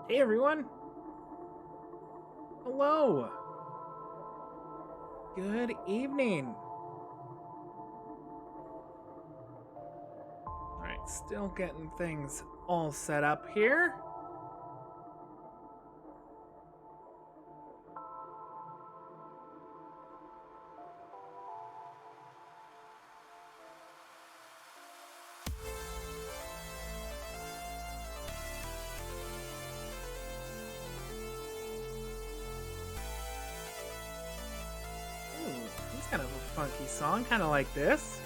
Hey everyone! Hello! Good evening! Alright, still getting things all set up here. It's kind of a funky song, kind of like this.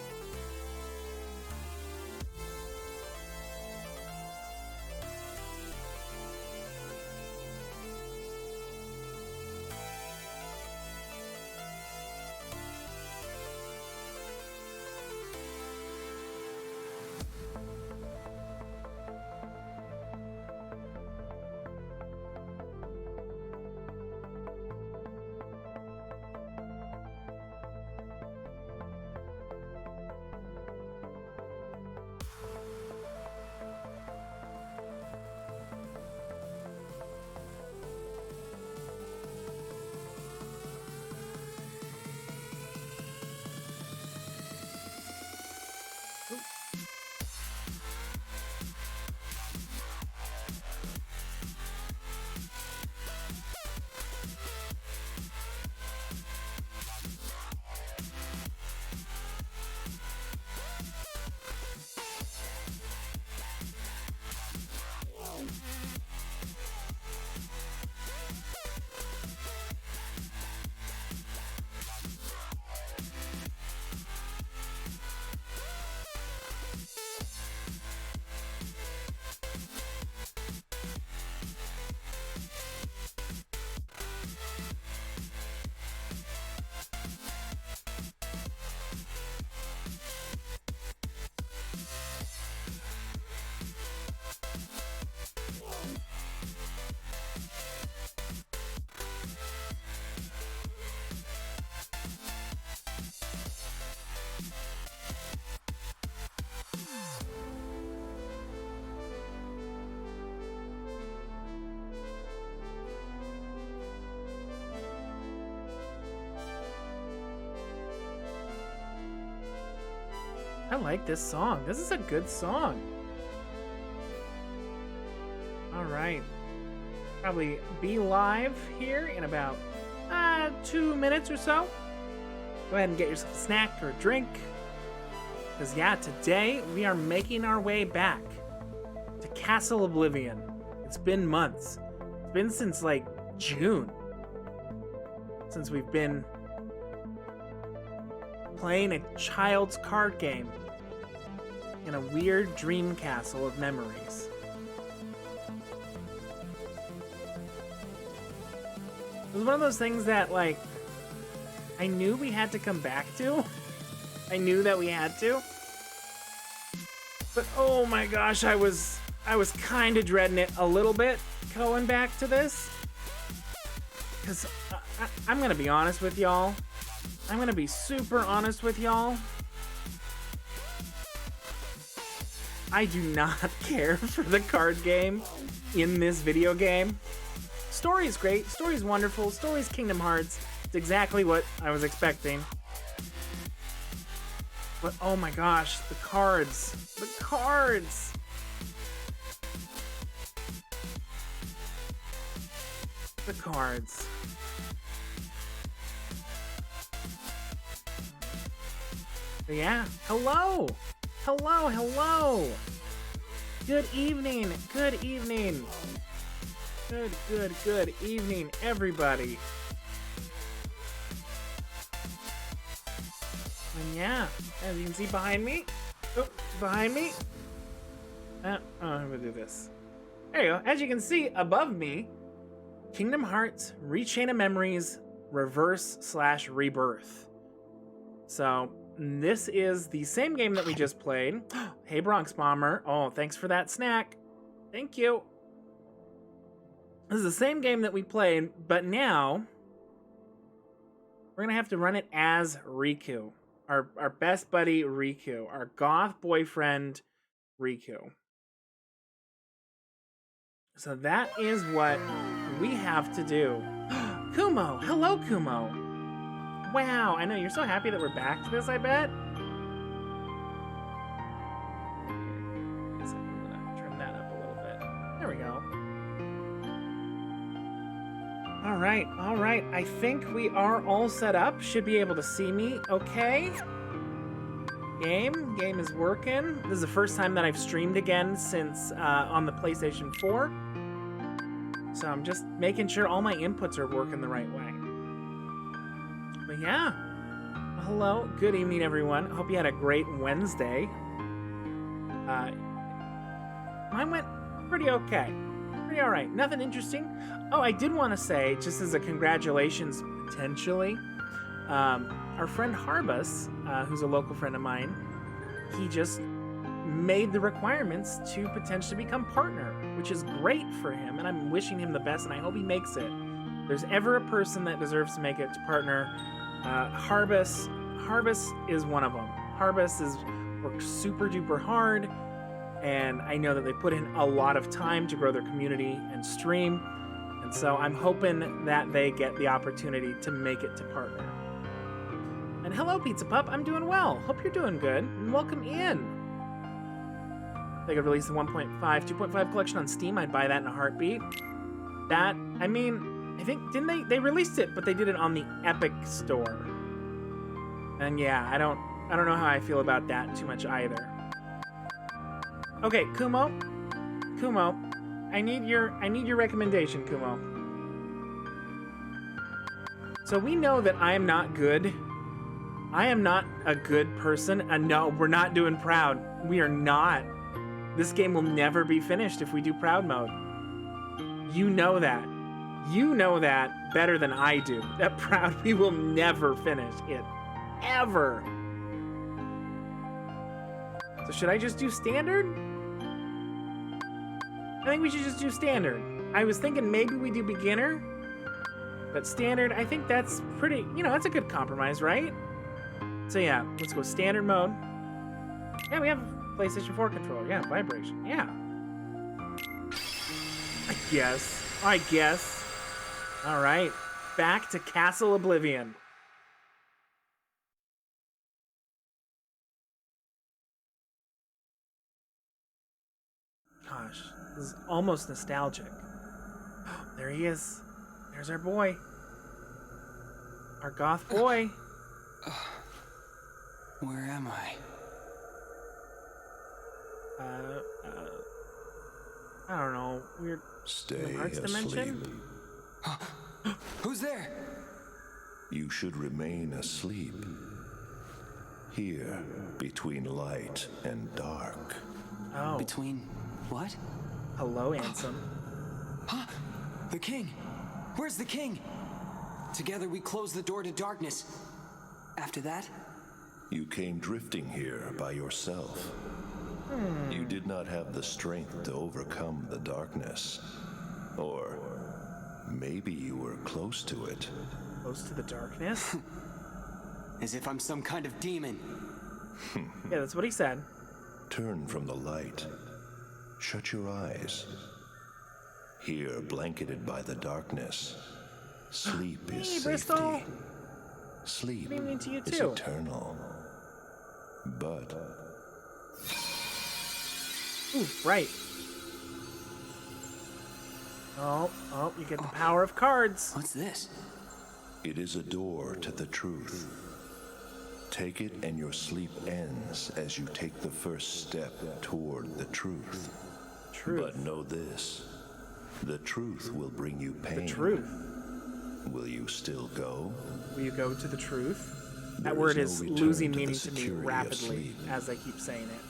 I like this song. This is a good song. All right. Probably be live here in about 2 minutes or so. Go ahead and get yourself a snack or a drink. Because, yeah, today we are making our way back to Castle Oblivion. It's been months. It's been since, like, June. Since we've been playing a child's card game in a weird dream castle of memories. It was one of those things that, like, I knew we had to come back to. I knew that we had to. But oh my gosh, I was kind of dreading it a little bit going back to this. Because I'm going to be honest with y'all. I'm going to be super honest with y'all. I do not care for the card game in this video game. Story is great. Story is wonderful. Story is Kingdom Hearts. It's exactly what I was expecting. But oh my gosh, the cards. The cards. The cards. But yeah, hello. Hello, hello. Good evening. Good evening. Good evening, everybody. And yeah, as you can see behind me. Oh, behind me. I'm gonna do this. There you go. As you can see above me, Kingdom Hearts Rechain of Memories Reverse/Rebirth. So this is the same game that we just played. Hey, Bronx Bomber. Oh, thanks for that snack. Thank you. This is the same game that we played, but now we're gonna have to run it as Riku. Our best buddy Riku. Our goth boyfriend Riku. So that is what we have to do. Kumo! Hello, Kumo! Wow, I know, you're so happy that we're back to this, I bet? I guess I'm gonna turn that up a little bit. There we go. All right. I think we are all set up. Should be able to see me okay. Game is working. This is the first time that I've streamed again since on the PlayStation 4. So I'm just making sure all my inputs are working the right way. But yeah. Well, hello. Good evening, everyone. Hope you had a great Wednesday. Mine went pretty okay. Pretty all right. Nothing interesting. Oh, I did want to say, just as a congratulations, potentially, our friend Harbus, who's a local friend of mine, he just made the requirements to potentially become partner, which is great for him, and I'm wishing him the best, and I hope he makes it. If there's ever a person that deserves to make it to partner, Harbus is one of them. Harbus has worked super duper hard, and I know that they put in a lot of time to grow their community and stream. And so I'm hoping that they get the opportunity to make it to partner. And hello, Pizza Pup. I'm doing well. Hope you're doing good. And welcome in. They could release the 2.5 collection on Steam. I'd buy that in a heartbeat. That, I mean, I think, didn't they released it, but they did it on the Epic Store. And yeah, I don't know how I feel about that too much either. Okay, Kumo, I need your recommendation, Kumo. So we know that I am not good. I am not a good person, and no, we're not doing Proud. We are not. This game will never be finished if we do Proud mode. You know that. You know that better than I do. That Proud, we will never finish it. Ever. So should I just do Standard? I think we should just do Standard. I was thinking maybe we do Beginner, but Standard, I think that's pretty, that's a good compromise, right? So yeah, let's go Standard mode. Yeah, we have PlayStation 4 controller. Yeah, vibration. Yeah. I guess. All right, back to Castle Oblivion. gosh, this is almost nostalgic. There he is. There's our boy. Our goth boy. Where am I? I don't know. Weird. Stay Arts asleep. dimension? Who's there? You should remain asleep. Here, between light and dark. Oh. Between what? Hello, handsome. The king! Where's the king? Together we close the door to darkness. After that? You came drifting here by yourself. You did not have the strength to overcome the darkness. Or maybe you were close to it. Close to the darkness? As if I'm some kind of demon. Yeah, that's what he said. Turn from the light. Shut your eyes. Here, blanketed by the darkness, sleep is Hey, safety. Bristol. Sleep What do you mean to you is too? eternal. But Ooh, right. Oh, you get the power of cards. What's this? it is a door to the truth. Take it and your sleep ends as you take the first step toward the truth. Truth. But know this, the truth will bring you pain. The truth. Will you still go? Will you go to the truth? That There word is is no return losing to the meaning to me security of rapidly sleep. as I keep saying it.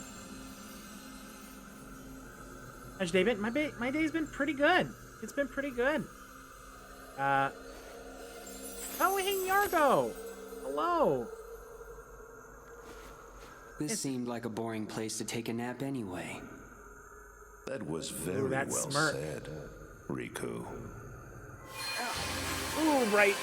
How's David? My day's been pretty good. It's been pretty good. Oh, hey, Yargo. Hello. This seemed like a boring place to take a nap anyway. That was very that well smirk. said, Riku. Ooh, right.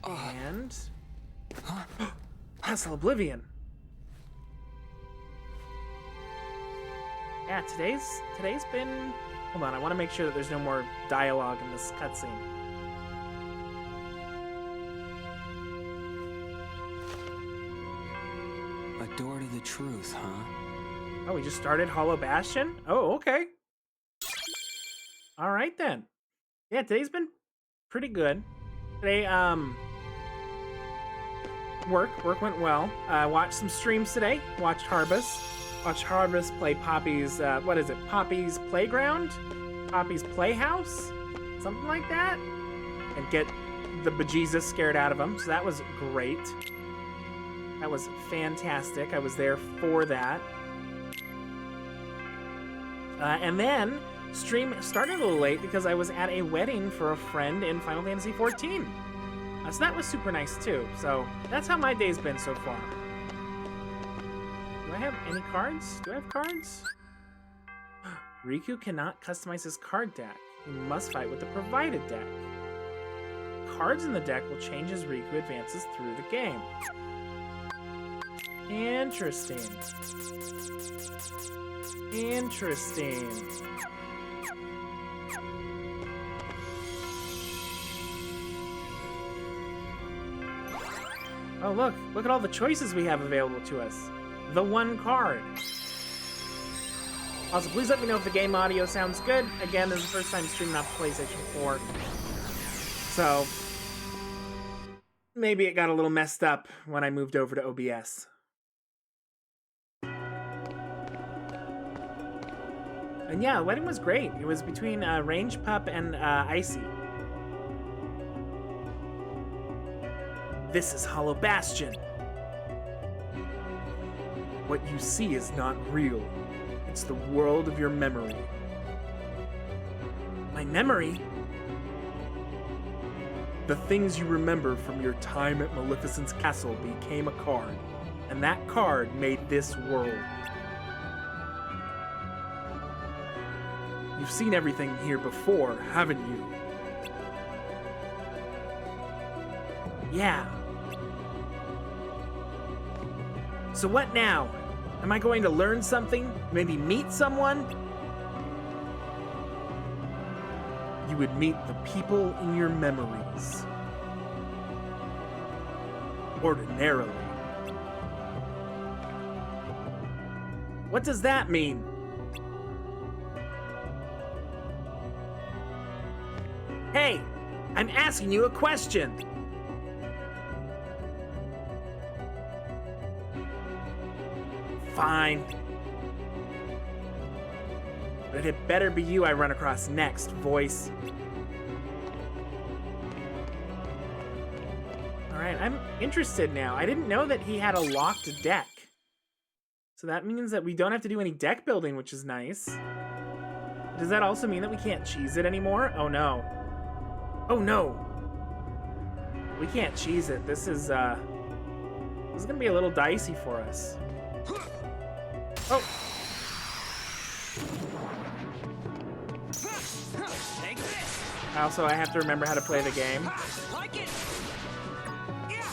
And Castle Oblivion. Yeah, today's been. Hold on, I want to make sure that there's no more dialogue in this cutscene. A door to the truth, huh? Oh, we just started Hollow Bastion? Oh, okay. All right then. Yeah, today's been pretty good. Today, work went well. Watched some streams today. Watched Harbus play Poppy's, what is it? Poppy's Playground? Poppy's Playhouse? Something like that? And get the bejesus scared out of him. So that was great. That was fantastic. I was there for that. And then, stream started a little late because I was at a wedding for a friend in Final Fantasy XIV. So that was super nice too. So that's how my day's been so far. Do I have any cards? Do I have cards? Riku cannot customize his card deck. He must fight with the provided deck. Cards in the deck will change as Riku advances through the game. Interesting. Oh, look at all the choices we have available to us. The one card. Also, please let me know if the game audio sounds good. Again, this is the first time streaming off PlayStation 4. So, maybe it got a little messed up when I moved over to OBS. And yeah, the wedding was great. It was between Range Pup and Icy. This is Hollow Bastion. What you see is not real. It's the world of your memory. My memory? The things you remember from your time at Maleficent's castle became a card, and that card made this world. You've seen everything here before, haven't you? Yeah. So what now? Am I going to learn something? Maybe meet someone? You would meet the people in your memories. ordinarily. What does that mean? Hey, I'm asking you a question. Fine. But it better be you I run across next, voice. Alright, I'm interested now. I didn't know that he had a locked deck. So that means that we don't have to do any deck building, which is nice. Does that also mean that we can't cheese it anymore? Oh no. Oh no! We can't cheese it. This is gonna be a little dicey for us. Oh! Take this. Also, I have to remember how to play the game. Like it. Yeah.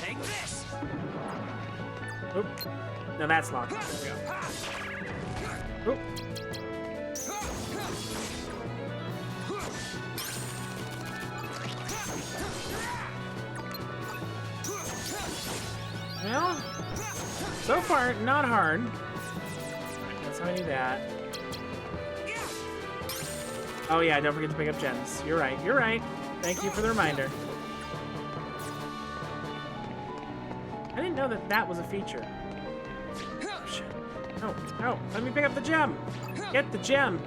Take this. Oop. No, that's locked. There we go. Oop. Well, so far, not hard. That's how I do that. Oh yeah, don't forget to pick up gems. You're right, you're right. Thank you for the reminder. I didn't know that that was a feature. Oh, shit. No, no, let me pick up the gem. Get the gem.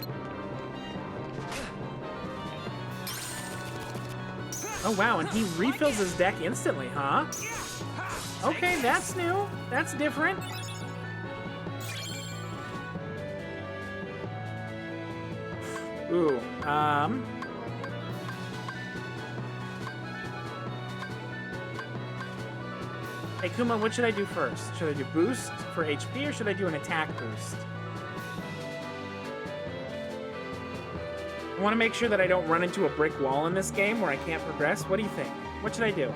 Oh wow, and he refills his deck instantly, huh? Okay, that's new. That's different. Ooh, Hey, Kuma, what should I do first? Should I do boost for HP or should I do an attack boost? I want to make sure that I don't run into a brick wall in this game where I can't progress. What do you think? What should I do?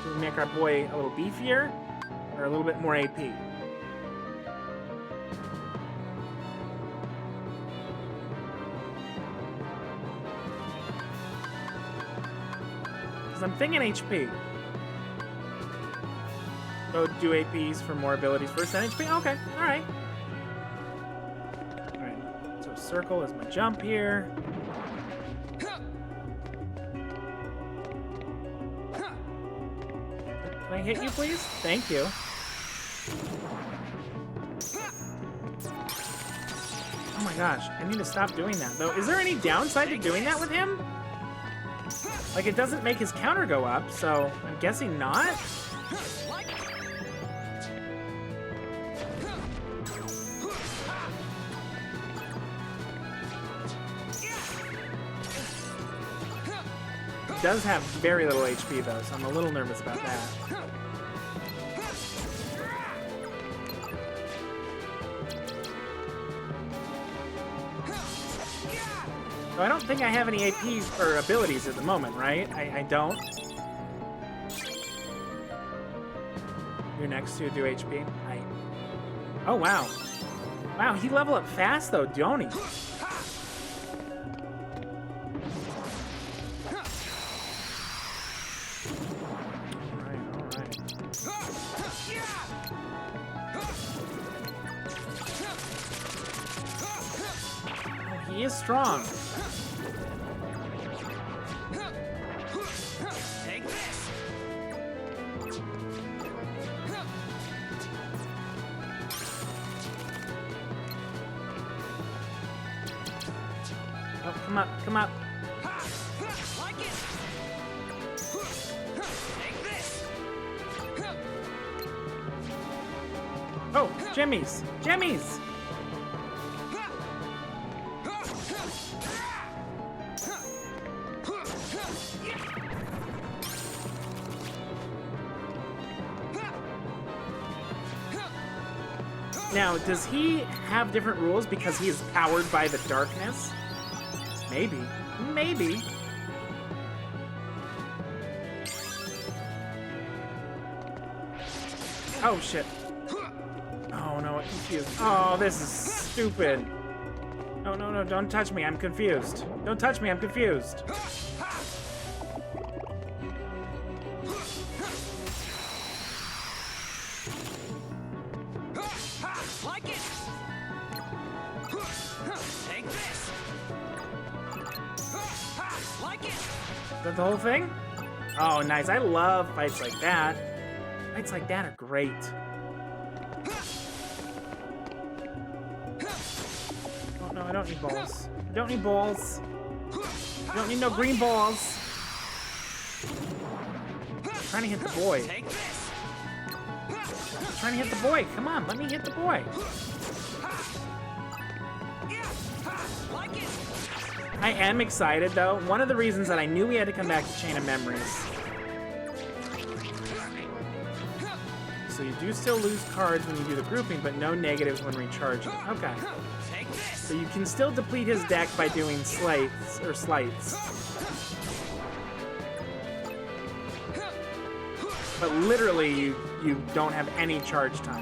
Do we make our boy a little beefier or a little bit more AP? Because I'm thinking HP. So do APs for more abilities first, then HP? Okay, alright. Alright, so circle is my jump here. Can I hit you, please? Thank you. Oh my gosh, I need to stop doing that, though. Is there any downside to doing that with him? Like, it doesn't make his counter go up, so I'm guessing not? He does have very little HP, though, so I'm a little nervous about that. So I don't think I have any APs or abilities at the moment, right? I don't. You're next to do HP. Oh, wow. Wow, he level up fast, though, don't he? He is strong. Take this. Oh, come up, come up. Like it. Take this. Oh, Jimmy's! Jimmy's! Now, does he have different rules because he is powered by the darkness? Maybe. Maybe. Oh, shit. Oh, no, I'm confused. Oh, this is stupid. No, no, no, don't touch me. I'm confused. Don't touch me. I'm confused. Is that the whole thing? Oh, nice. I love fights like that. Fights like that are great. Oh, no, I don't need balls. I don't need balls. I don't need no green balls. I'm trying to hit the boy. I'm trying to hit the boy. Come on, let me hit the boy. I am excited, though. One of the reasons that I knew we had to come back to Chain of Memories. So you do still lose cards when you do the grouping, but no negatives when recharging. Okay. So you can still deplete his deck by doing slights. But literally, you don't have any charge time.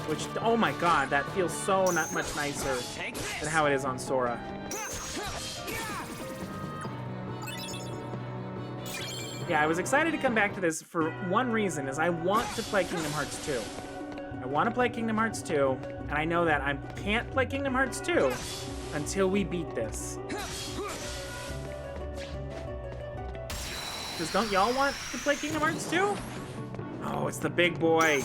Which, oh my god, that feels so not much nicer than how it is on Sora. Yeah, I was excited to come back to this for one reason, is I want to play Kingdom Hearts 2. I want to play Kingdom Hearts 2, and I know that I can't play Kingdom Hearts 2 until we beat this. Because don't y'all want to play Kingdom Hearts 2? Oh, it's the big boy.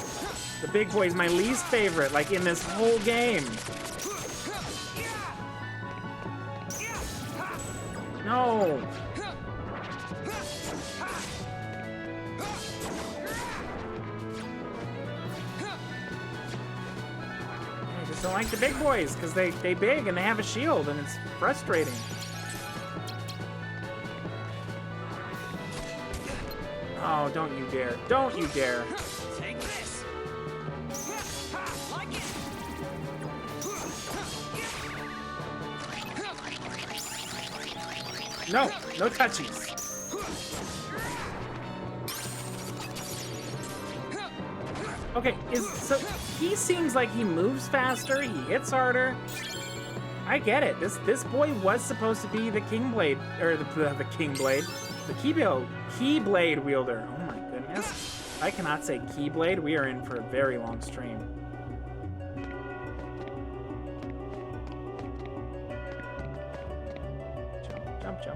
The big boy is my least favorite, like, in this whole game. No. I just don't like the big boys, because they big and they have a shield, and it's frustrating. Oh, don't you dare. Don't you dare. No, no touchies. Okay, so he seems like he moves faster, he hits harder. I get it. This boy was supposed to be the Keyblade wielder. Oh my goodness. I cannot say Keyblade. We are in for a very long stream.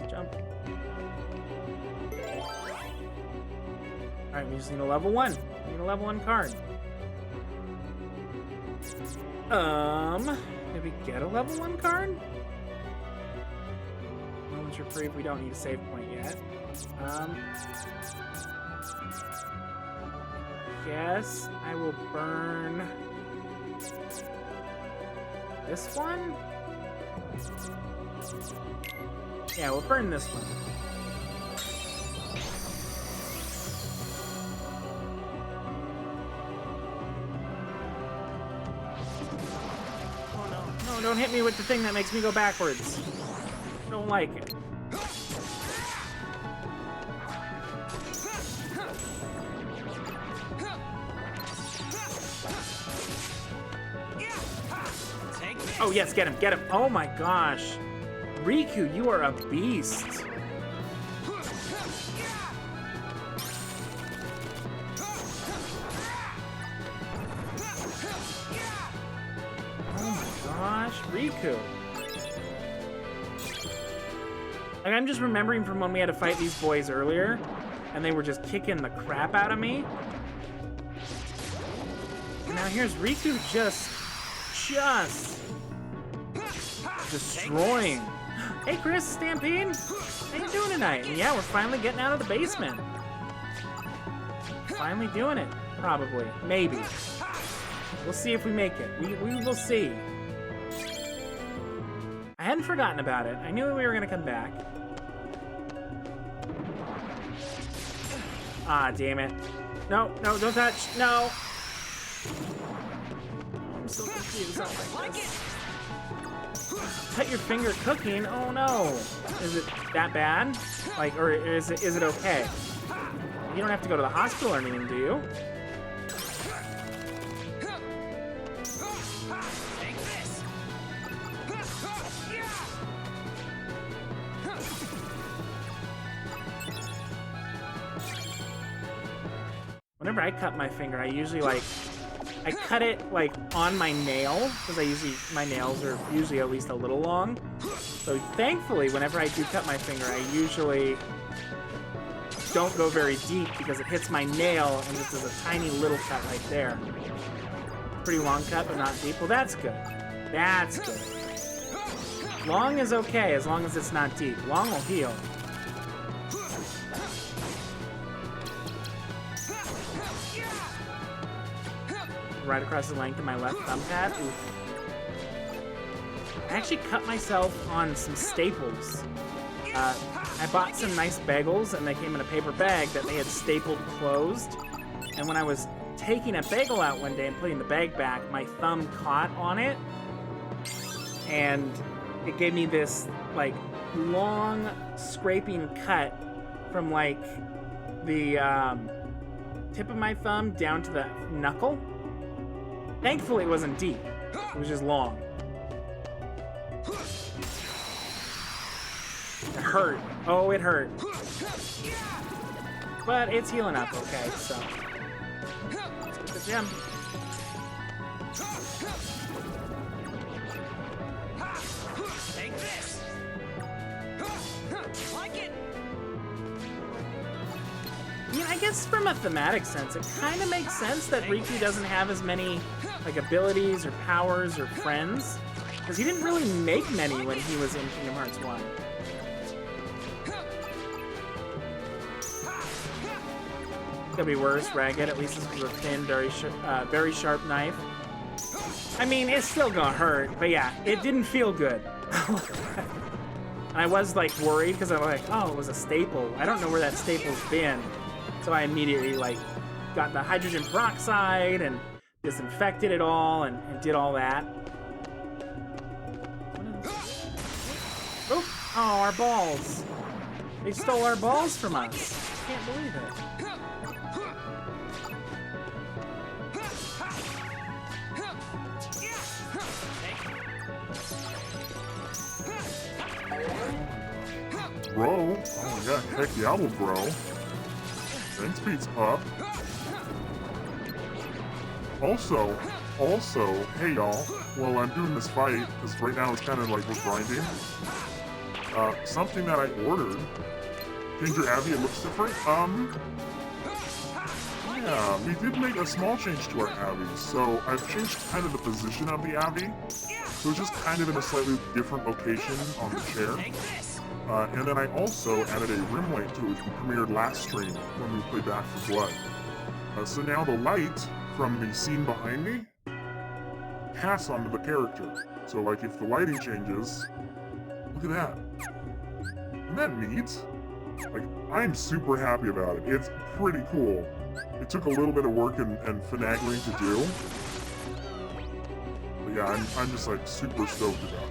Jump. Alright, we just need a level 1. We need a level 1 card. Did we get a level 1 card? Moments reprieve, we don't need a save point yet. Guess I will burn this one? Yeah, we'll burn this one. Oh no, don't hit me with the thing that makes me go backwards. Don't like it. Oh yes, get him. Oh my gosh. Riku, you are a beast. Oh my gosh, Riku. Like, I'm just remembering from when we had to fight these boys earlier, and they were just kicking the crap out of me. And now here's Riku just destroying. Hey Chris, Stampede, how you doing tonight? And yeah, we're finally getting out of the basement. Finally doing it, probably, maybe. We'll see if we make it. We will see. I hadn't forgotten about it. I knew we were gonna come back. Ah, damn it. No, don't touch, no. I'm so confused. Oh my goodness. Cut your finger cooking? Oh no. Is it that bad? Like, or is it okay? You don't have to go to the hospital or anything, do you? Whenever I cut my finger, I usually I cut it like on my nail, because my nails are usually at least a little long. So thankfully, whenever I do cut my finger, I usually don't go very deep because it hits my nail and just does a tiny little cut right there. Pretty long cut, but not deep. Well, that's good. That's good. Long is okay as long as it's not deep. Long will heal. Right across the length of my left thumb pad. Oof. I actually cut myself on some staples. I bought some nice bagels, and they came in a paper bag that they had stapled closed. And when I was taking a bagel out one day and putting the bag back, my thumb caught on it. And it gave me this, like, long scraping cut from, like, the tip of my thumb down to the knuckle. Thankfully, it wasn't deep. It was just long. It hurt. Oh, it hurt. But it's healing up okay, so. Let's get the gem. Take this. Like it. I mean, I guess from a thematic sense, it kind of makes sense that Riku doesn't have as many, like, abilities or powers or friends. Because he didn't really make many when he was in Kingdom Hearts 1. Could be worse. Ragged, at least this was a thin, very sharp knife. I mean, it's still gonna hurt, but yeah, it didn't feel good. And I was, like, worried because I'm like, oh, it was a staple. I don't know where that staple's been. So I immediately, like, got the hydrogen peroxide and disinfected it all and did all that. Oh, our balls. They stole our balls from us. I can't believe it. Bro? Oh my god, heck yeah, bro. Thanks, Pete's Pup. Also, hey y'all, while I'm doing this fight, because right now it's kind of like we're grinding, something that I ordered, Ginger Abby, it looks different. Yeah, we did make a small change to our Abby, so I've changed kind of the position of the Abby, so it's just kind of in a slightly different location on the chair. And then I also added a rim light to it, which we premiered last stream when we played Back 4 Blood. So now the light from the scene behind me pass onto the character. So like if the lighting changes, look at that. Isn't that neat? Like, I'm super happy about it. It's pretty cool. It took a little bit of work and finagling to do. But yeah, I'm just like super stoked about it.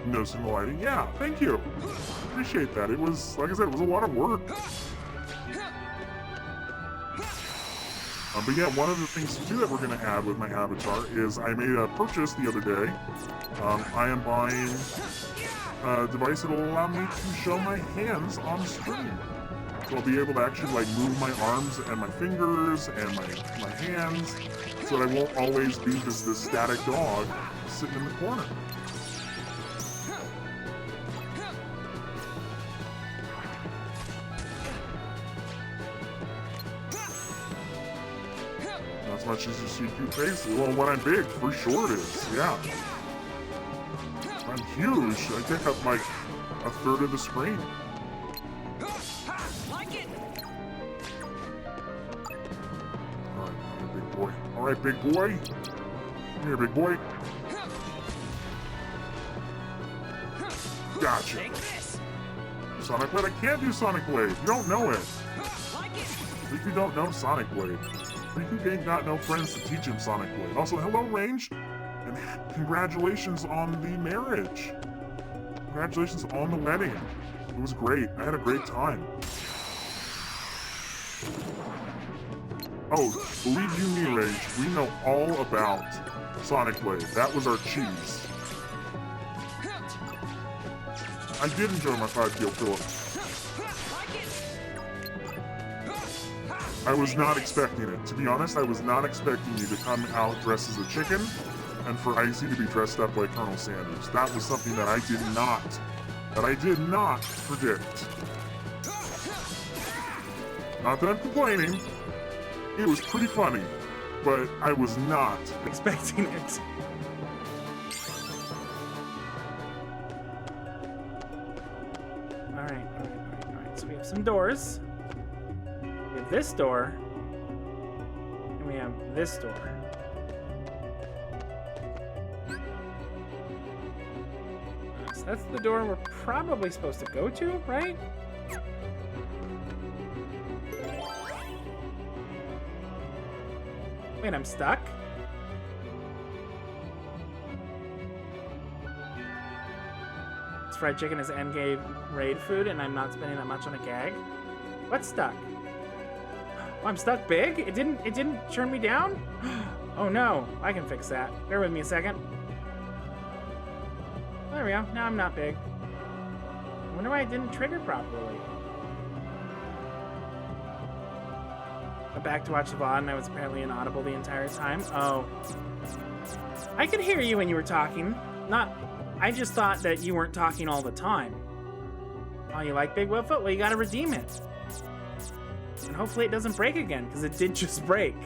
Noticing the lighting? Yeah, thank you. Appreciate that. It was, like I said, it was a lot of work. But yeah, one of the things too that we're going to add with my avatar is I made a purchase the other day. I am buying a device that will allow me to show my hands on screen. So I'll be able to actually like move my arms and my fingers and my hands so that I won't always be just this static dog sitting in the corner. As much as you see cute faces. Well, when I'm big, for sure it is, yeah. I'm huge. I take up like a third of the screen. Alright, big boy. Alright, big boy. Come here, big boy. Gotcha. Sonic Blade? I can't do Sonic Blade. You don't know it. If you don't know Sonic Blade. Riku ain't got no friends to teach him Sonic Blade. Also, hello, Range, and congratulations on the marriage. Congratulations on the wedding. It was great. I had a great time. Oh, believe you me, Range, we know all about Sonic Blade. That was our cheese. I did enjoy my 5 kill Philip. I was not expecting it. To be honest, I was not expecting you to come out dressed as a chicken and for Icy to be dressed up like Colonel Sanders. That was something that I did not predict. Not that I'm complaining. It was pretty funny, but I was not expecting it. All right. So we have some doors. We have this door, and we have this door. So that's the door we're probably supposed to go to, right? Wait, I'm stuck? This fried chicken is endgame raid food, and I'm not spending that much on a gag. What's stuck? Oh, I'm stuck big? It didn't turn me down? Oh no, I can fix that. Bear with me a second. There we go, now I'm not big. I wonder why it didn't trigger properly. I'm back to watch the VOD, and I was apparently inaudible the entire time. Oh. I could hear you when you were talking. I just thought that you weren't talking all the time. Oh, you like Big Webfoot? Well, you gotta redeem it. And hopefully it doesn't break again, because it did just break.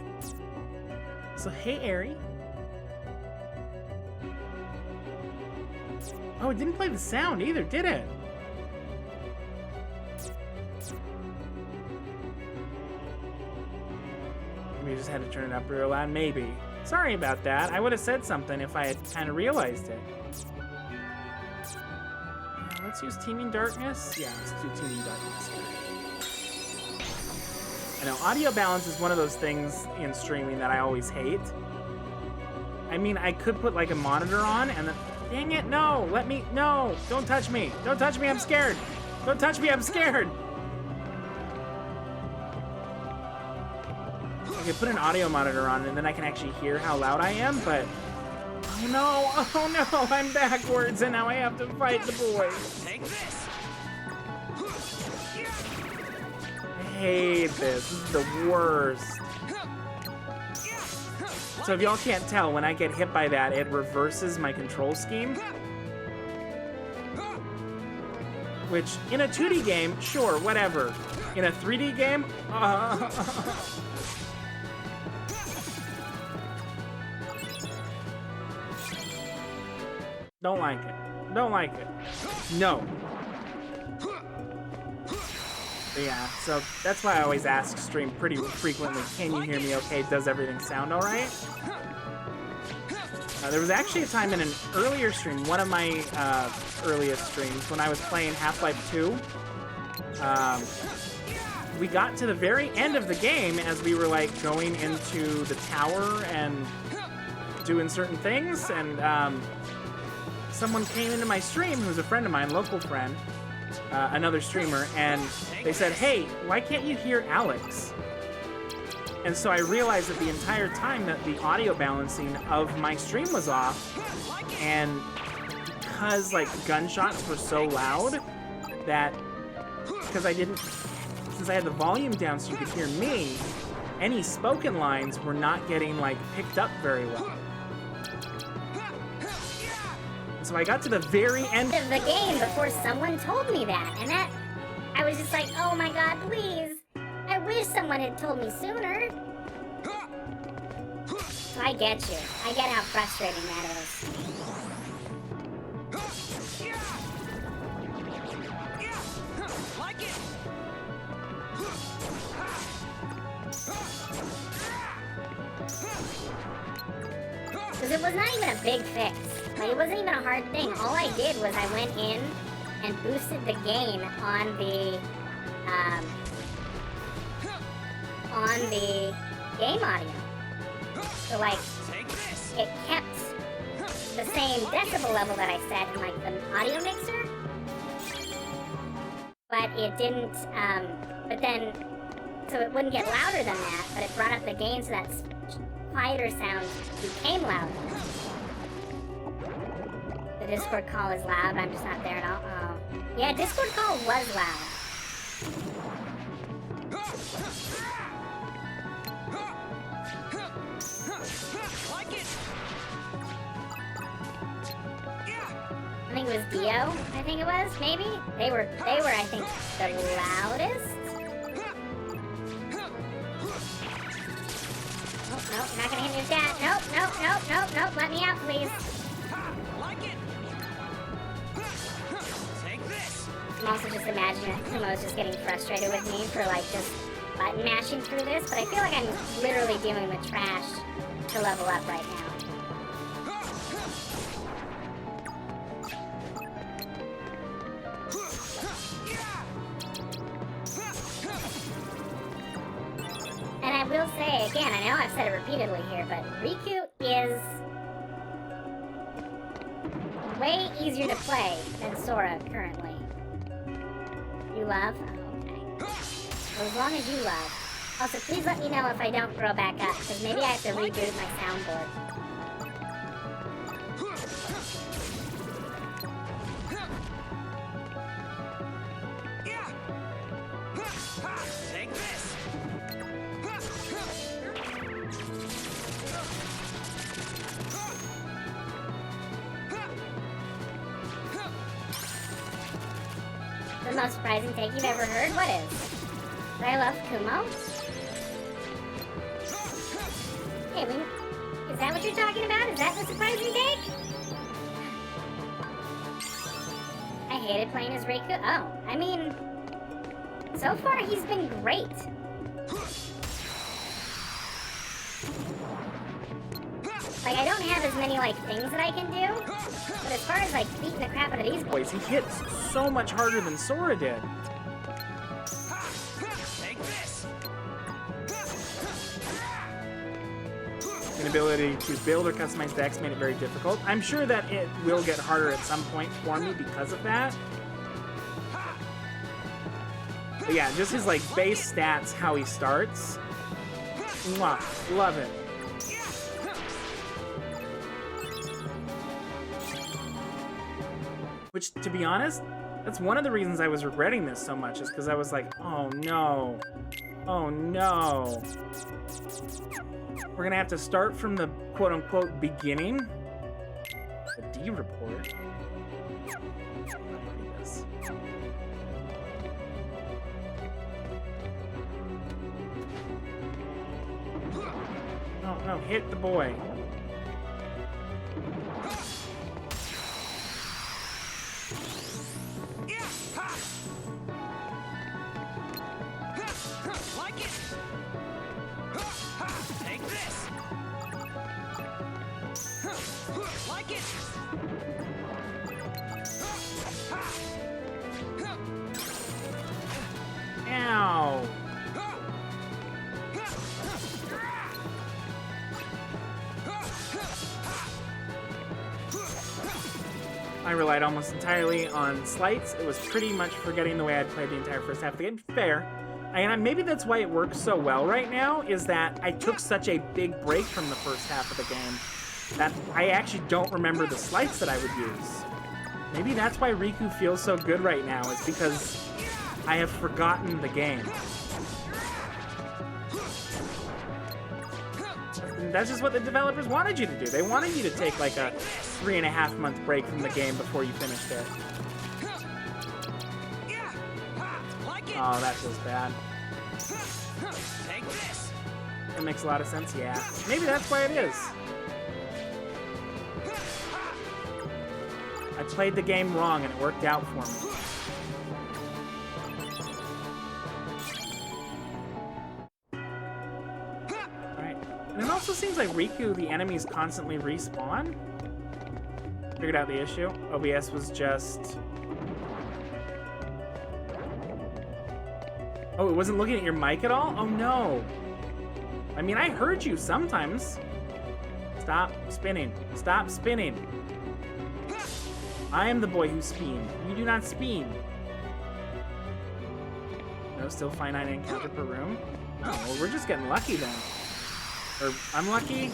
So, hey, Ari. Oh, it didn't play the sound either, did it? We just had to turn it up real loud, maybe. Sorry about that. I would have said something if I had kind of realized it. Let's use Teeming Darkness. Yeah, let's do Teeming Darkness here. I know, audio balance is one of those things in streaming that I always hate. I mean, I could put like a monitor on and then... Dang it, no! No! Don't touch me! Don't touch me, I'm scared! Don't touch me, I'm scared! I could put an audio monitor on and then I can actually hear how loud I am, but... Oh no, I'm backwards and now I have to fight the boys. Take this. I hate this. This is the worst. So if y'all can't tell, when I get hit by that, it reverses my control scheme. Which, in a 2D game, sure, whatever. In a 3D game, don't like it. Don't like it. No. But yeah, so that's why I always ask stream pretty frequently, can you hear me okay? Does everything sound alright? There was actually a time in an earlier stream, one of my earliest streams, when I was playing Half-Life 2. We got to the very end of the game as we were like going into the tower and doing certain things, and someone came into my stream who's a friend of mine, local friend, another streamer, and they said, hey, why can't you hear Alex? And so I realized that the entire time that the audio balancing of my stream was off, and because like gunshots were so loud that, since I had the volume down so you could hear me, any spoken lines were not getting like picked up very well. So I got to the very end of the game before someone told me that, and that I was just like, oh my god, please, I wish someone had told me sooner. So I get you. I get how frustrating that is. Because it was not even a big fix. Like, it wasn't even a hard thing. All I did was I went in and boosted the gain on the game audio. So like, it kept the same decibel level that I set in like the audio mixer, but it didn't. But then, so it wouldn't get louder than that. But it brought up the gain so that quieter sound became louder. The Discord call is loud, but I'm just not there at all. Oh. Yeah, Discord call was loud. think it was Dio, I think it was, maybe? They were, I think, the loudest. Oh, nope, not gonna hit me with that. Nope, let me out, please. I'm also just imagining that Kumo's just getting frustrated with me for, like, just button mashing through this, but I feel like I'm literally dealing with trash to level up right now. And I will say, again, I know I've said it repeatedly here, but Riku is way easier to play than Sora currently. You love? Oh, okay. Well, as long as you love. Also, please let me know if I don't grow back up, because maybe I have to reboot my soundboard. Take this. The most surprising take you've ever heard? What is? That I love Kumo? Hey, is that what you're talking about? Is that the surprising take? I hated playing as Riku. Oh, I mean, so far he's been great. Like, I don't have as many, like, things that I can do, but as far as, like, beating the crap out of these boys, He hits so much harder than Sora did. Take this. Inability to build or customize decks made it very difficult. I'm sure that it will get harder at some point for me because of that. But yeah, just his like base stats, how he starts. Mwah, love it. Which, to be honest, that's one of the reasons I was regretting this so much, is because I was like, oh no. Oh no. We're gonna have to start from the quote-unquote beginning. The D report. Yes. No, hit the boy. Like it. Take this. Like it. Ow. I relied almost entirely on slights. It was pretty much forgetting the way I'd played the entire first half of the game. Fair. And maybe that's why it works so well right now, is that I took such a big break from the first half of the game that I actually don't remember the slights that I would use. Maybe that's why Riku feels so good right now, is because I have forgotten the game. And that's just what the developers wanted you to do. They wanted you to take like a 3.5-month break from the game before you finished it. Oh, that feels bad. Take this. That makes a lot of sense, yeah. Maybe that's why it is. I played the game wrong and it worked out for me. Alright. And it also seems like Riku, the enemies constantly respawn. Figured out the issue. OBS was just... Oh, it wasn't looking at your mic at all? Oh no. I mean, I heard you sometimes. Stop spinning. Stop spinning. I am the boy who spin. You do not spin. No, still finite encounter per room. Oh, well, we're just getting lucky then. Or unlucky?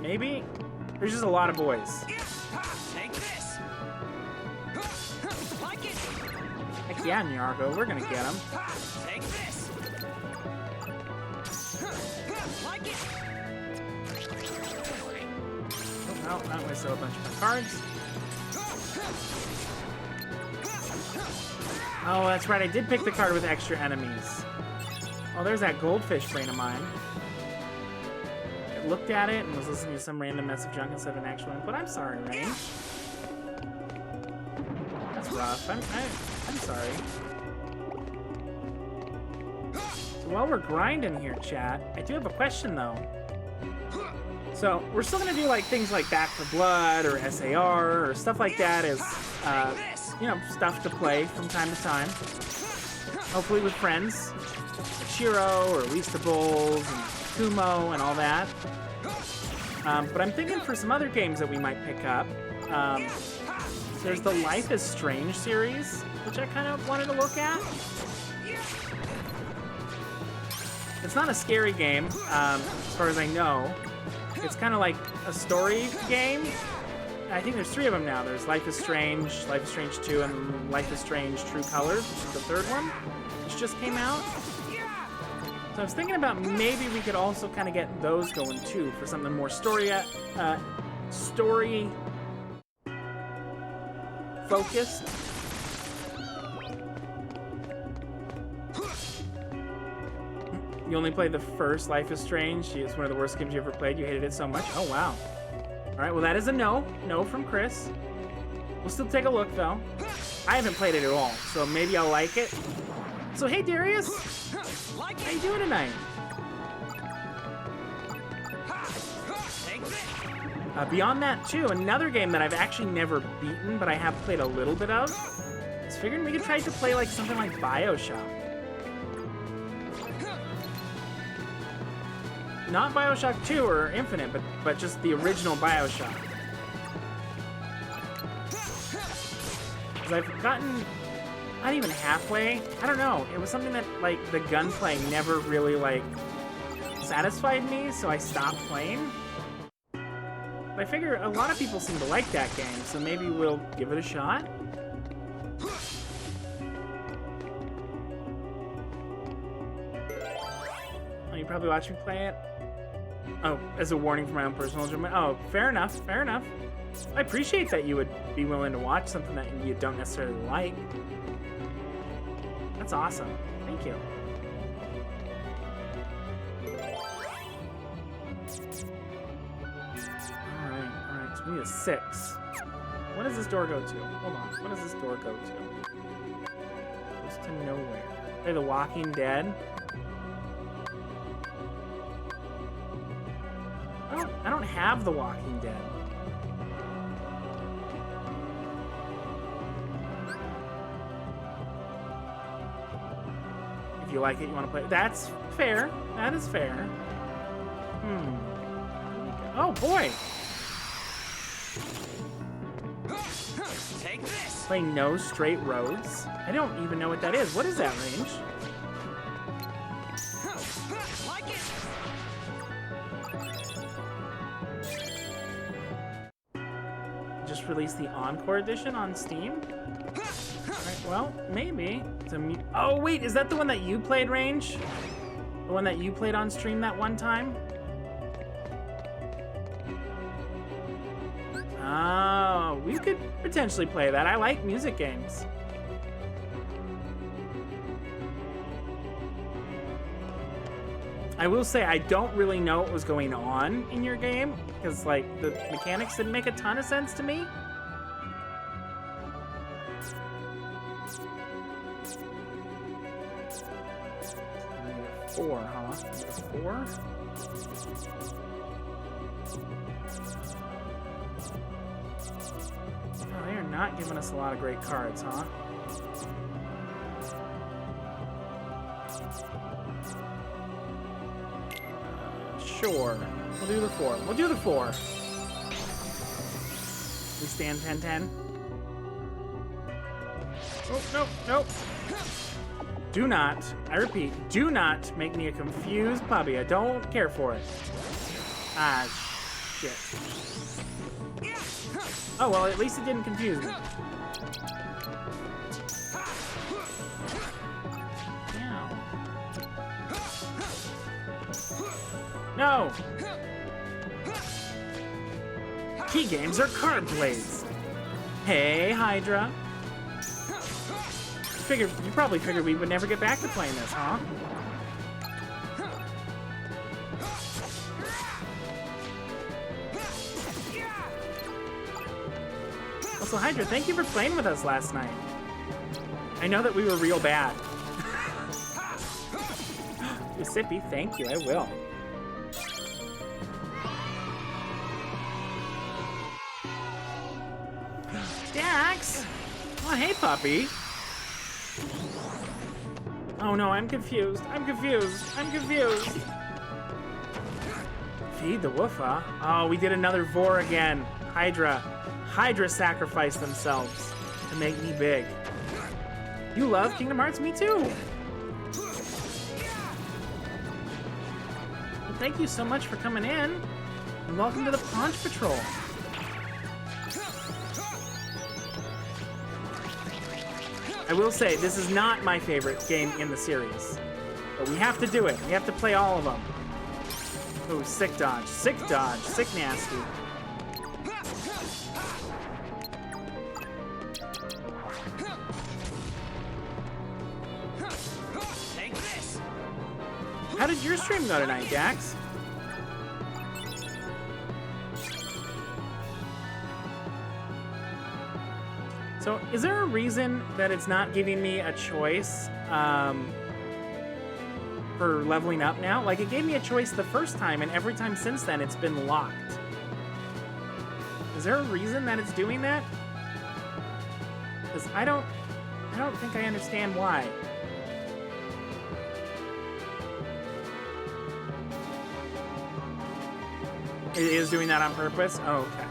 Maybe? There's just a lot of boys. Take this. Like it. Heck yeah, Nyargo, we're gonna get him. Take this. Like it. Oh, well, that wasted a bunch of my cards. Oh, that's right. I did pick the card with extra enemies. Oh, there's that goldfish brain of mine. I looked at it and was listening to some random mess of junk instead of an actual input. I'm sorry, Range. That's rough. I'm sorry. So while we're grinding here, chat, I do have a question, though. So we're still going to do like things like Back for Blood or SAR or stuff like that as, you know, stuff to play from time to time. Hopefully with friends. Shiro or Lisa Bowles and Kumo and all that. But I'm thinking for some other games that we might pick up. There's the Life is Strange series, which I kind of wanted to look at. It's not a scary game, as far as I know. It's kind of like a story game. I think there's 3 of them now. There's Life is Strange 2, and Life is Strange True Colors, which is the 3rd one, which just came out. So I was thinking about maybe we could also kind of get those going too for something more story focused. You only played the first Life is Strange. It's one of the worst games you ever played. You hated it so much. Oh, wow. All right, well, that is a no. No from Chris. We'll still take a look, though. I haven't played it at all, so maybe I'll like it. So, hey, Darius. How you doing tonight? Beyond that, too, another game that I've actually never beaten, but I have played a little bit of. I was figuring we could try to play like something like BioShock. Not BioShock 2 or Infinite, but just the original BioShock. Because I've gotten not even halfway. I don't know. It was something that, like, the gunplay never really, like, satisfied me, so I stopped playing. But I figure a lot of people seem to like that game, so maybe we'll give it a shot. Oh, you probably watched me play it? Oh, as a warning for my own personal enjoyment. Oh, fair enough, fair enough. I appreciate that you would be willing to watch something that you don't necessarily like. That's awesome. Thank you. Alright, so we need a 6. What does this door go to? Hold on, what does this door go to? Goes to nowhere. Play The Walking Dead. I don't have The Walking Dead. If you like it, you want to play it. That's fair. That is fair. Oh, boy. Take this. Play No Straight Roads. I don't even know what that is. What is that, Range? Like it. Just released the Encore Edition on Steam? Alright, well, maybe. Oh, wait, is that the one that you played, Range? The one that you played on stream that one time? Oh, we could potentially play that. I like music games. I will say I don't really know what was going on in your game because, like, the mechanics didn't make a ton of sense to me. Four, huh? 4? Oh, they are not giving us a lot of great cards, huh? Sure. We'll do the 4. We'll do the 4. We stand 10-10. Oh, nope, nope. Do not, I repeat, do not make me a confused puppy. I don't care for it. Ah, shit. Oh, well, at least it didn't confuse me. No! Key games are card blades. Hey, Hydra. You probably figured we would never get back to playing this, huh? Also, Hydra, thank you for playing with us last night. I know that we were real bad. Sippy, thank you, I will. Dax! Oh, hey, puppy. Oh no, I'm confused. I'm confused. I'm confused. Feed the wolf, huh? Oh, we did another vor again. Hydra. Hydra sacrificed themselves to make me big. You love Kingdom Hearts? Me too. Well, thank you so much for coming in. And welcome to the Paunch Patrol. I will say, this is not my favorite game in the series. But we have to do it. We have to play all of them. Oh, sick dodge. Sick dodge. Sick nasty. How did your stream go tonight, Dax? So, is there a reason that it's not giving me a choice for leveling up now? Like, it gave me a choice the first time, and every time since then, it's been locked. Is there a reason that it's doing that? Because I don't think I understand why. It is doing that on purpose? Oh, okay.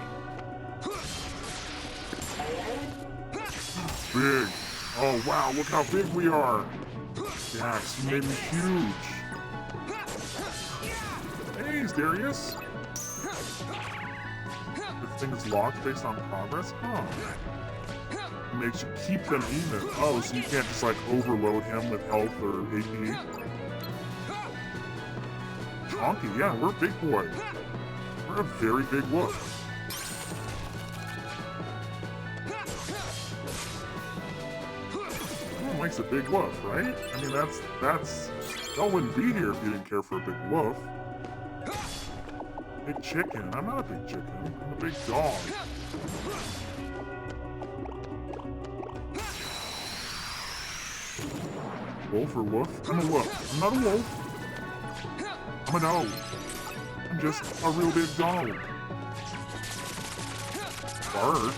Big. Oh, wow, look how big we are. Dax, you made me huge. Hey, Darius. The thing is locked based on progress? Huh. It makes you keep them even. Oh, so you can't just, like, overload him with health or AP. Chonky, yeah, we're big boy. We're a very big wolf. Likes a big wolf, right? I mean, y'all wouldn't be here if you didn't care for a big wolf. Big chicken. I'm not a big chicken. I'm a big dog. Wolf or wolf? I'm a wolf. I'm not a wolf. I'm an O. I'm just a real big dog. Bark?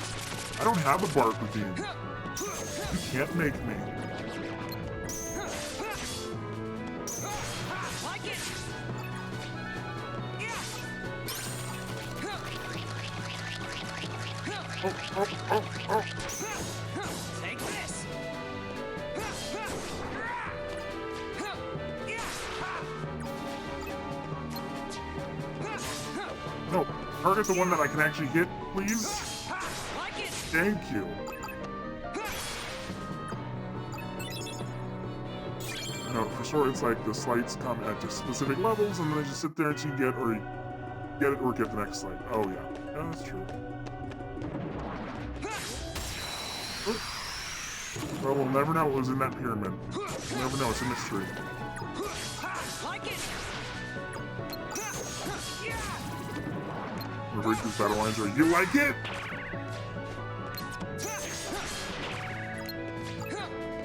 I don't have a bark routine. You can't make me. Oh. Take this. No, target the one that I can actually hit, please. Thank you. No, for sure it's like the slights come at just specific levels, and then they just sit there until you get it or get the next slight. Oh yeah, that's true. Well, we'll never know what was in that pyramid. We'll never know, it's a mystery. Reverse these battle lines are, you like it?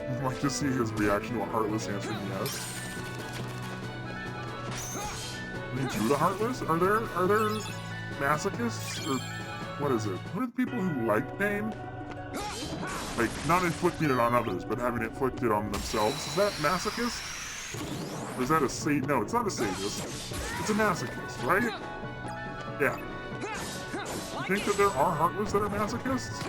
I'd like to see his reaction to a Heartless answering yes. I mean, you the Heartless? Are there masochists? Or what is it? What are the people who like pain? Like, not inflicting it on others, but having it inflicted on themselves. Is that masochist? Or is that a sadist? No, it's not a sadist. It's a masochist, right? Yeah. You think that there are Heartless that are masochists?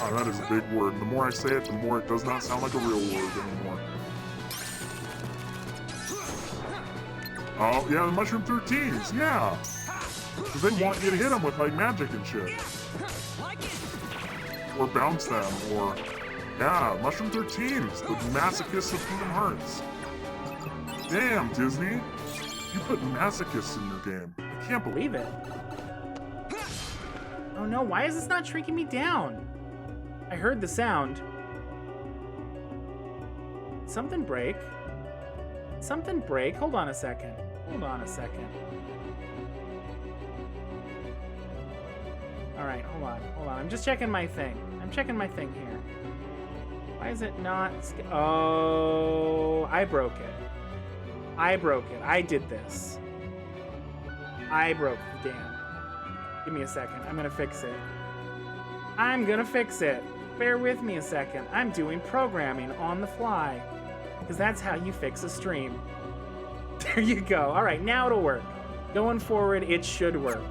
Oh, that is a big word. The more I say it, the more it does not sound like a real word anymore. Oh, yeah, the Mushroom 13s, yeah! Because they want you to hit them with, like, magic and shit. Or bounce them, or... Yeah, Mushroom 13s, the masochists of Kingdom Hearts. Damn, Disney! You put masochists in your game. I can't believe Believe it. Oh no, why is this not shrinking me down? I heard the sound. Something break. Something break. Hold on a second. Hold on a second. Alright, hold on. Hold on. I'm just checking my thing. I'm checking my thing here. Why is it not... Oh, I broke it. I broke it. I did this. I broke the dam. Give me a second. I'm gonna fix it. I'm gonna fix it. Bear with me a second. I'm doing programming on the fly. Because that's how you fix a stream. There you go. All right, now it'll work. Going forward, it should work.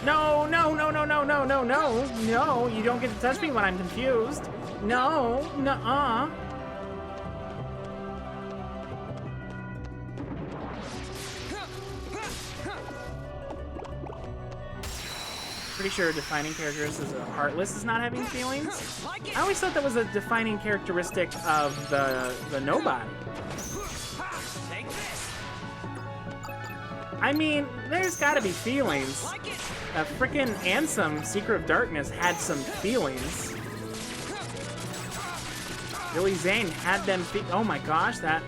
No, no, no, no, no, no, no, no. No, you don't get to touch me when I'm confused. No, nuh-uh. Pretty sure a defining characteristic of Heartless is not having feelings. I always thought that was a defining characteristic of the Nobody. I mean, there's gotta be feelings. A frickin' Ansem, Secret of Darkness, had some feelings. Billy Zane had them oh my gosh, that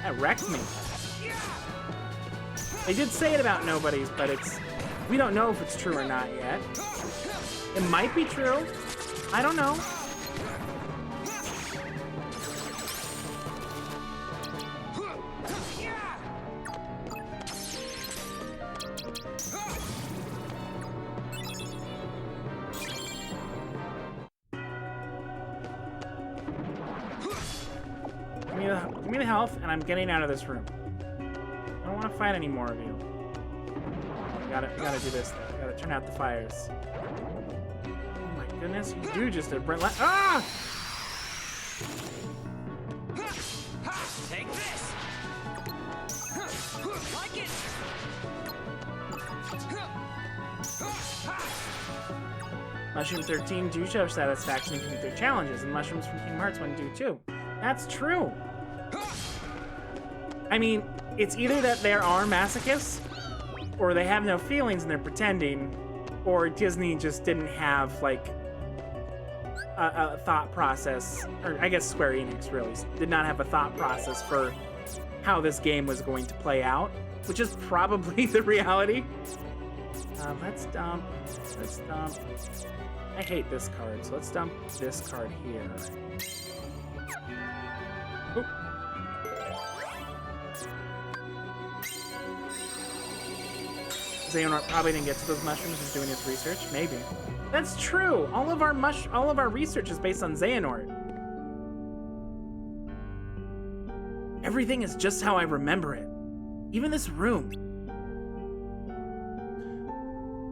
that wrecked me. They did say it about Nobodies, but we don't know if it's true or not yet. It might be true. I don't know. Give me the health, and I'm getting out of this room. I don't want to fight any more of you. We gotta do this though. Gotta turn out the fires. Oh my goodness, you do just a ah! Take this. Like it. Mushroom 13 do show satisfaction and complete their challenges, and mushrooms from Kingdom Hearts 1 do too. That's true. I mean, it's either that there are masochists, or they have no feelings and they're pretending, or Disney just didn't have, like, a thought process, or I guess Square Enix really did not have a thought process for how this game was going to play out, which is probably the reality. Let's dump. I hate this card, so let's dump this card here. Oop. Xehanort probably didn't get to those mushrooms. He's doing his research. Maybe. That's true. All of our research is based on Xehanort. Everything is just how I remember it. Even this room.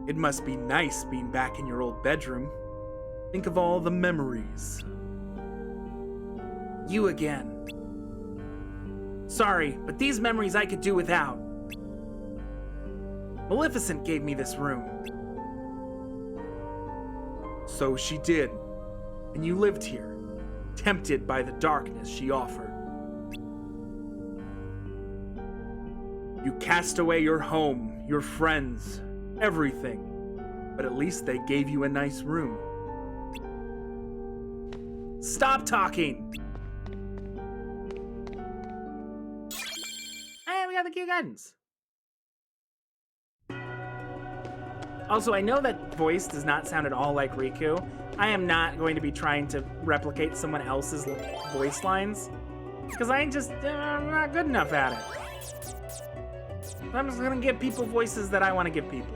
It must be nice being back in your old bedroom. Think of all the memories. You again. Sorry, but these memories I could do without. Maleficent gave me this room. So she did. And you lived here, tempted by the darkness she offered. You cast away your home, your friends, everything. But at least they gave you a nice room. Stop talking! Hey, we got the key guidance. Also, I know that voice does not sound at all like Riku. I am not going to be trying to replicate someone else's voice lines, because I'm not good enough at it. I'm just gonna give people voices that I want to give people.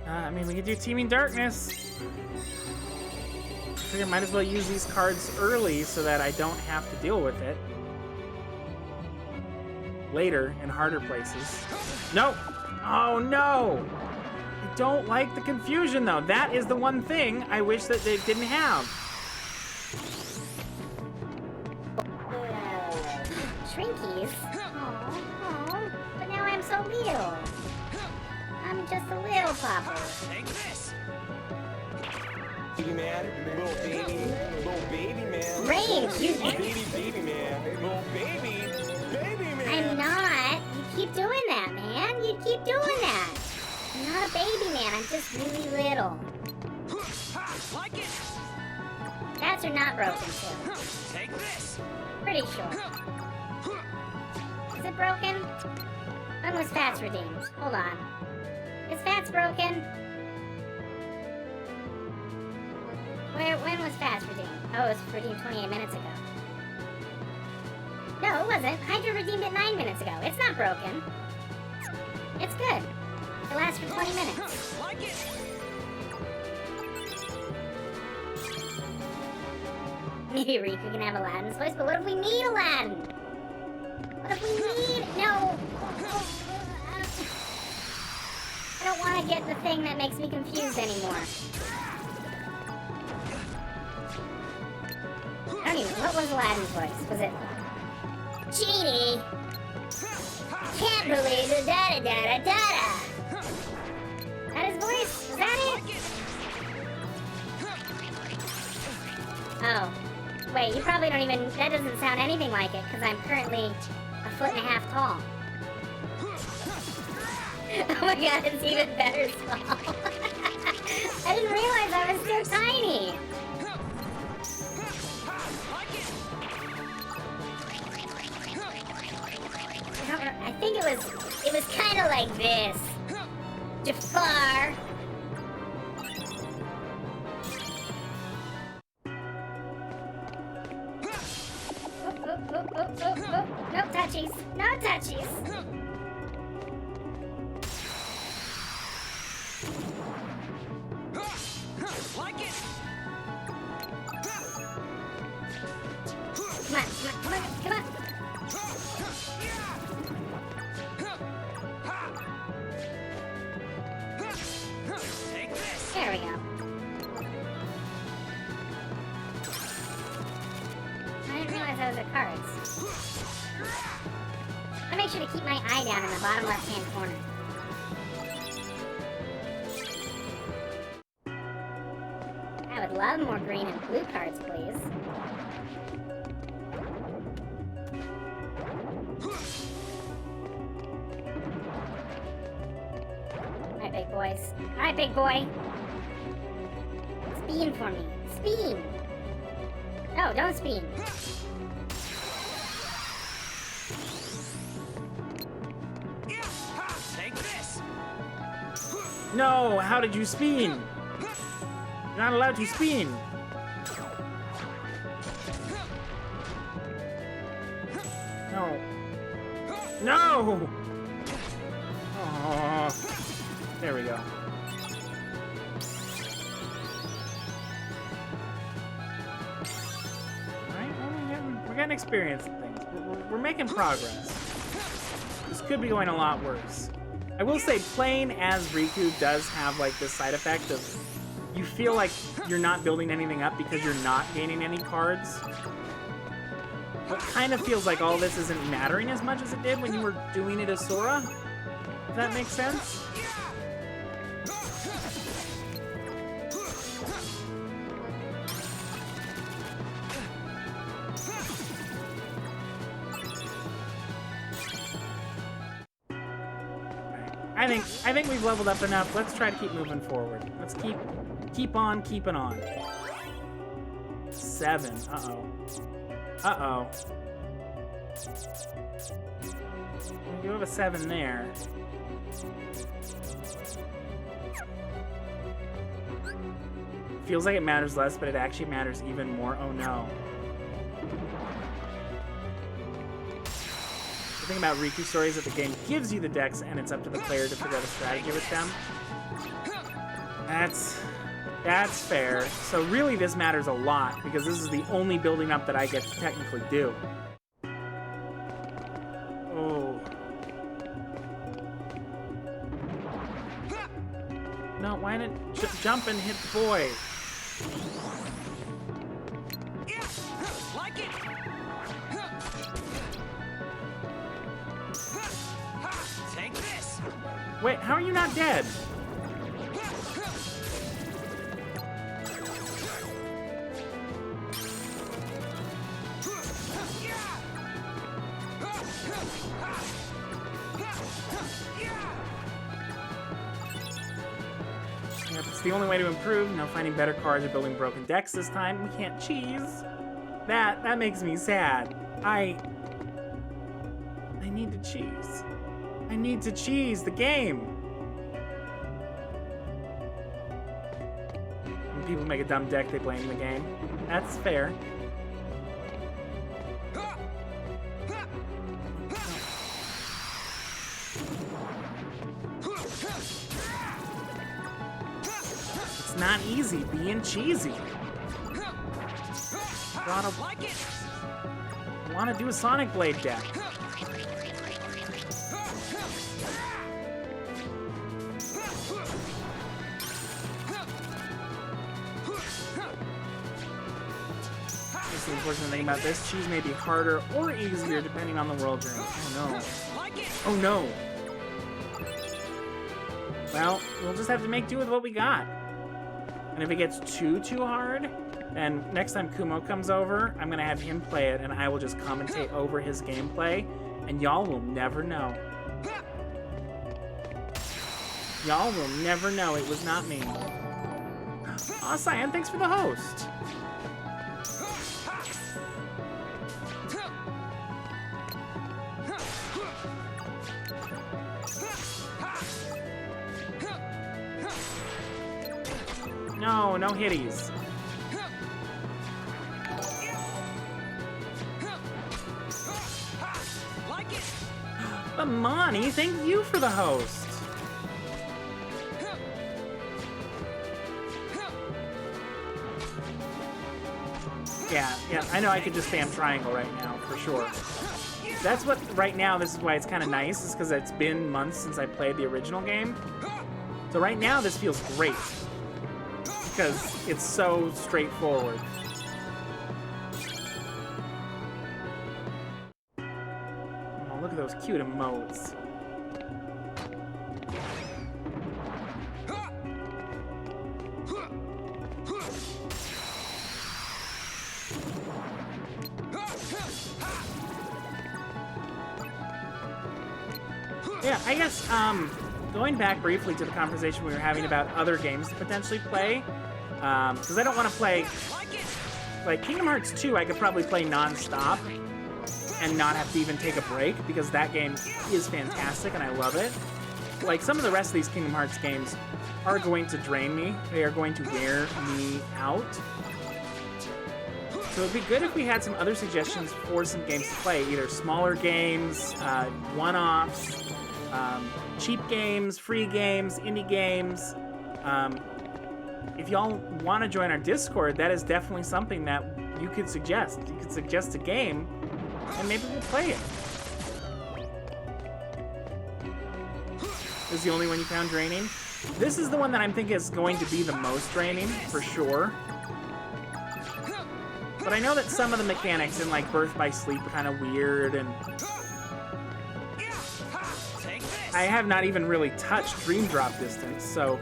I mean, we could do Teaming Darkness. I figure I might as well use these cards early so that I don't have to deal with it later in harder places. Nope. Oh no! I don't like the confusion though. That is the one thing I wish that they didn't have. Shrinkies? Aw, but now I'm so little. I'm just a little popper. Take this. Baby man, little baby man. Great excuse me. Baby man. Little baby man. I'm not. You keep doing that, man. You keep doing that. I'm not a baby man. I'm just really little. Like it. Cats are not broken too. Take this. Pretty sure. Is it broken? When was Fats redeemed? Hold on. Is Fats broken? When was Fats redeemed? Oh, it was redeemed 28 minutes ago. No, it wasn't. Hydra redeemed it 9 minutes ago. It's not broken. It's good. It lasts for 20 minutes. Like it. Maybe Riku can have Aladdin's voice, but what if we need Aladdin? What if we need... No! I don't want to get the thing that makes me confused anymore. I don't even... What was Aladdin's voice? Was it... Genie! Can't believe the da-da-da-da-da-da! Is that his voice? Was that it? Oh. Wait, you probably don't even... That doesn't sound anything like it, because I'm currently 1.5 feet tall. Oh my god, it's even better small. I didn't realize I was so tiny. I think it was kind of like this. Jafar. Oh. No touchies. No touchies. Like it. Come on. Take this. There we go. I didn't realize those are cards. I make sure to keep my eye down in the bottom left-hand corner. I would love more green and blue cards, please. Alright, big boys. Alright, big boy. Spin for me. Spin! No, don't spin. Take this. No, how did you spin? You're not allowed to spin. No. No! Oh, there we go. Alright, well, we're getting experience in things. We're making progress. This could be going a lot worse. I will say playing as Riku does have like this side effect of you feel like you're not building anything up because you're not gaining any cards. It kind of feels like all this isn't mattering as much as it did when you were doing it as Sora. If that makes sense? I think we've leveled up enough. Let's try to keep moving forward. Let's keep on keeping on. 7. Uh-oh. Uh-oh. You have a 7 there. Feels like it matters less, but it actually matters even more. Oh no. The thing about Riku stories is that the game gives you the decks and it's up to the player to figure out a strategy with them. That's fair. So really this matters a lot because this is the only building up that I get to technically do. Oh. No, why didn't jump and hit the boy? Like it. Take this. Wait, how are you not dead? Yep, it's the only way to improve. No finding better cards or building broken decks this time. We can't cheese. That makes me sad. I need to cheese. I need to cheese the game. When people make a dumb deck, they blame the game. That's fair. It's not easy being cheesy. Want to do a Sonic Blade deck. That's the unfortunate thing about this. Cheese may be harder or easier depending on the world you're in. Oh no. Oh no. Well, we'll just have to make do with what we got. And if it gets too hard, then next time Kumo comes over, I'm gonna have him play it and I will just commentate over his gameplay and y'all will never know. Y'all will never know it was not me. Aw, Cyan, thanks for the host. No hitties. Amani, thank you for the host. Yeah, I know I could just spam triangle right now, for sure. That's what, right now, this is why it's kind of nice, is because it's been months since I played the original game. So right now, this feels great. Because it's so straightforward. Oh, look at those cute emotes. Yeah, I guess, going back briefly to the conversation we were having about other games to potentially play, because I don't want to play, like, Kingdom Hearts 2 I could probably play non-stop and not have to even take a break, because that game is fantastic and I love it. Like, some of the rest of these Kingdom Hearts games are going to drain me. They are going to wear me out. So it'd be good if we had some other suggestions for some games to play, either smaller games, one-offs, cheap games, free games, indie games. If y'all want to join our Discord, that is definitely something that you could suggest. You could suggest a game, and maybe we'll play it. This is the only one you found draining? This is the one that I'm thinking is going to be the most draining, for sure. But I know that some of the mechanics in, like, Birth by Sleep are kind of weird, and I have not even really touched Dream Drop Distance, so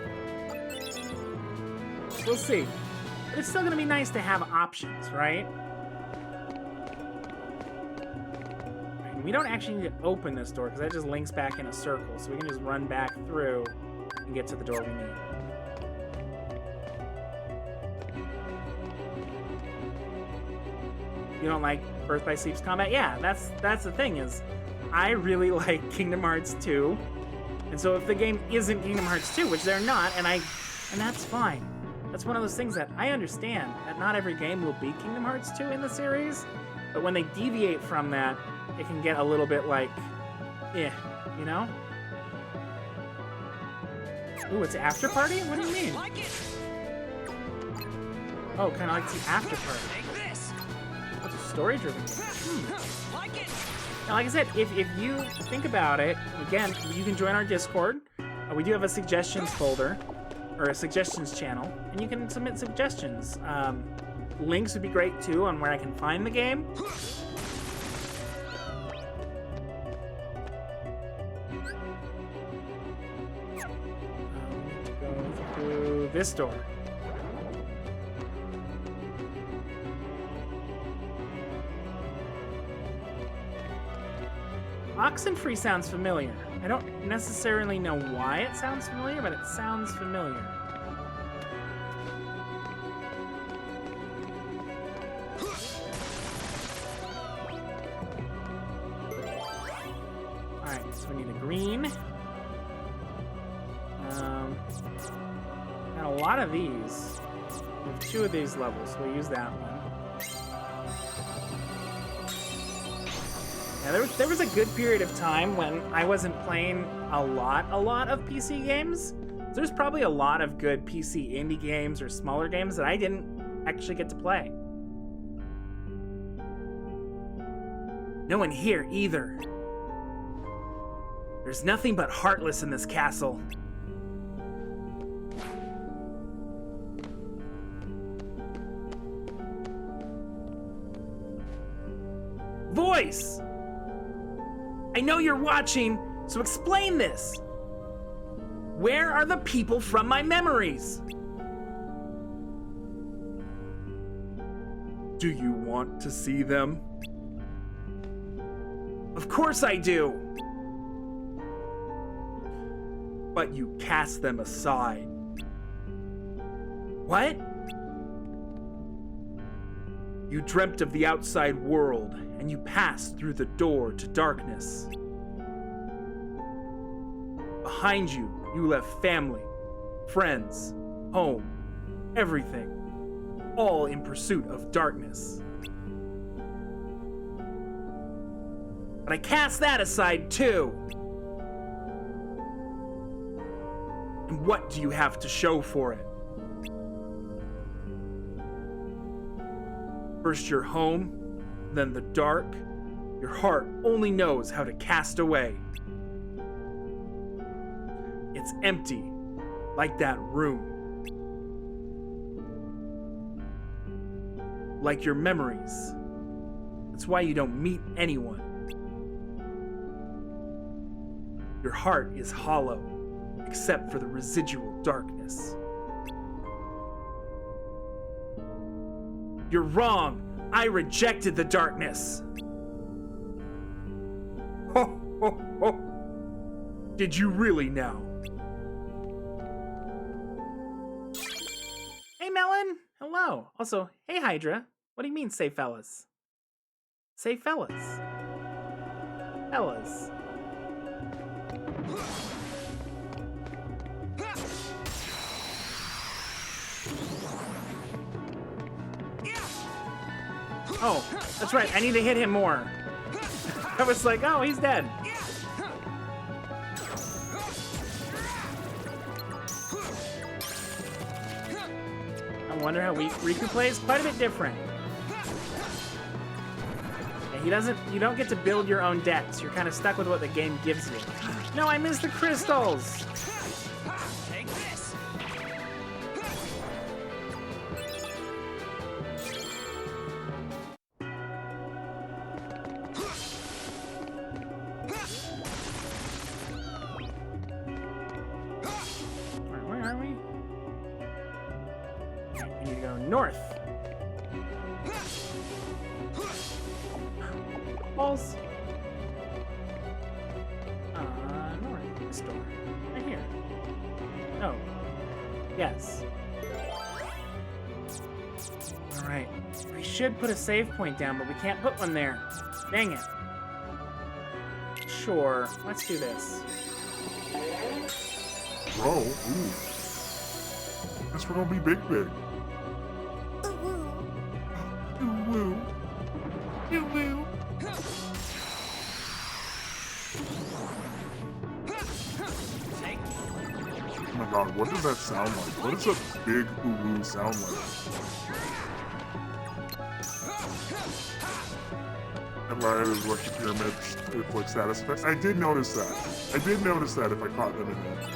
we'll see. But it's still going to be nice to have options, right? And we don't actually need to open this door, because that just links back in a circle, so we can just run back through and get to the door we need. You don't like Birth by Sleep's combat? Yeah, that's the thing, is I really like Kingdom Hearts 2. And so if the game isn't Kingdom Hearts 2, which they're not, and that's fine. That's one of those things that I understand, that not every game will be Kingdom Hearts 2 in the series, but when they deviate from that, it can get a little bit like, you know? Ooh, it's After Party? What do you mean? Oh, kind of like the After Party. It's a story-driven game. Now, like I said, if you think about it, again, you can join our Discord. We do have a suggestions folder, or a suggestions channel, and you can submit suggestions. Links would be great, too, on where I can find the game. Go through this door. Oxenfree sounds familiar. I don't necessarily know why it sounds familiar, but it sounds familiar. Alright, so we need a green. Got a lot of these. We have 2 of these levels, so we'll use that one. Yeah, there was a good period of time when I wasn't playing a lot of PC games. So there's probably a lot of good PC indie games or smaller games that I didn't actually get to play. No one here either. There's nothing but Heartless in this castle. Voice! I know you're watching, so explain this. Where are the people from my memories? Do you want to see them? Of course I do. But you cast them aside. What? You dreamt of the outside world, and you passed through the door to darkness. Behind you, you left family, friends, home, everything, all in pursuit of darkness. But I cast that aside too. And what do you have to show for it? First your home, then the dark. Your heart only knows how to cast away. It's empty, like that room. Like your memories. That's why you don't meet anyone. Your heart is hollow, except for the residual darkness. You're wrong. I rejected the darkness. Ho, ho, ho. Did you really now? Hey, Melon. Hello. Also, hey, Hydra. What do you mean, say fellas? Say fellas. Fellas. Oh, that's right. I need to hit him more. I was like, oh, he's dead. I wonder how Riku plays. Quite a bit different. Yeah, you don't get to build your own decks. You're kind of stuck with what the game gives you. No, I missed the crystals. Take this. Where are we? We need to go north. Balls. North. This door. Right here. Oh. Yes. Alright. We should put a save point down, but we can't put one there. Dang it. Sure. Let's do this. Bro, ooh. Guess we're gonna be big. Ooh, woo. Ooh, woo. Oh my god, what does that sound like? What does a big ooh sound like? And right is what the pyramids with like status effects. I did notice that. I did notice that if I caught them in there.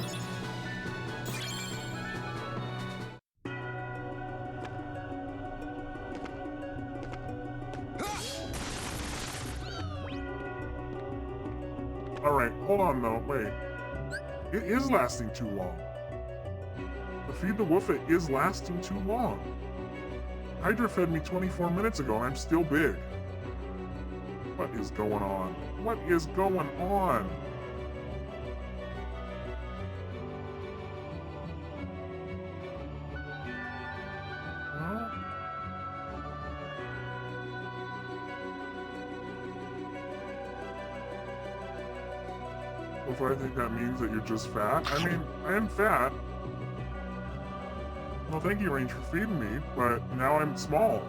Alright, hold on though, wait. It is lasting too long. The Feed the Woofit is lasting too long. Hydra fed me 24 minutes ago and I'm still big. What is going on? What is going on? If I think that means that you're just fat. I mean, I am fat. Well, thank you, Range, for feeding me, but now I'm small.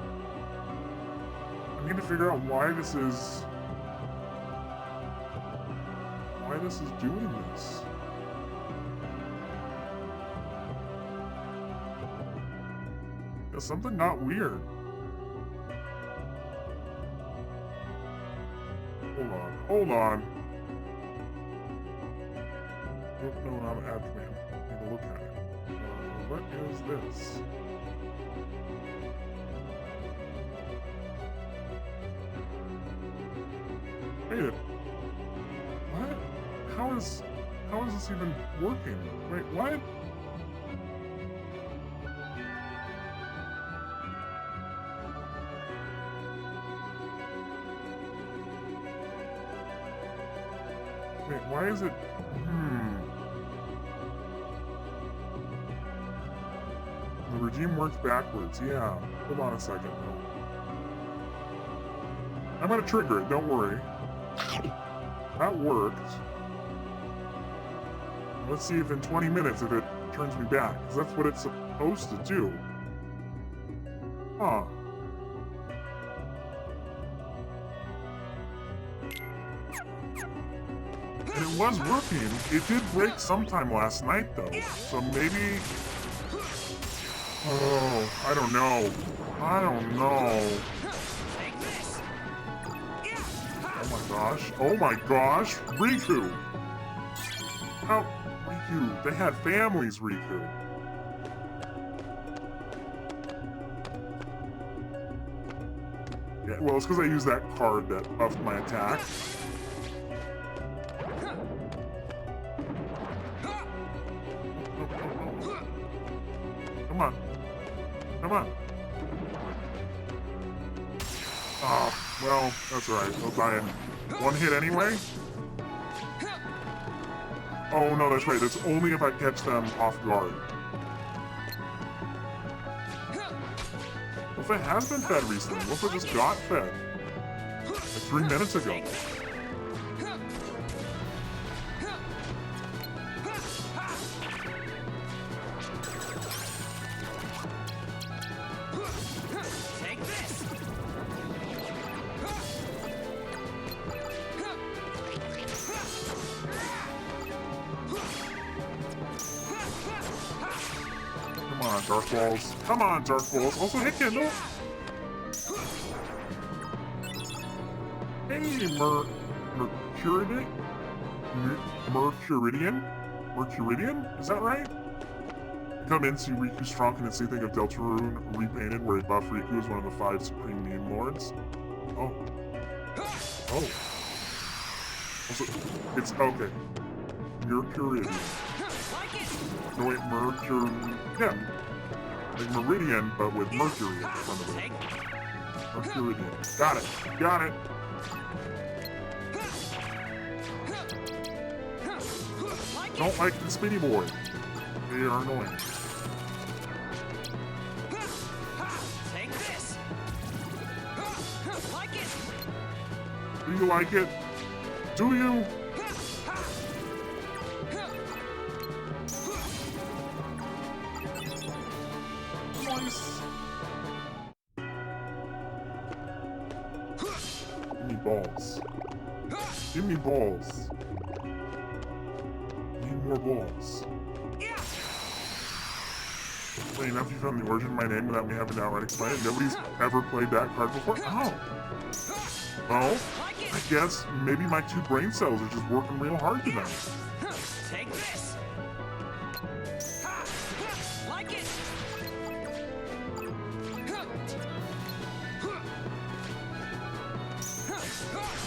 I need to figure out why this is doing this. There's something not weird. Hold on. No, not an ad command. Need to look at it. What is this? Wait. What? How is this even working? Wait, what? Wait, why is it? The regime works backwards. Yeah. Hold on a second. I'm gonna trigger it. Don't worry. That worked. Let's see if in 20 minutes if it turns me back, because that's what it's supposed to do. Huh. And it was working. It did break sometime last night, though. So maybe... Oh, I don't know. I don't know. Oh my gosh. Oh my gosh. Riku. How? Riku. They had families, Riku. Yeah, well, it's because I used that card that buffed my attack. Come on. Come on. Ah, well, that's alright. They'll die in one hit anyway. Oh no, that's right. That's only if I catch them off guard. What if it has been fed recently? What if it just got fed? Like 3 minutes ago. Dark Balls. Come on, Dark Balls. Also hit Kindle. Hey, Mercuridian? Is that right? Come in, see Riku Strong and see think of Deltarune repainted, where a buff Riku is one of the 5 supreme meme lords. Oh. Oh. Also, it's okay. Mercuridian. No, wait, yeah. Like Meridian, but with Mercury in front of it. Mercuridian. Got it. Got it. Don't like the Spinny Boy. They are annoying. Take this. Like it. Do you like it? Do you? Nice. Give me balls. Give me balls. Need more balls. Funny enough, you found the origin of my name without me having to outright explain it. Nobody's ever played that card before. Oh. Well, I guess maybe my 2 brain cells are just working real hard tonight. Take this. Like it.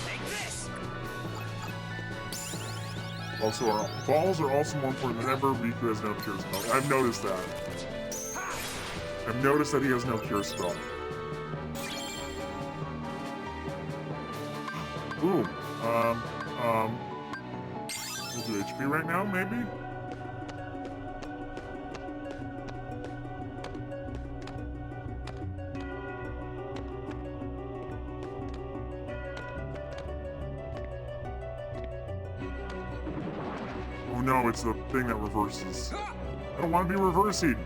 Take this. Also, our balls are also more important than ever. Riku has no cure spell. I've noticed that. I've noticed that he has no cure spell. Ooh, we'll do HP right now, maybe? Oh no, it's the thing that reverses. I don't want to be reversing.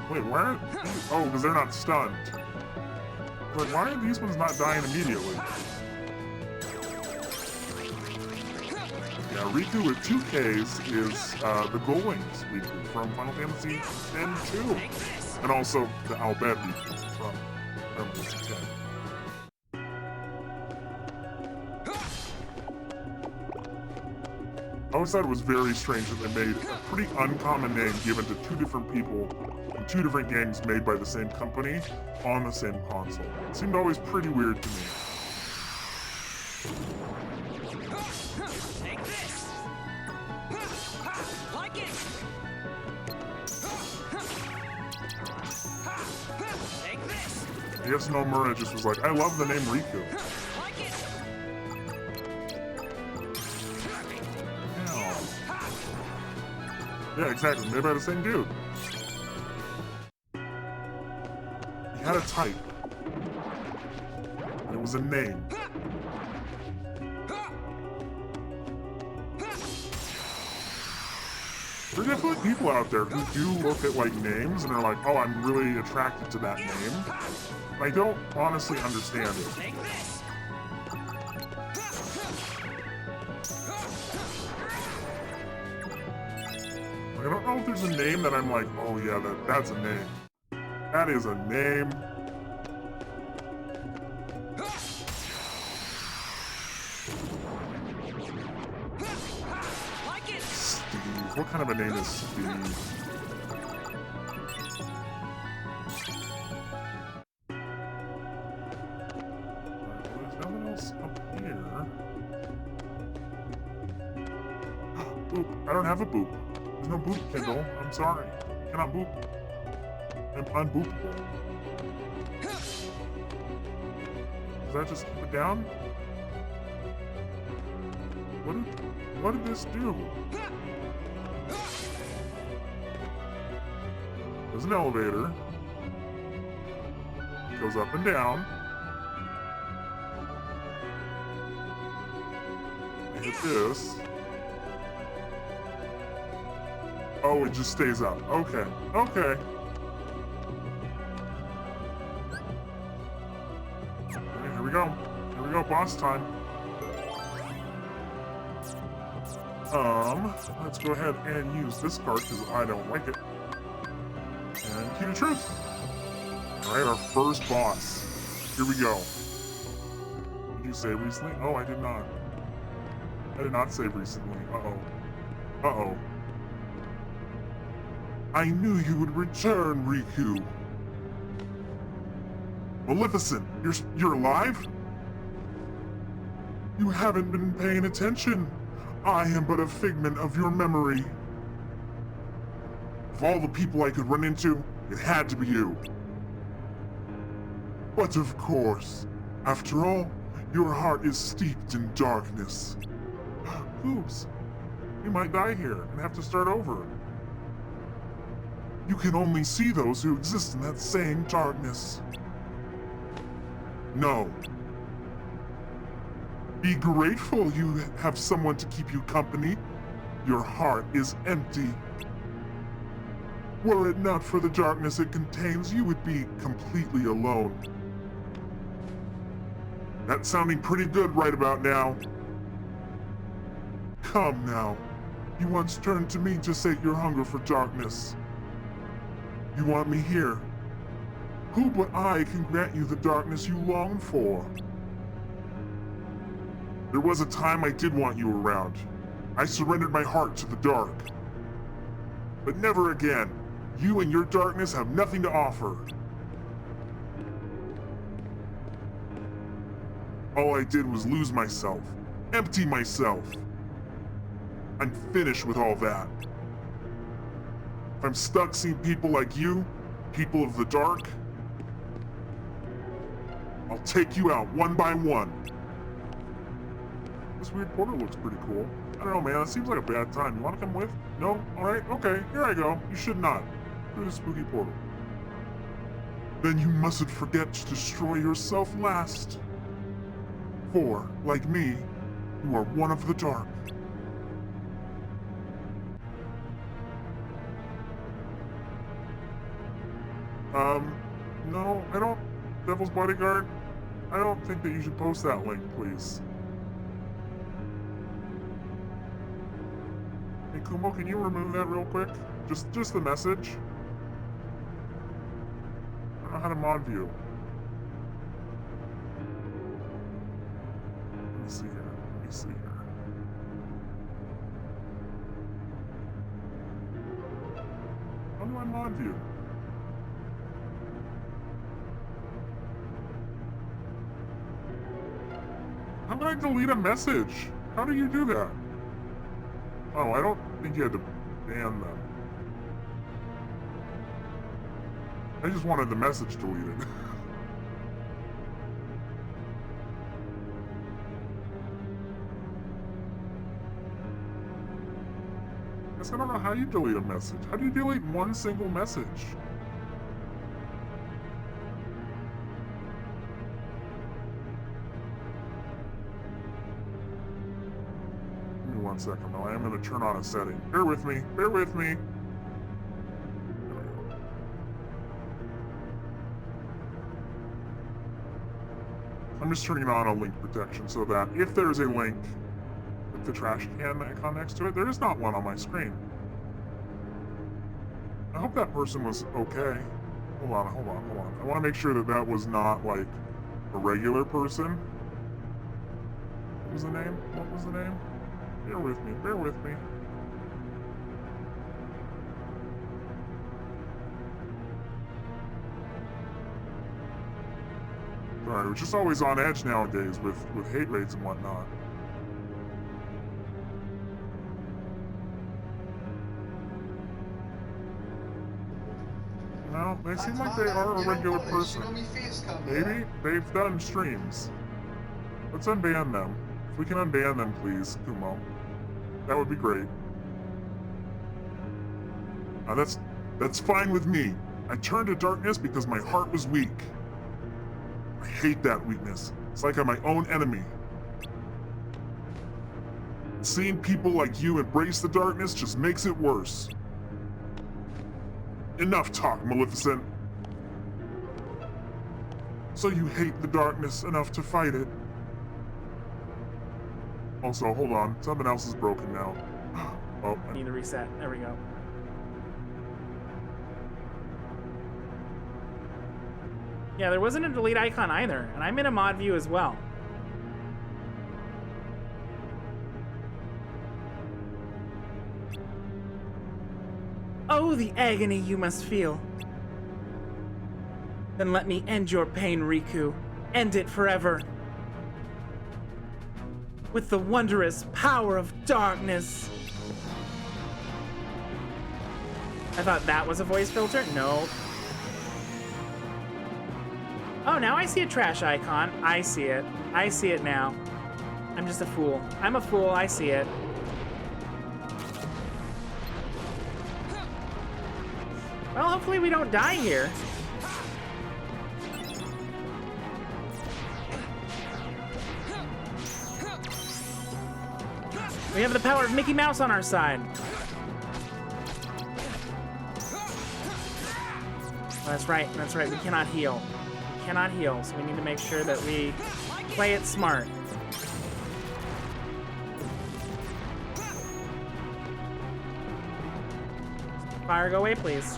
Wait, why aren't these? Oh, because they're not stunned. Like, why are these ones not dying immediately? Yeah, Riku with 2 Ks is the Gullwings Riku from Final Fantasy X-2. And also the Albed Riku from Final Fantasy X. I always thought it was very strange that they made a pretty uncommon name given to 2 different people in 2 different games made by the same company on the same console. It seemed always pretty weird to me. Take this. Like it. Take this. I guess Nomura just was like, I love the name Riku. Like it. Yeah, exactly. Made by the same dude. He had a type. And it was a name. There are definitely people out there who do look at like names and are like, oh, I'm really attracted to that name. And I don't honestly understand it. Take this. I don't know if there's a name that I'm like, oh yeah, that's a name. That is a name. Like it. Steve. What kind of a name is Steve? There's nothing else up here. Boop. I don't have a boop. There's no boop, Kendall. I'm sorry. I cannot boop. I'm unboopable. Does that just keep it down? What did this do? There's an elevator. It goes up and down. I hit this. Oh, it just stays up. Okay. Okay. Okay, here we go. Here we go, boss time. Let's go ahead and use this card because I don't like it. And key to truth. Alright, our first boss. Here we go. Did you save recently? Oh, I did not. I did not save recently. Uh-oh. Uh-oh. I knew you would return, Riku. Maleficent, you're alive? You haven't been paying attention. I am but a figment of your memory. Of all the people I could run into, it had to be you. But of course, after all, your heart is steeped in darkness. Oops, you might die here and have to start over. You can only see those who exist in that same darkness. No. Be grateful you have someone to keep you company. Your heart is empty. Were it not for the darkness it contains, you would be completely alone. That's sounding pretty good right about now. Come now. You once turned to me to sate your hunger for darkness. You want me here. Who but I can grant you the darkness you long for? There was a time I did want you around. I surrendered my heart to the dark. But never again. You and your darkness have nothing to offer. All I did was lose myself, empty myself. I'm finished with all that. If I'm stuck seeing people like you, people of the dark, I'll take you out one by one. This weird portal looks pretty cool. I don't know, man. It seems like a bad time. You want to come with? No? Alright, okay. Here I go. You should not. Through the spooky portal. then you mustn't forget to destroy yourself last. For, like me, you are one of the dark. No, I don't. Devil's Bodyguard, I don't think that you should post that link, please. Hey, Kumo, can you remove that real quick? Just the message. I don't know how to mod view. Let me see here. Let me see here. How do I mod view? How did I delete a message? How do you do that? Oh, I don't think you had to ban them. I just wanted the message deleted. Guess I don't know how you delete a message. How do you delete one single message? Give me 1 second though. I am going to turn on a setting. Bear with me. Bear with me. There we go. I'm just turning on a link protection so that if there's a link with the trash can icon next to it, there is not one on my screen. I hope that person was okay. Hold on. I want to make sure that that was not like a regular person. What was the name? What was the name? Bear with me. Bear with me. Sorry, we're just always on edge nowadays with hate rates and whatnot. No, they seem like they are a regular person. Maybe they've done streams. Let's unban them. If we can unban them, please, Kumo. That would be great. That's fine with me. I turned to darkness because my heart was weak. I hate that weakness. It's like I'm my own enemy. Seeing people like you embrace the darkness just makes it worse. Enough talk, Maleficent. So you hate the darkness enough to fight it. Also, hold on. Something else is broken now. Oh. I need to reset. There we go. Yeah, there wasn't a delete icon either, and I'm in a mod view as well. Oh, the agony you must feel. Then let me end your pain, Riku. End it forever. With the wondrous power of darkness. I thought that was a voice filter? No. Oh, now I see a trash icon. I see it. I see it now. I'm just a fool. I'm a fool. I see it. Well, hopefully we don't die here. We have the power of Mickey Mouse on our side. Oh, that's right, we cannot heal. We cannot heal, so we need to make sure that we play it smart. Fire, go away, please.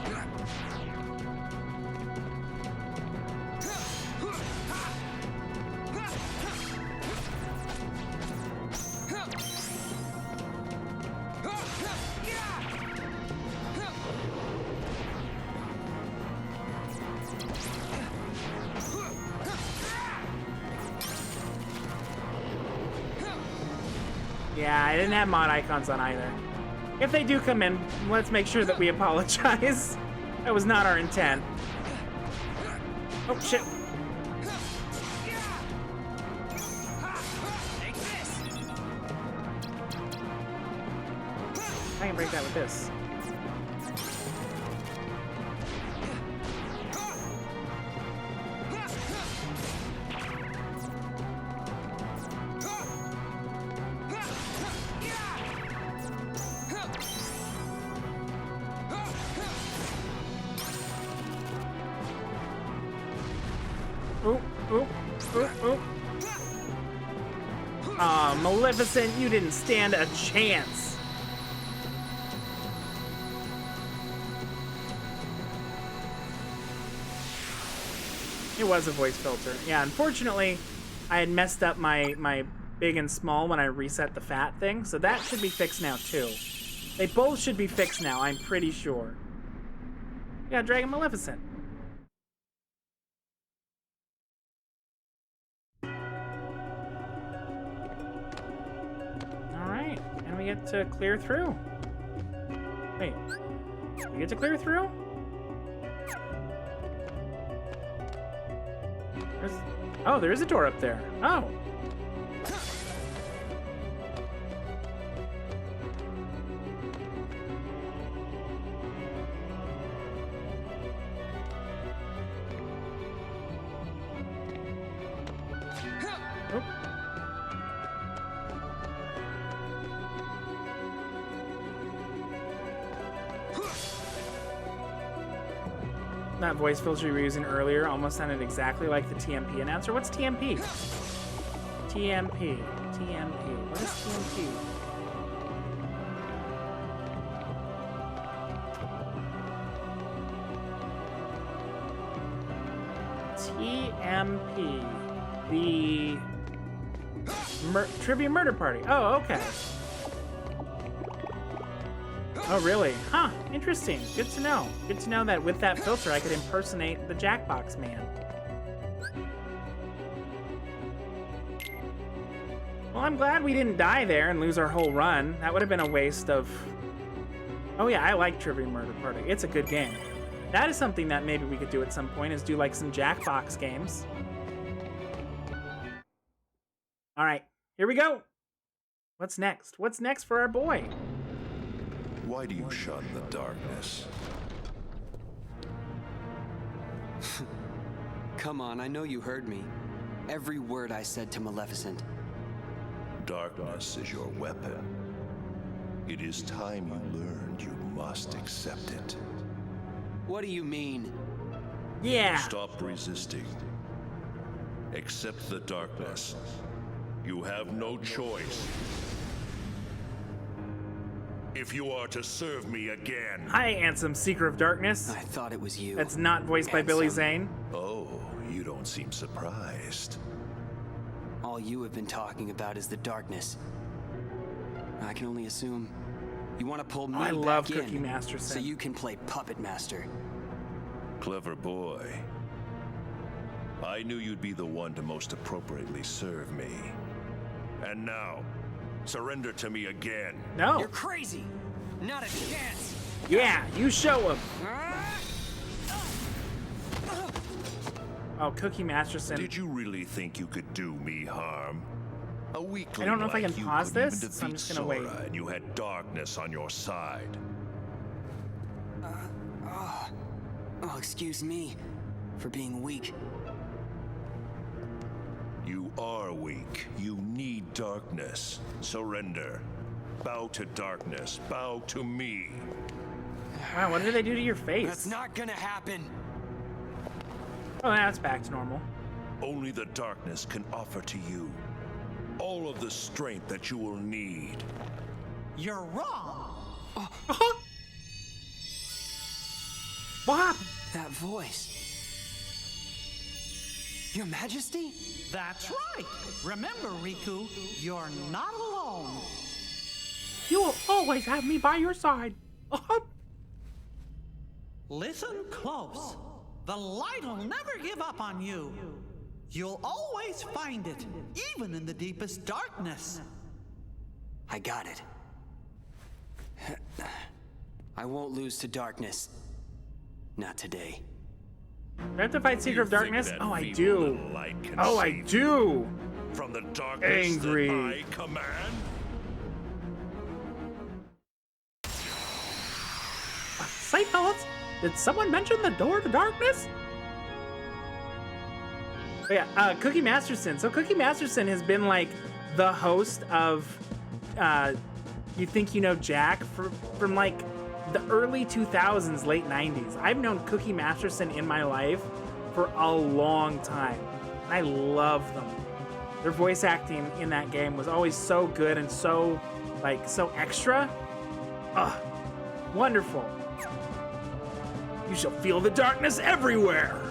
Yeah, I didn't have mod icons on either. If they do come in, let's make sure that we apologize. That was not our intent. Oh, shit. I can break that with this. Oop, oop, oop. Aw, Maleficent, you didn't stand a chance. It was a voice filter. Yeah, unfortunately, I had messed up my big and small when I reset the fat thing, so that should be fixed now too. They both should be fixed now, I'm pretty sure. Yeah, Dragon Maleficent. Alright, and we get to clear through. Wait, we get to clear through? Oh, there is a door up there. Oh. Oop. That voice filter you were using earlier almost sounded exactly like the TMP announcer. What's TMP? TMP. TMP. What is TMP? TMP. The Trivia Murder Party. Oh, okay. Oh, really? Huh. Interesting. Good to know. Good to know that with that filter, I could impersonate the Jackbox Man. Well, I'm glad we didn't die there and lose our whole run. That would have been a waste of... Oh, yeah, I like Trivia Murder Party. It's a good game. That is something that maybe we could do at some point, is do, like, some Jackbox games. All right, here we go. What's next? What's next for our boy? Why do you shun the darkness? Come on, I know you heard me. Every word I said to Maleficent. Darkness is your weapon. It is time you learned you must accept it. What do you mean? Yeah. Stop resisting. Accept the darkness. You have no choice. If you are to serve me again. Hi, Ansem, Seeker of Darkness. I thought it was you. That's not voiced by Billy Ansem. Zane. Oh, you don't seem surprised. All you have been talking about is the darkness. I can only assume you want to pull me I back love in Cookie Masterson. so you can play Puppet Master. Clever boy. I knew you'd be the one to most appropriately serve me. And now, surrender to me again. No. You're crazy! Not a chance! Yeah, you show him. Oh, Cookie Masterson. Did you really think you could do me harm? A weakling I don't know if I like can you pause couldn't this, even so I'm defeat just gonna wait. Sora, and you had darkness on your side. Oh, excuse me for being weak. You are weak. You need darkness. Surrender. Bow to darkness. Bow to me. Wow, what did they do to your face? That's not gonna happen! Oh, now it's back to normal. Only the darkness can offer to you all of the strength that you will need. You're wrong. What happened? That voice. Your Majesty? That's right. Remember, Riku, you're not alone. You will always have me by your side. Listen close. The light will never give up on you. You'll always find it, even in the deepest darkness. I got it. I won't lose to darkness. Not today. Do I have to fight Seeker of You think Darkness? that Oh, I feeble do. little light can Oh, I save do. from the darkness Angry. that I command? Say, fellas, did someone mention the door to darkness? Oh, yeah, Cookie Masterson. So Cookie Masterson has been like the host of You Think You Know Jack from like the early 2000s, late 90s. I've known Cookie Masterson in my life for a long time. I love them. Their voice acting in that game was always so good and so, like, so extra. Ugh, wonderful. You shall feel the darkness everywhere.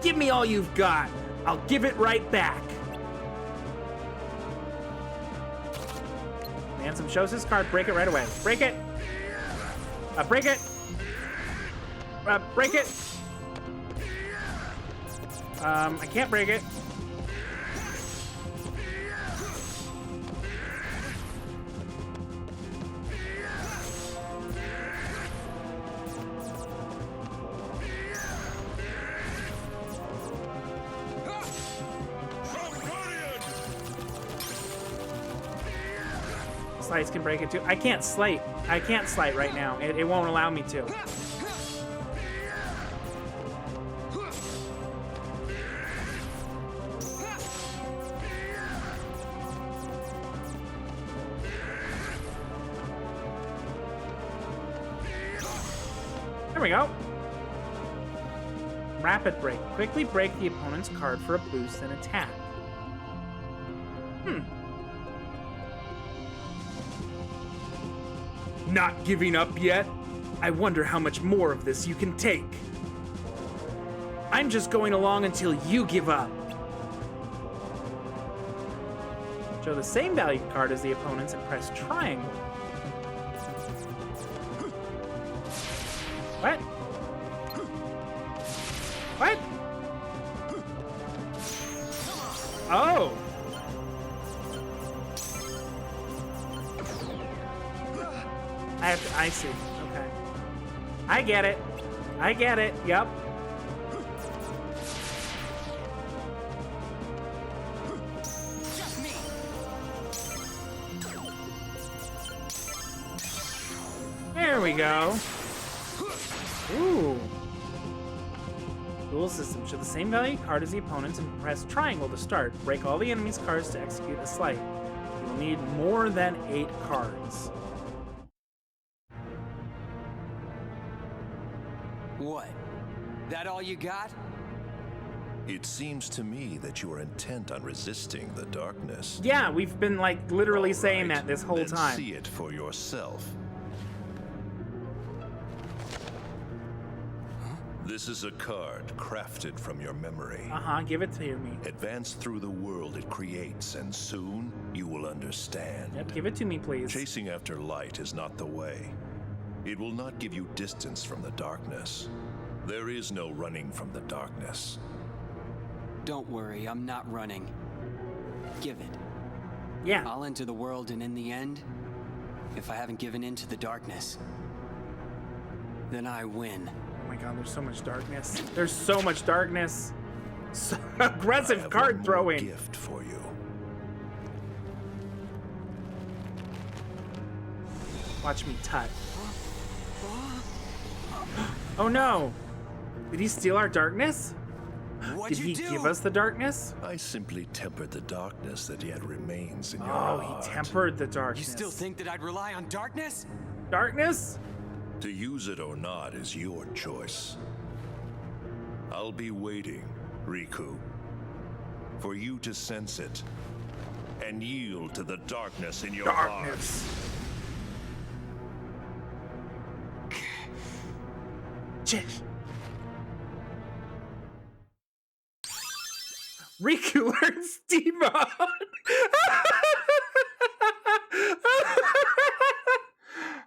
Give me all you've got. I'll give it right back. Ansem shows his card. Break it right away. Break it. Break it. Break it. I can't break it. Slice can break it too. I can't slate. I can't slate right now. It won't allow me to. There we go. Rapid break. Quickly break the opponent's card for a boost and attack. Not giving up yet? I wonder how much more of this you can take. I'm just going along until you give up. Show the same value card as the opponent's and press triangle. What? What? Oh! I see. Okay. I get it. I get it. Yep. There we go. Ooh. Dual system. Show the same value card as the opponent's and press triangle to start. Break all the enemy's cards to execute a sleight. You will need more than 8 cards. What? That all you got? It seems to me that you are intent on resisting the darkness. Yeah, we've been like literally All saying right, that this whole then time. See it for yourself. This is a card crafted from your memory. Give it to me. Advance through the world it creates, and soon you will understand. Yep, give it to me, please. Chasing after light is not the way. It will not give you distance from the darkness. There is no running from the darkness. Don't worry, I'm not running. Give it. Yeah. I'll enter the world, and in the end, if I haven't given in to the darkness, then I win. Oh my god, there's so much darkness. There's so much darkness. So aggressive I have card one more throwing. gift for you. Watch me tut. Oh no! Did he steal our darkness? What'd Did you he do? give us the darkness? I simply tempered the darkness that yet remains in your Oh, heart. he tempered the You darkness. still think that I'd rely on darkness? Darkness? To use it or not is your choice. I'll be waiting, Riku, for you to sense it and yield to the darkness in your Darkness. Chish. Riku learns Demon.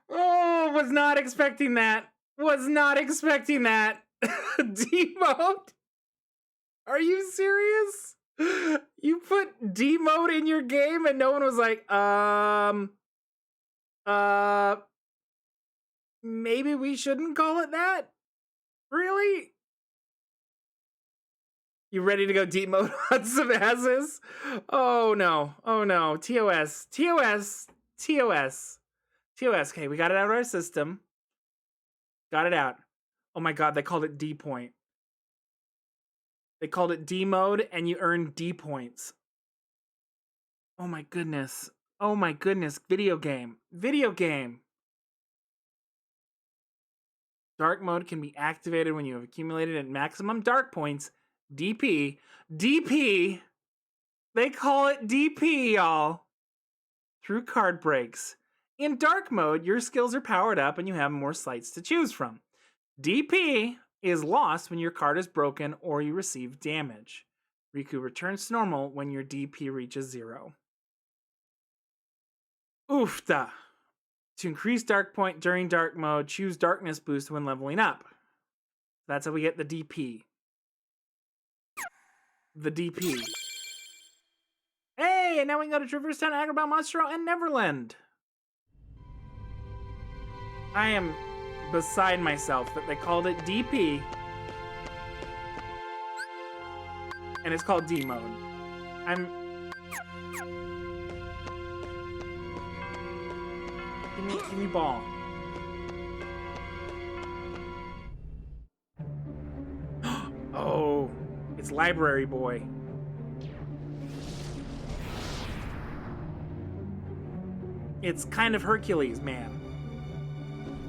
Oh, was not expecting that. Was not expecting that. D-mode? Are you serious? You put D-mode in your game and no one was like, maybe we shouldn't call it that? Really? You ready to go deep mode on some asses? Oh no. Oh no. TOS. TOS. TOS. TOS. Okay, we got it out of our system. Got it out. Oh my god, they called it D point. They called it D mode and you earn D points. Oh my goodness. Oh my goodness. Video game. Video game. Dark mode can be activated when you have accumulated at maximum dark points. DP. DP! They call it DP, y'all. Through card breaks. In dark mode, your skills are powered up and you have more sights to choose from. DP is lost when your card is broken or you receive damage. Riku returns to normal when your DP reaches 0. Oofta. To increase dark point during dark mode, choose darkness boost when leveling up. That's how we get the DP. The DP. Hey, and now we can go to Traverse Town, Agrabah, Monstro, and Neverland. I am beside myself that they called it DP. And it's called D mode. Give me ball. Oh, it's Library Boy. It's kind of Hercules, man.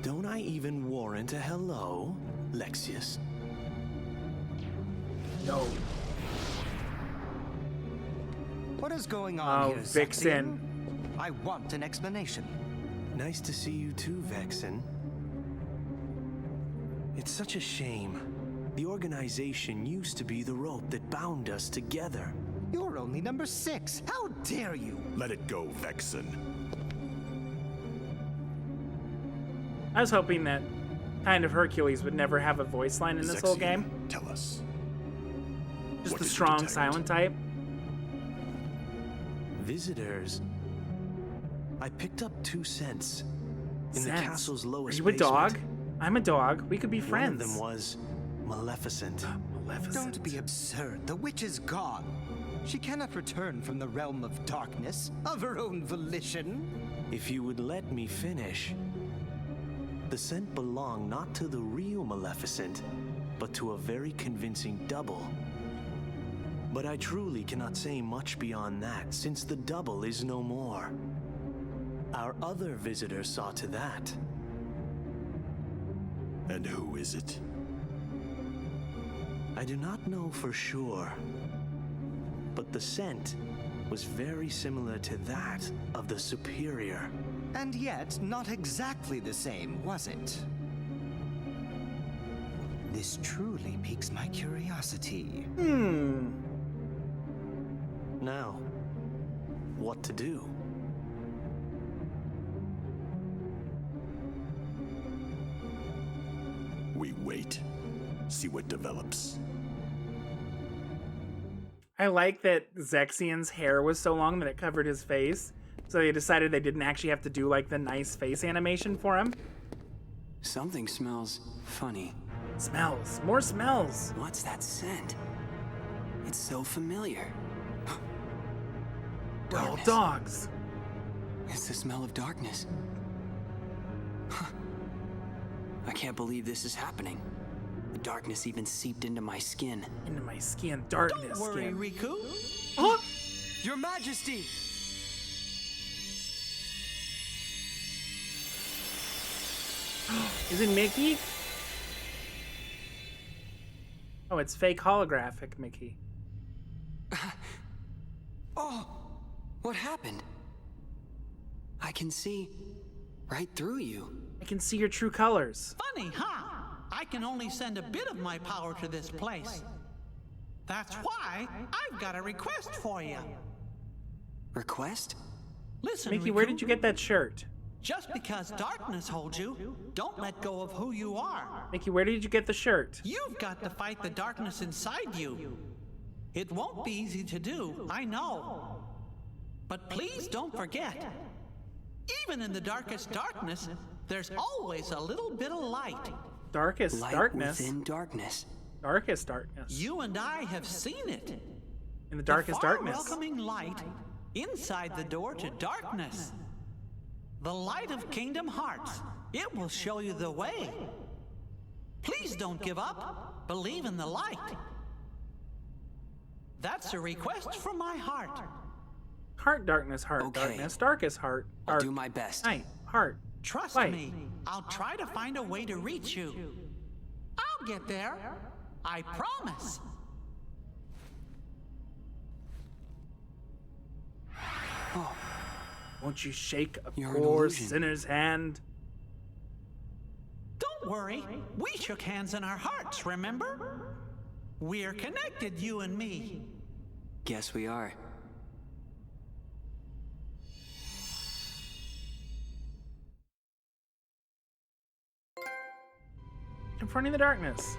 Don't I even warrant a hello, Lexius? No. What is going on here, Vixen. Zexion? I want an explanation. Nice to see you too, Vexen. It's such a shame. The organization used to be the rope that bound us together. You're only number 6. How dare you? Let it go, Vexen. I was hoping that kind of Hercules would never have a voice line in this whole game. Tell us. Just What the did you strong detect? silent type. Visitors. I picked up 2 scents in the Sense. castle's lowest Are you a dog? basement. I'm a dog. We could be One friends. of them was Maleficent. Maleficent. Don't be absurd. The witch is gone. She cannot return from the realm of darkness of her own volition. If you would let me finish. The scent belonged not to the real Maleficent, but to a very convincing double. But I truly cannot say much beyond that, since the double is no more. Our other visitor saw to that. And who is it? I do not know for sure, but the scent was very similar to that of the superior. And yet, not exactly the same, was it? This truly piques my curiosity. Now, what to do? We wait. See what develops. I like that Zexion's hair was so long that it covered his face. So they decided they didn't actually have to do like the nice face animation for him. Something smells funny. Smells. More smells. What's that scent? It's so familiar. We're all Darkness. dogs. It's the smell of darkness. Huh. I can't believe this is happening. The darkness even seeped into my skin. Into my skin. Darkness Don't worry, skin. Riku. Oh! Your Majesty! Is it Mickey? Oh, it's fake holographic Mickey. Oh, what happened? I can see right through you. I can see your true colors. Funny, huh? I can only send a bit of my power to this place. That's why I've got a request for you. Request? Listen, Mickey, where Riku, did you get that shirt? Just because darkness holds you, don't let go of who you are. Mickey, where did you get the shirt? You've got to fight the darkness inside you. It won't be easy to do, I know. But please don't forget, even in the darkest darkness, there's always a little bit of light. Darkest Light darkness. within darkness. Darkest darkness. You and I have seen it. In the darkest the far darkness. welcoming light inside the door to darkness. The light of Kingdom Hearts. It will show you the way. Please don't give up. Believe in the light. That's a request from my heart. Heart darkness, heart Okay. darkness, darkest heart. I'll Dark do my best. night, heart. Trust Wait. me, I'll try to find a way to reach you. I'll get there. I promise. Won't you shake a You're an poor illusion. sinner's hand? Don't worry. We shook hands in our hearts, remember? We're connected, you and me. Guess we are. Confronting the darkness.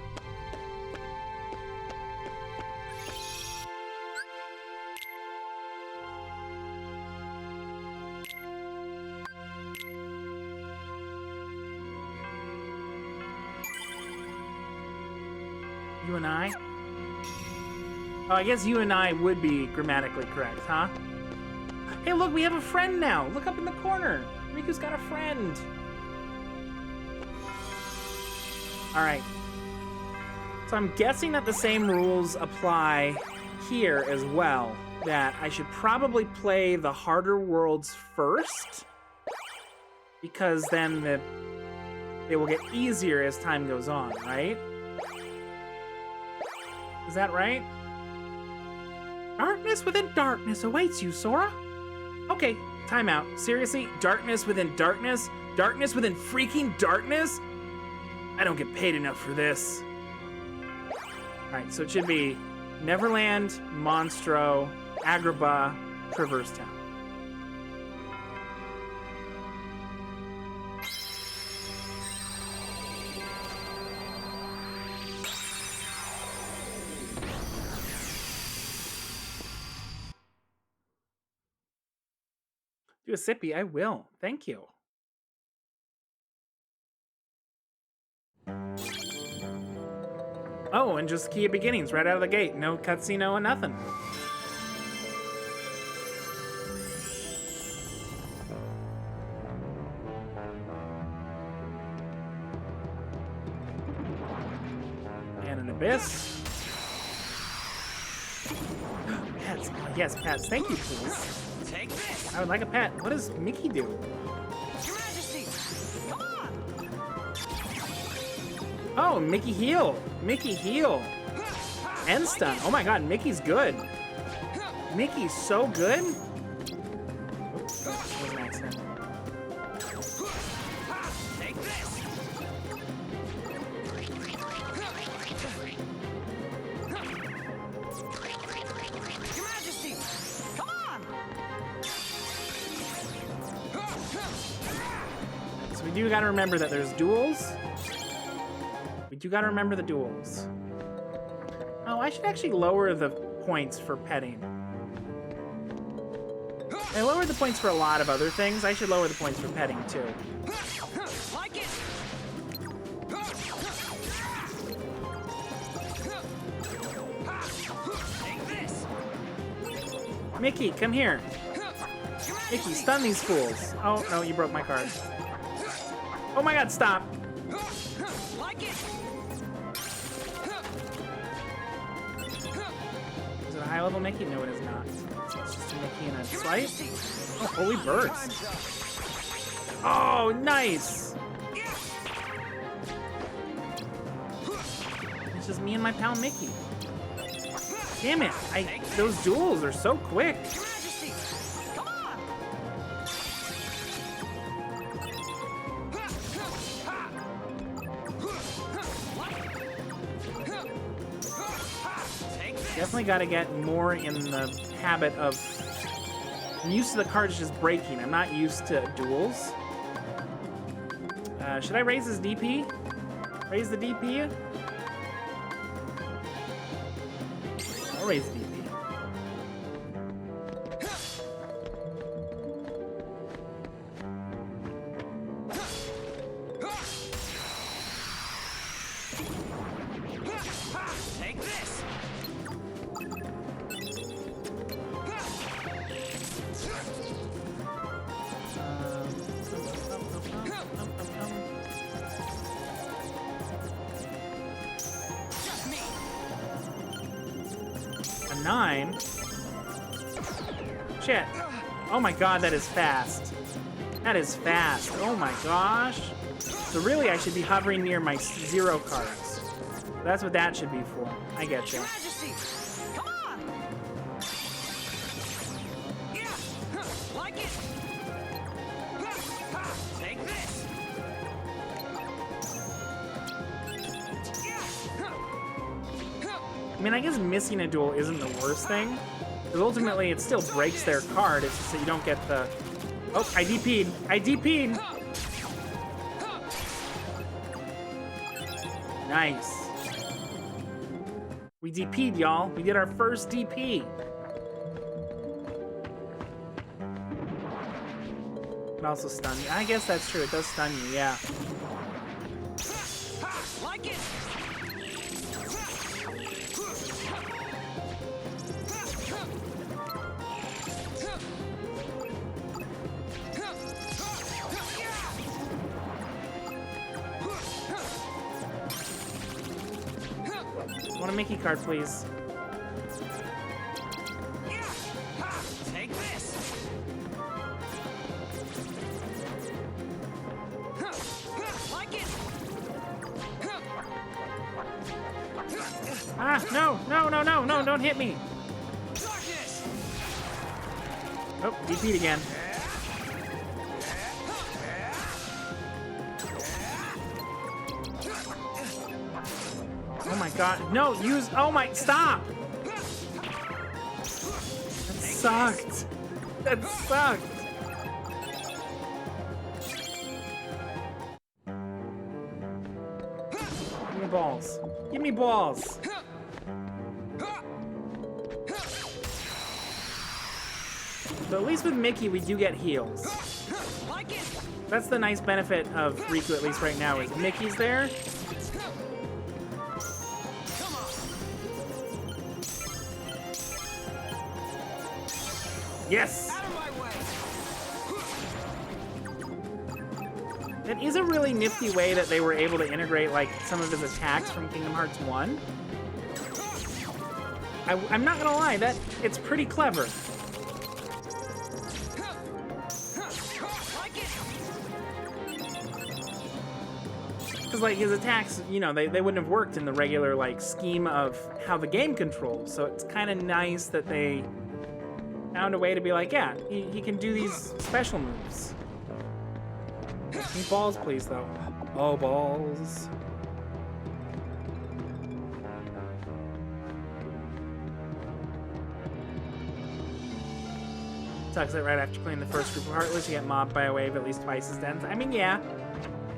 You and I? Oh, I guess you and I would be grammatically correct, huh? Hey, look, we have a friend now. Look up in the corner. Riku's got a friend. All right. So I'm guessing that the same rules apply here as well. That I should probably play the harder worlds first, because then they will get easier as time goes on, right? Is that right? Darkness within darkness awaits you, Sora. Okay, time out. Seriously? Darkness within darkness? Darkness within freaking darkness? I don't get paid enough for this. Alright, so it should be Neverland, Monstro, Agrabah, Traverse Town. Do a sippy, I will. Thank you. Oh, and just key of beginnings right out of the gate. No cutscene, no nothing. And an abyss. Pets. Oh, yes, pets. Thank you, please. Take this. I would like a pet. What does Mickey do? Your Majesty, come on. Oh, Mickey heal. Mickey heal. And stun. Oh my god, Mickey's good. Mickey's so good. Oops, that was an accident. Take this. Your Majesty, come on. So we do gotta remember that there's duels. We do gotta remember the duels. Oh, I should actually lower the points for petting. I lowered the points for a lot of other things. I should lower the points for petting too. Like it. Take this. Mickey, come here. Mickey, stun these fools. Oh, no, you broke my card. Oh my god, stop. Like it. Is it a high level Mickey? No, it is not. So it's just a Mickey and a slight. Oh, holy birds. Oh, nice. It's just me and my pal Mickey. Damn it. Those duels are so quick. Your Majesty, come on. Take this. Definitely got to get more in the habit of... I'm used to the cards just breaking. I'm not used to duels. Should I raise his DP? Raise the DP? I'll raise the DP. Take this. Just me. A 9? Shit. Oh my god, that is fast. That is fast. Oh my gosh. So really, I should be hovering near my 0 cards. That's what that should be for. I get you. Your Majesty, come on! Yeah, like it. Take this. I mean, I guess missing a duel isn't the worst thing. Because ultimately, it still breaks their card. It's just that you don't get the... Oh, I DP'd. I DP'd. Nice. We DP'd, y'all. We did our first DP. It also stun you. I guess that's true. It does stun you, yeah. Like it. Want a Mickey card, please? Take this. Like it. Ah, no, don't hit me. Darkness. Oh, DP'd again. Oh my god, no, use, oh my, stop! That sucked. That sucked. Give me balls. Give me balls. But at least with Mickey, we do get heals. That's the nice benefit of Riku, at least right now, is Mickey's there. Yes! It is a really nifty way that they were able to integrate, like, some of his attacks from Kingdom Hearts 1. I'm not gonna lie, that it's pretty clever. Because, like, his attacks, you know, they wouldn't have worked in the regular, like, scheme of how the game controls. So it's kind of nice that they found a way to be like, yeah, he can do these special moves. Need balls, please, though. Oh, balls. Sucks that right after playing the first group of Heartless, you get mobbed by a wave at least twice as dense. I mean, yeah,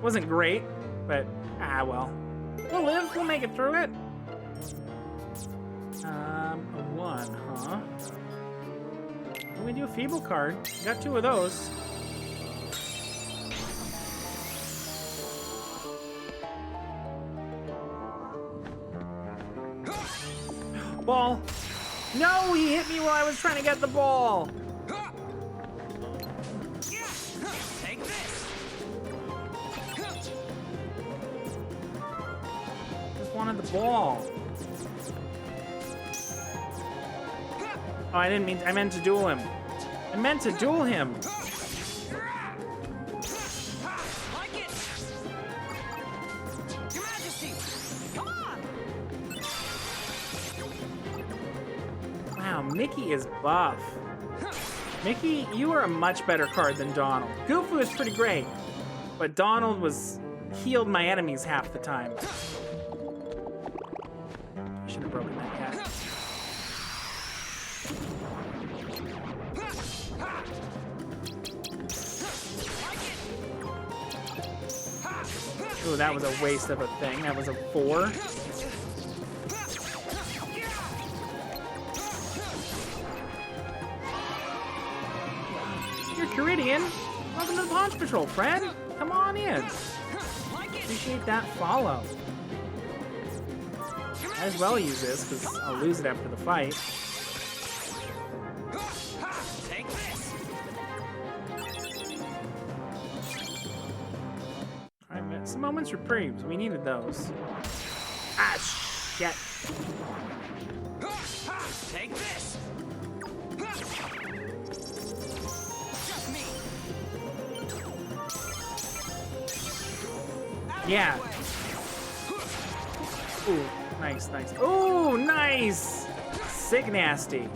wasn't great, but well. We'll live, we'll make it through it. A 1, huh? Can we do a feeble card? Got 2 of those. Ball. No, he hit me while I was trying to get the ball. Take this. Just wanted the ball. Oh, I didn't mean, I meant to duel him. I meant to duel him. Like it. Your Majesty, come on. Wow, Mickey is buff. Mickey, you are a much better card than Donald. Goofy was pretty great, but Donald was healed my enemies half the time. I should have broken that cat. Oh, that was a waste of a thing. That was a 4. You're Caridian. Welcome to the Pawn Patrol, Fred. Come on in. Appreciate that follow. Might as well use this, because I'll lose it after the fight. Take this. Alright, some moments reprieves. We needed those. Ah, shit. Take this. Just me. Yeah. Ooh, nice, nice. Ooh, nice! Sick nasty.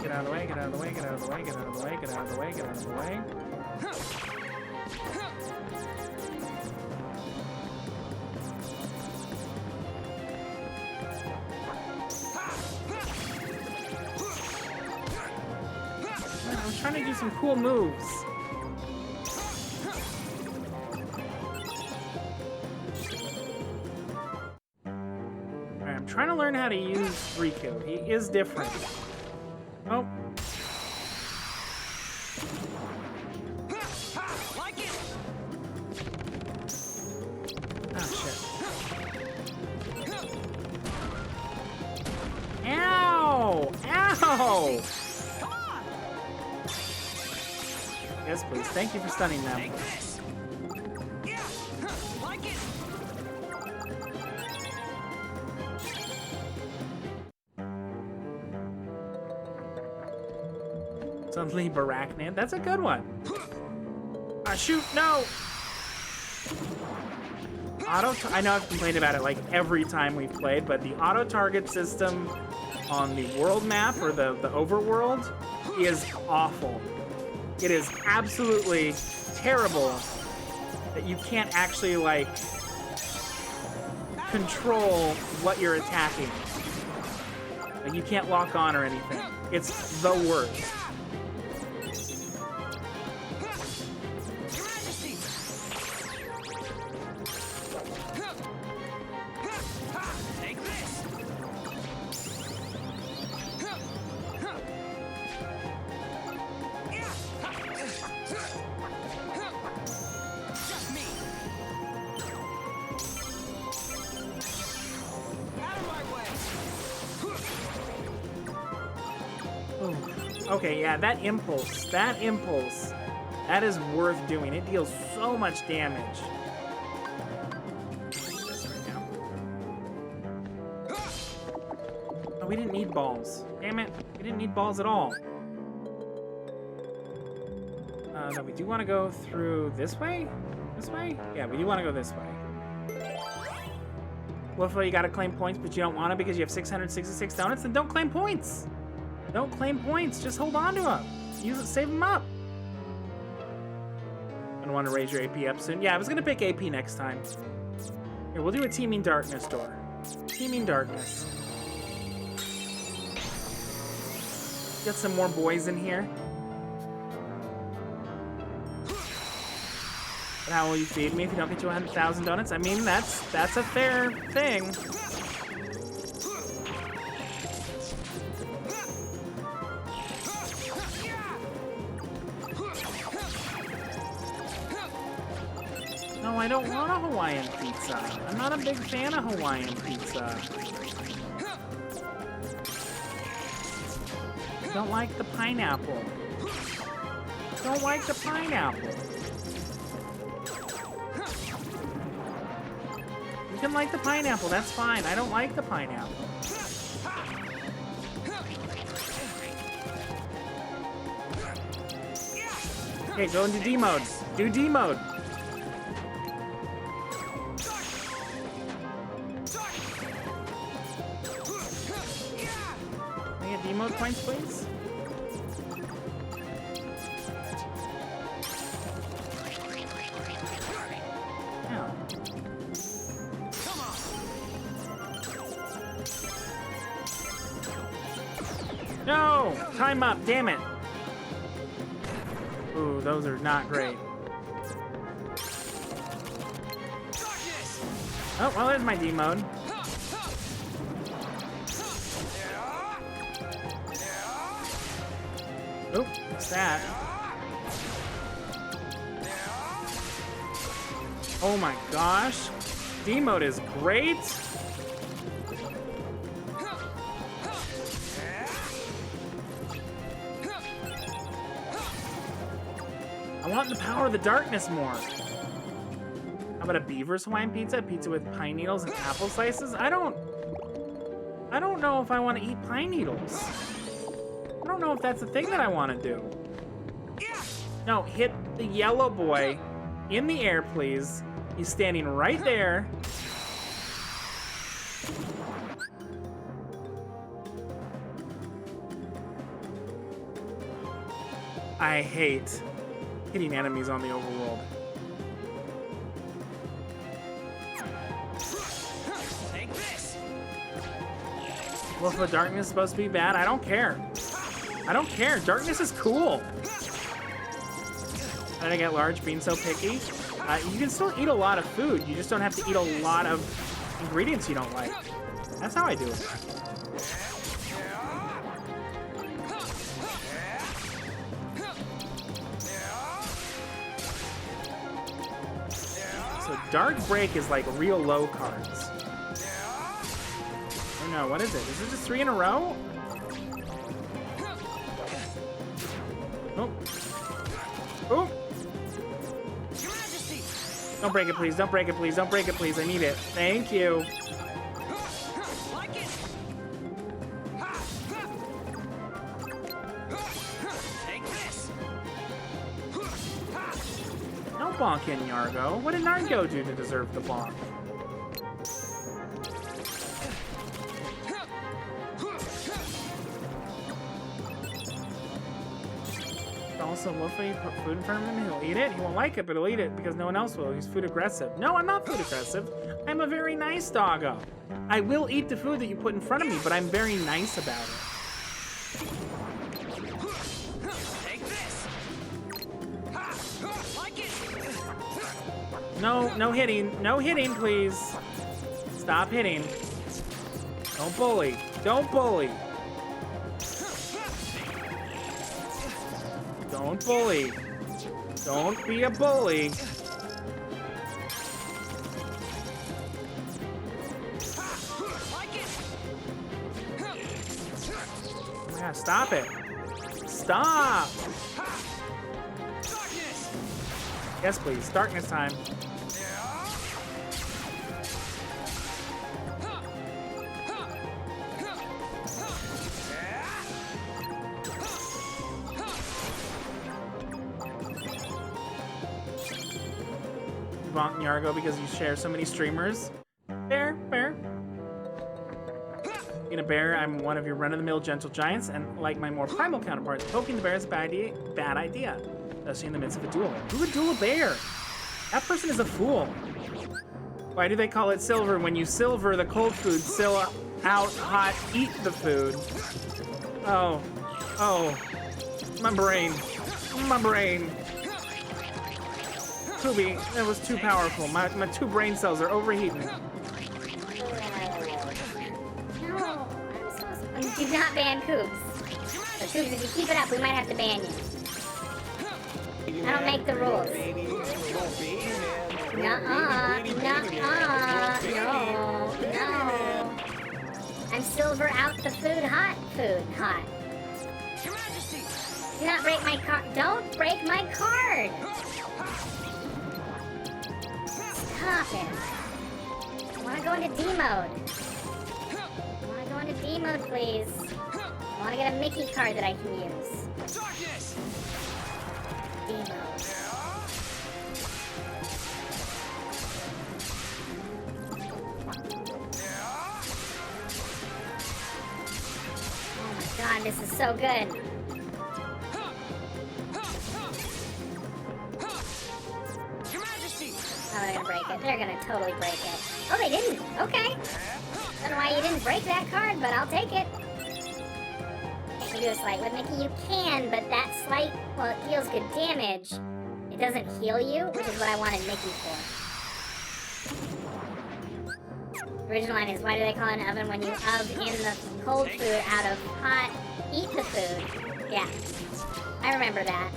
Get out of the way, get out of the way, get out of the way, get out of the way, get out of the way, get out of the way. I was trying to do some cool moves. Alright, I'm trying to learn how to use Riku. He is different. Oh. Oh, shit. Ow! Ow! Yes, please. Thank you for stunning them. Suddenly Barachnian. That's a good one. Ah, shoot! No! I know I've complained about it like every time we've played, but the auto target system on the world map or the overworld is awful. It is absolutely terrible that you can't actually like control what you're attacking. Like you can't lock on or anything. It's the worst. Okay, yeah, that impulse, that is worth doing. It deals so much damage. This right now. Oh, we didn't need balls. Damn it, we didn't need balls at all. No, we do want to go through this way? This way? Yeah, we do want to go this way. Wolfo, you gotta claim points, but you don't want to because you have 666 donuts? Then don't claim points! Don't claim points, just hold on to them. Use it, save them up. I don't want to raise your AP up soon. Yeah, I was gonna pick AP next time. Here, we'll do a Teeming Darkness door. Teeming Darkness. Get some more boys in here. But how will you feed me if you don't get to 100,000 donuts? I mean, that's a fair thing. No, I don't want a Hawaiian pizza. I'm not a big fan of Hawaiian pizza. Don't like the pineapple. Don't like the pineapple. You can like the pineapple, that's fine. I don't like the pineapple. Okay, go into D mode. Do D mode. Can I get D mode points, please? No! Time up, damn it! Ooh, those are not great. Oh, well, there's my D mode. Oop, what's that? Oh my gosh. D mode is great. I want the power of the darkness more. How about a Beaver's Hawaiian pizza? Pizza with pine needles and apple slices? I don't I don't know if I want to eat pine needles. I don't know if that's the thing that I want to do. No, hit the yellow boy in the air, please. He's standing right there. I hate hitting enemies on the overworld. Wolf of Darkness is supposed to be bad? I don't care. I don't care. Darkness is cool. How did I get large being so picky? You can still eat a lot of food. You just don't have to eat a lot of ingredients you don't like. That's how I do it. So Dark Break is like real low cards. Oh no, what is it? Is it just 3 in a row? Oh. Oh. Don't break it, please. Don't break it, please. Don't break it, please. I need it. Thank you. No bonk in Yargo. What did Nargo do to deserve the bonk? Also, Wolfie, put food in front of him, he'll eat it. He won't like it, but he'll eat it because no one else will. He's food aggressive. No, I'm not food aggressive. I'm a very nice doggo. I will eat the food that you put in front of me, but I'm very nice about it. No, no hitting. No hitting, please. Stop hitting. Don't bully. Don't bully. Don't bully. Don't be a bully. Yeah, stop it. Stop. Yes, please. Darkness time. Bonk Yargo because you share so many streamers. Fair, fair. Being a bear, I'm one of your run-of-the-mill gentle giants, and like my more primal counterparts, poking the bear is a bad idea, especially in the midst of a duel. Who would duel a bear? That person is a fool. Why do they call it silver when you silver the cold food, still out hot, eat the food? Oh, oh, my brain, my brain. Kubi, that was too powerful. My 2 brain cells are overheating. No, I'm so... Do not ban Koobs. So Koobs, if you keep it up, we might have to ban you. I don't make the rules. Nuh-uh, nuh-uh, no. I'm silver out the food, hot. Do not break my card. Don't break my card. Stop it. I want to go into D mode. I want to go into D mode, please. I want to get a Mickey card that I can use. D mode. Oh my god, this is so good. Oh, they're gonna break it. They're gonna totally break it. Oh, they didn't. Okay. Don't know why you didn't break that card, but I'll take it. Can you do a slight with Mickey? You can, but that slight, well, it deals good damage. It doesn't heal you, which is what I wanted Mickey for. The original line is, why do they call it an oven when you in the cold food out of hot, eat the food? Yeah, I remember that.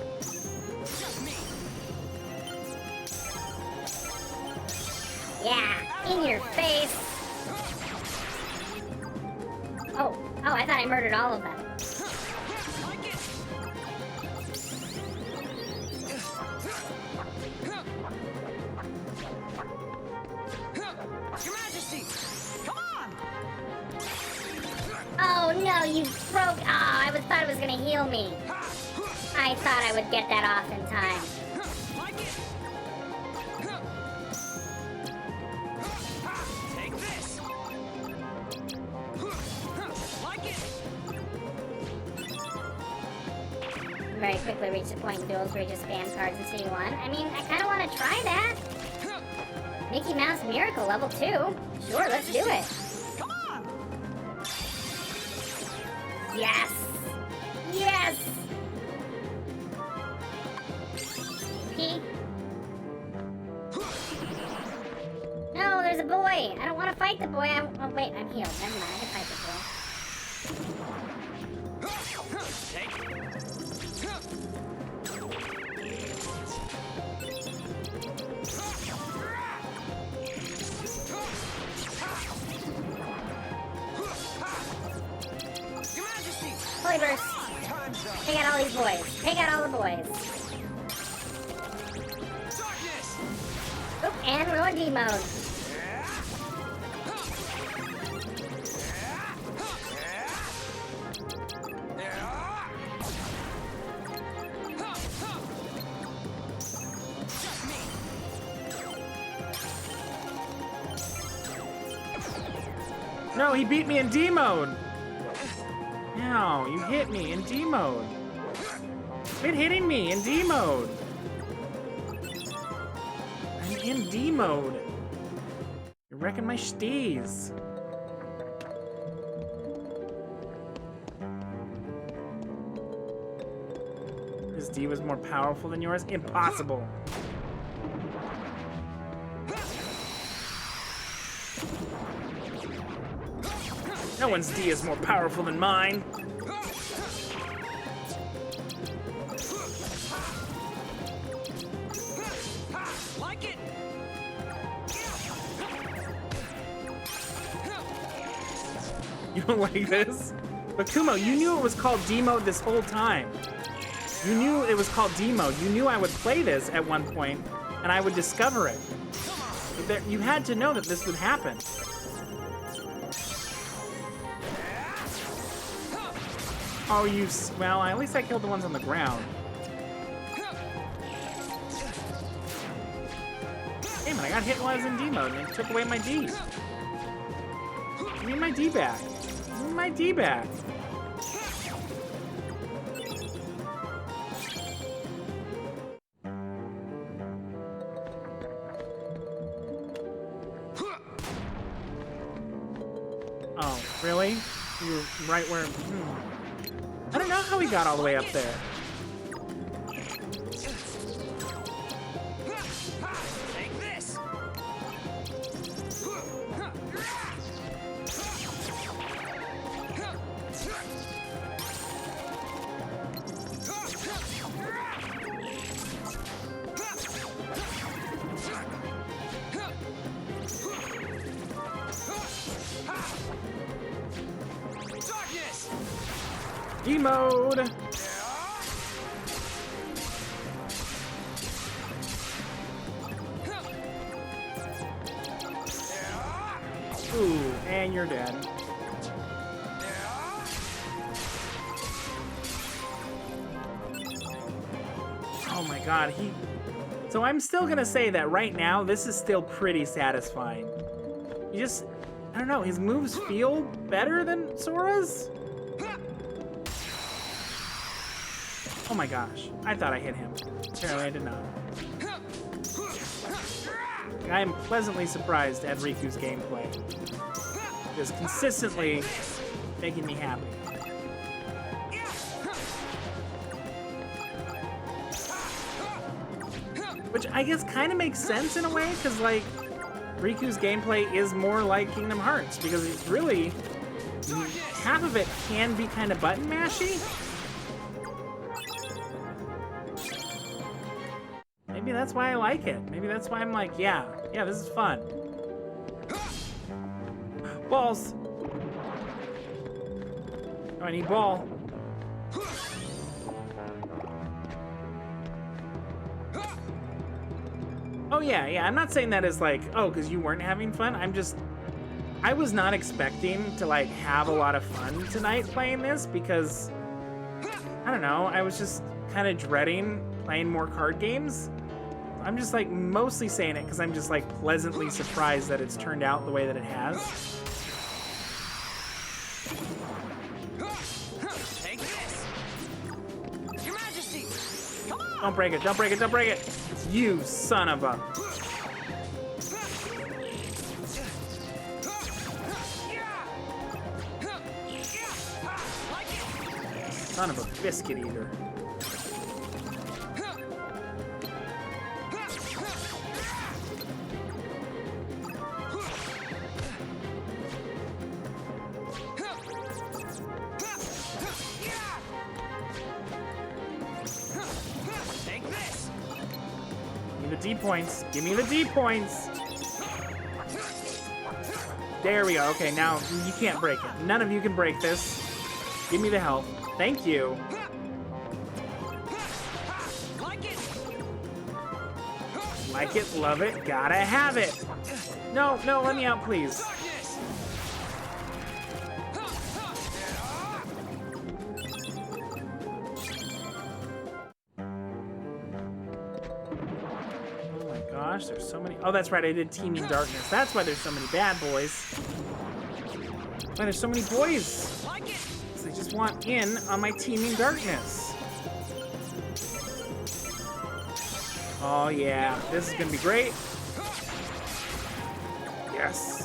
Yeah, in your face. Oh, I thought I murdered all of them. Your Majesty, come on! it was gonna heal me. I thought I would get that off in time. Very quickly reach the point in duels where you just spam cards until you won. I mean, I kind of want to try that. Mickey Mouse Miracle level 2. Sure, let's do it. Come on! Yes! Yes! P. No, there's a boy. I don't want to fight the boy. Oh, wait, I'm healed. Never mind, I can fight the boy. Holy burst. Take out all these boys. Take out all the boys. Oop, and we're on D mode. No, he beat me in D mode. No, you hit me in D mode. Quit hitting me in D mode. I'm in D mode. You're wrecking my steez. His D was more powerful than yours? Impossible. No one's D is more powerful than mine. Like it. You don't like this? But Kumo, you knew it was called D mode this whole time. You knew it was called D mode. You knew I would play this at one point, and I would discover it. You had to know that this would happen. Oh, well, at least I killed the ones on the ground. Damn it, I got hit while I was in D mode, and it took away my D. Give me my D back. Give me my D back. Oh, really? You were right where... I don't know how he got all the way up there. Take this. Darkness. D mode. Ooh, and you're dead. Oh my god, So I'm still gonna say that right now, this is still pretty satisfying. I don't know, his moves feel better than Sora's? Oh my gosh, I thought I hit him. Apparently I did not. I am pleasantly surprised at Riku's gameplay. It is consistently making me happy. Which I guess kind of makes sense in a way, because like, Riku's gameplay is more like Kingdom Hearts, because it's really, half of it can be kind of button mashy. Maybe that's why I like it. Maybe that's why I'm like, yeah, this is fun. Balls. Oh, I need ball. Oh yeah, I'm not saying that as like, oh, because you weren't having fun. I was not expecting to like have a lot of fun tonight playing this, because I don't know, I was just kind of dreading playing more card games. I'm just like mostly saying it because I'm just like pleasantly surprised that it's turned out the way that it has. Take this! Your Majesty! Come on! Don't break it, don't break it, don't break it! You son of a... Son of a biscuit eater. Take this! Give me the D points. Give me the D points. There we go. Okay, now you can't break it. None of you can break this. Give me the health. Thank you. Like it, love it, gotta have it. No, no, let me out, please. Oh my gosh, there's so many. Oh, that's right, I did Teaming Darkness. That's why there's so many bad boys. Why there's so many boys. They just want in on my Teaming Darkness. Oh yeah, this is gonna be great. Yes.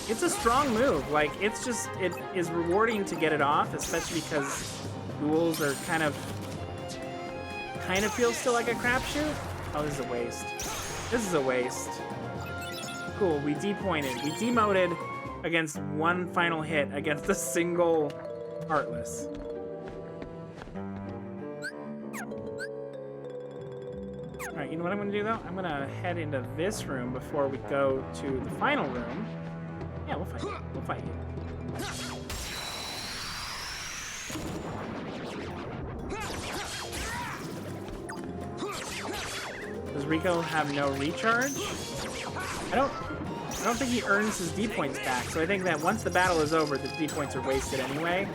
It's a strong move. Like, it's just, it is rewarding to get it off, especially because duels are kind of feels still like a crapshoot. Oh, this is a waste. This is a waste. Cool, we depointed. We demoted against one final hit against a single Heartless. Alright, you know what I'm gonna do though? I'm gonna head into this room before we go to the final room. Yeah, we'll fight you. We'll fight you. Does Rico have no recharge? I don't think he earns his D points back, so I think that once the battle is over, the D points are wasted anyway.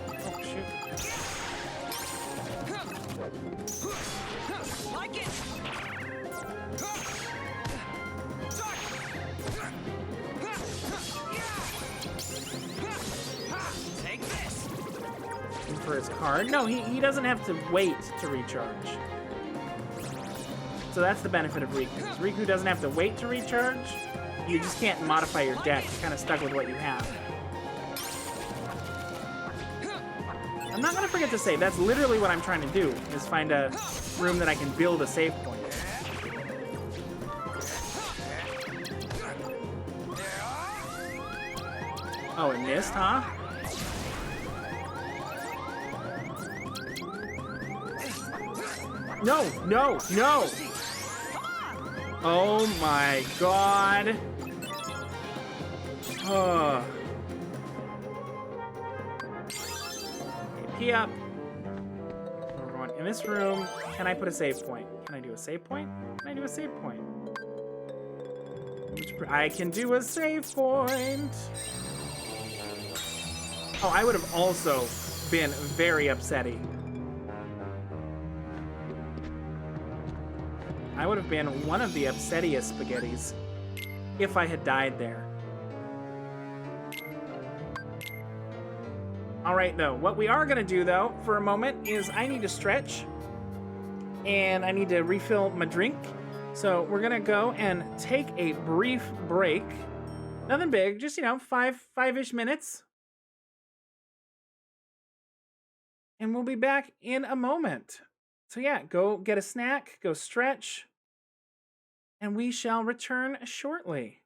Oh shoot. For his card. No, he doesn't have to wait to recharge. So that's the benefit of Riku. Riku doesn't have to wait to recharge. You just can't modify your deck. You're kind of stuck with what you have. I'm not going to forget to save. That's literally what I'm trying to do, is find a room that I can build a save point. Oh, it missed, huh? No, no, no! Oh my god. Oh. Okay, up. We're going in this room. Can I put a save point? Can I do a save point? Can I do a save point? I can do a save point. Oh, I would have also been very upsetty. I would have been one of the upsettiest spaghettis if I had died there. All right, though. What we are going to do, though, for a moment is I need to stretch. And I need to refill my drink. So we're going to go and take a brief break. Nothing big. Just, you know, five-ish minutes. And we'll be back in a moment. So yeah, go get a snack, go stretch, and we shall return shortly.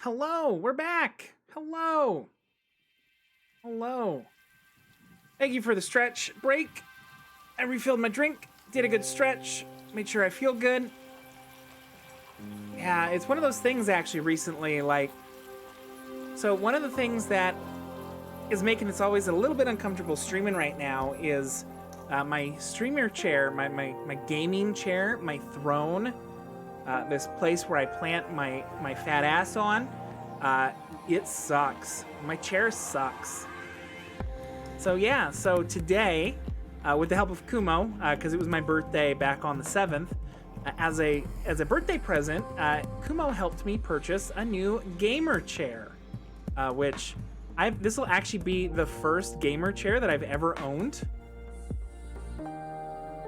Hello, we're back. Hello. Hello. Thank you for the stretch break. I refilled my drink, did a good stretch, made sure I feel good. Yeah, it's one of those things actually recently, like, so one of the things that is making this always a little bit uncomfortable streaming right now is my streamer chair, my gaming chair, my throne, this place where I plant my fat ass on, it sucks. My chair sucks. So yeah, so today, with the help of Kumo, because it was my birthday back on the 7th, as a birthday present, Kumo helped me purchase a new gamer chair, which this will actually be the first gamer chair that I've ever owned.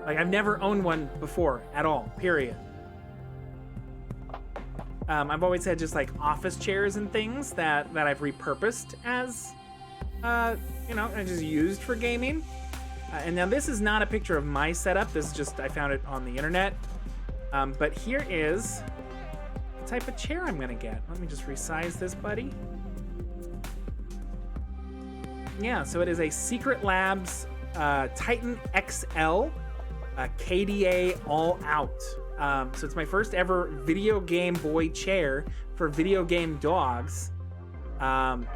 Like, I've never owned one before at all, period. I've always had just like office chairs and things that I've repurposed as, you know, I just used for gaming. And now this is not a picture of my setup. This is just, I found it on the internet. But here is the type of chair I'm gonna get. Let me just resize this, buddy. Yeah, so it is a Secret Labs Titan XL KDA all out. So it's my first ever video game boy chair for video game dogs. And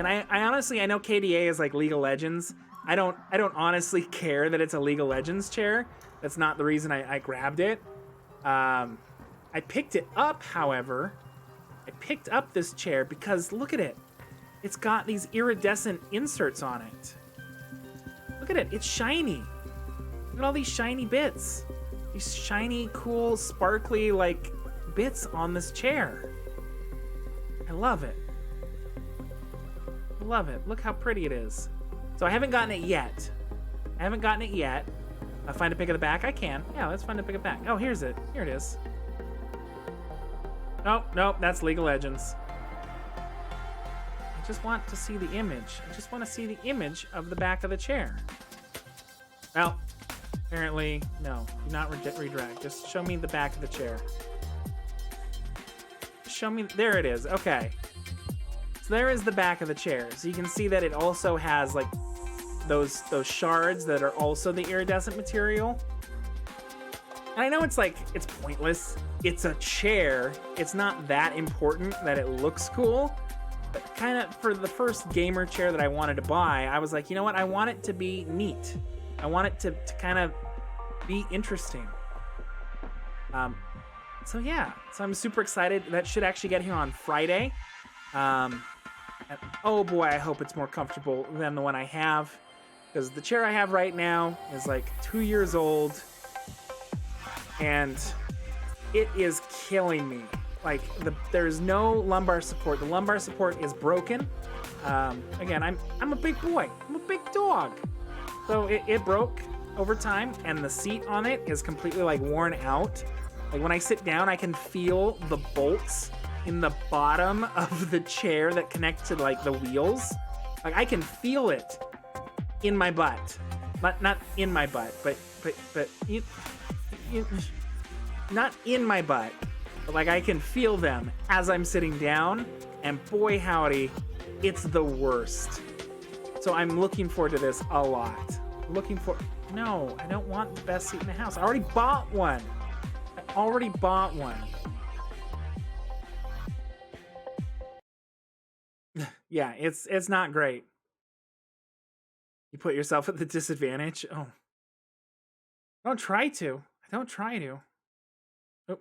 I honestly, I know KDA is like League of Legends. I don't honestly care that it's a League of Legends chair. That's not the reason I grabbed it. I picked it up, however. I picked up this chair because look at it. It's got these iridescent inserts on it. Look at it, it's shiny. Look at all these shiny bits. These shiny, cool, sparkly, like, bits on this chair. I love it. I love it. Look how pretty it is. So I haven't gotten it yet. Find a pic of the back? I can. Yeah, let's find a pic of the back. Oh, here's it. Here it is. Nope, that's League of Legends. I just want to see the image. I just want to see the image of the back of the chair. Well, apparently, no. Do not redirect. Just show me the back of the chair. Show me. There it is. Okay. So there is the back of the chair. So you can see that it also has like those shards that are also the iridescent material. And I know it's like, it's pointless. It's a chair. It's not that important that it looks cool. But kind of for the first gamer chair that I wanted to buy, I was like, you know what? I want it to be neat. I want it to kind of be interesting. So yeah, so I'm super excited. That should actually get here on Friday. And oh boy, I hope it's more comfortable than the one I have. Because the chair I have right now is like 2 years old. And it is killing me. Like, there's no lumbar support. The lumbar support is broken. Again, I'm a big boy. I'm a big dog. So it broke over time, and the seat on it is completely like worn out. Like when I sit down, I can feel the bolts in the bottom of the chair that connect to like the wheels. Like I can feel it in my butt, but not in my butt, but not in my butt. But like I can feel them as I'm sitting down, and boy howdy, it's the worst. So I'm looking forward to this a lot. No, I don't want the best seat in the house. I already bought one. Yeah, it's not great. You put yourself at the disadvantage. Oh. Don't try to. Oh,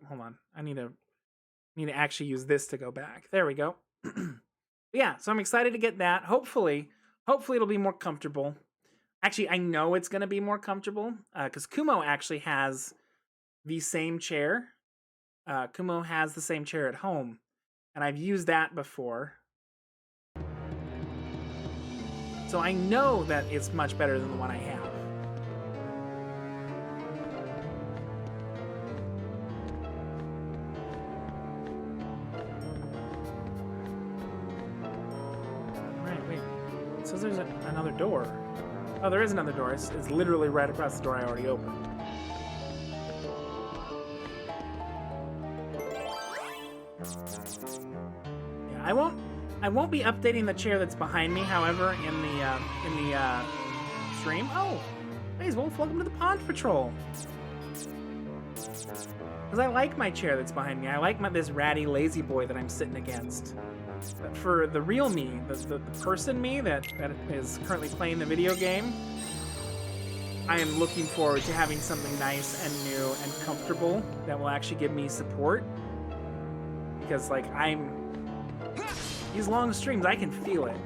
hold on. I need to actually use this to go back. There we go. Yeah, so I'm excited to get that. Hopefully it'll be more comfortable. Actually, I know it's going to be more comfortable because Kumo actually has the same chair. Kumo has the same chair at home, and I've used that before. So I know that it's much better than the one I have. Right, wait. It says there's another door. Oh, there is another door. It's literally right across the door I already opened. Yeah, I won't be updating the chair that's behind me, however, in the stream. Oh, hey Wolf, welcome to the Pond Patrol. Because I like my chair that's behind me. I like this ratty lazy boy that I'm sitting against. But for the real me, the person me that is currently playing the video game, I am looking forward to having something nice and new and comfortable that will actually give me support. Because, like, these long streams, I can feel it.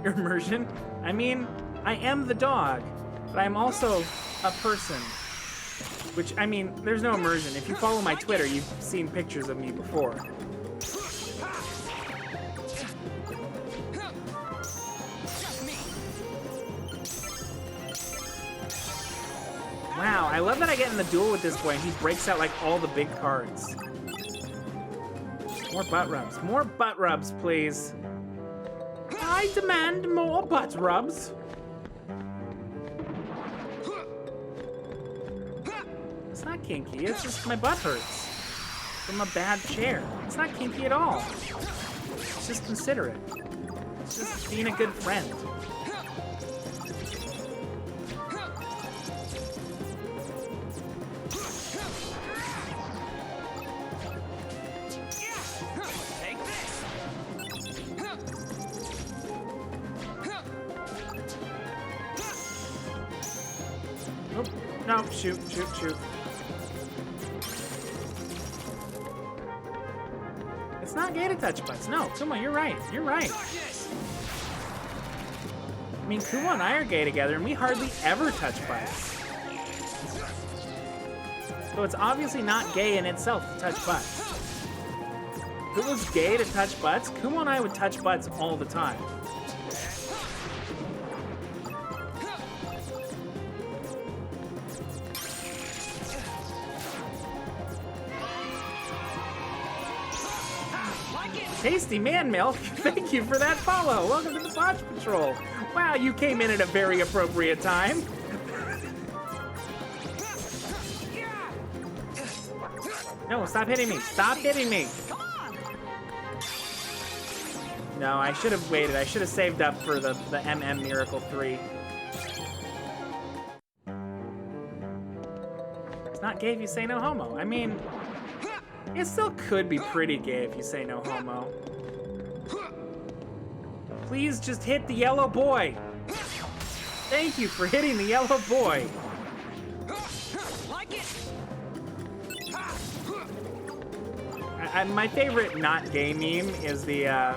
Your immersion? I mean, I am the dog, but I'm also a person. Which, I mean, there's no immersion. If you follow my Twitter, you've seen pictures of me before. Wow, I love that I get in the duel with this boy and he breaks out like all the big cards. More butt rubs. More butt rubs, please. I demand more butt rubs. It's not kinky, it's just my butt hurts from a bad chair. It's not kinky at all. It's just considerate. It's just being a good friend. Oh, no, shoot. It's not gay to touch butts. No, Kuma, you're right. You're right. I mean, Kuma and I are gay together, and we hardly ever touch butts. So it's obviously not gay in itself to touch butts. If it was gay to touch butts, Kuma and I would touch butts all the time. Tasty man milk, thank you for that follow. Welcome to the Watch Patrol. Wow, you came in at a very appropriate time. No, stop hitting me. Stop hitting me. No, I should have waited. I should have saved up for the MM Miracle 3. It's not gay if you say no homo. I mean, it still could be pretty gay if you say no homo. Please just hit the yellow boy. Thank you for hitting the yellow boy. My favorite not gay meme is the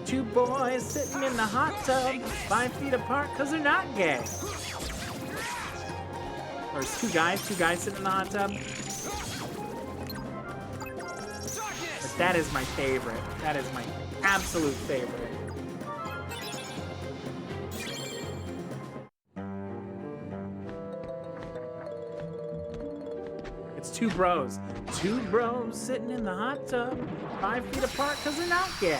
two boys sitting in the hot tub 5 feet apart because they're not gay. Or it's two guys sitting in the hot tub. But that is my favorite. That is my absolute favorite. It's two bros. Two bros sitting in the hot tub 5 feet apart because they're not gay.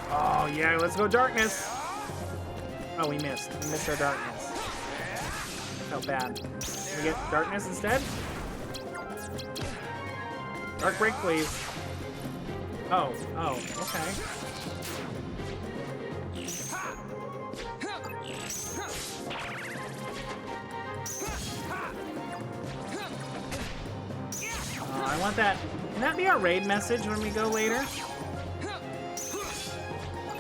Oh yeah, let's go darkness. Oh, we missed. We missed our darkness. Felt bad. Can we get darkness instead? Dark break, please. Oh, okay. Oh, I want that. Can that be our raid message when we go later?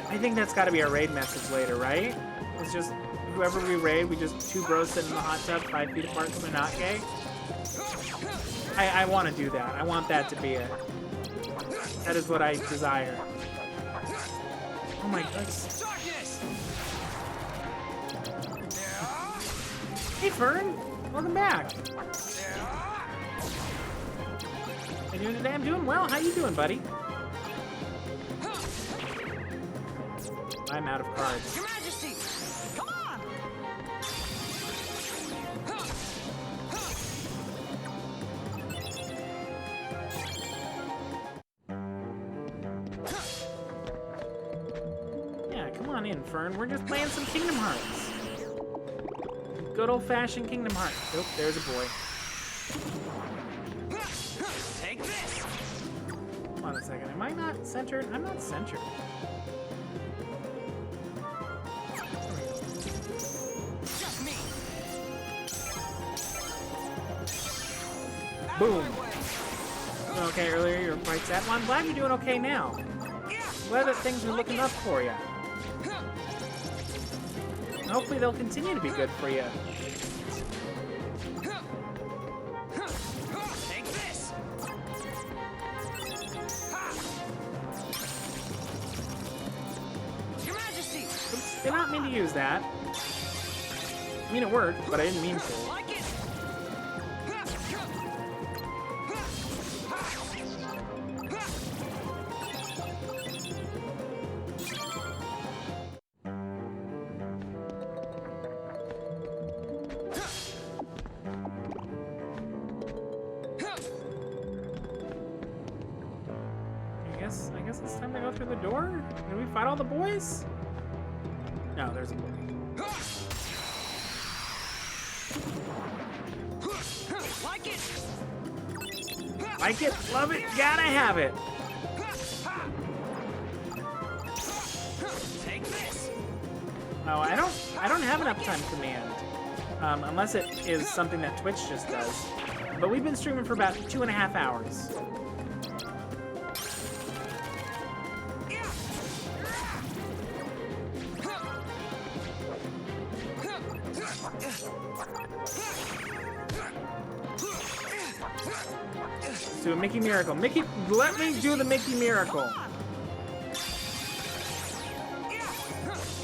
I think that's got to be our raid message later, right? It's just whoever we raid, we just two bros sitting in the hot tub 5 feet apart because they're not gay. I want to do that. I want that to be it. That is what I desire. Oh my god. Hey Fern, welcome back. How you doing today? I'm doing well. How you doing, buddy? I'm out of cards. Your Majesty, come on! Come on in, Fern. We're just playing some Kingdom Hearts. Good old-fashioned Kingdom Hearts. Oh, there's a boy. Take this. Hold on a second. Am I not centered? I'm not centered. Just me. Boom. Doing okay earlier, you were quite sad. Well, I'm glad you're doing okay now. Glad that things are looking up for you. And hopefully they'll continue to be good for you. Take this. Your Majesty. Oops, did not mean to use that. I mean, it worked, but I didn't mean to. Like it. I guess it's time to go through the door? Did we fight all the boys? No, there's a boy. Like it. Like it, love it, gotta have it. Take this. Oh, I don't have an uptime command. Unless it is something that Twitch just does. But we've been streaming for about 2.5 hours. Let's do a Mickey Miracle. Mickey, let me do the Mickey Miracle.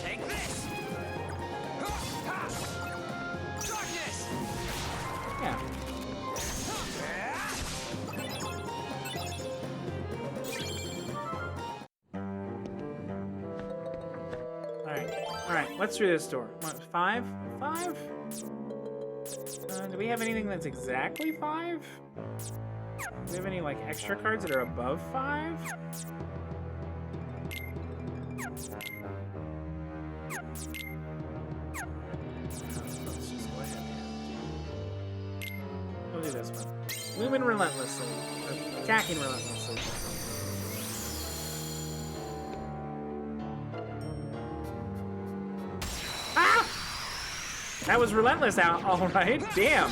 Take this. Darkness. Yeah. All right. Let's do this door. What, 5? 5? Do we have anything that's exactly 5? Do we have any, like, extra cards that are above 5? Let's just go ahead and we'll do this one. Lumen relentlessly. Or attacking relentlessly. Ah! That was relentless out, alright. Damn.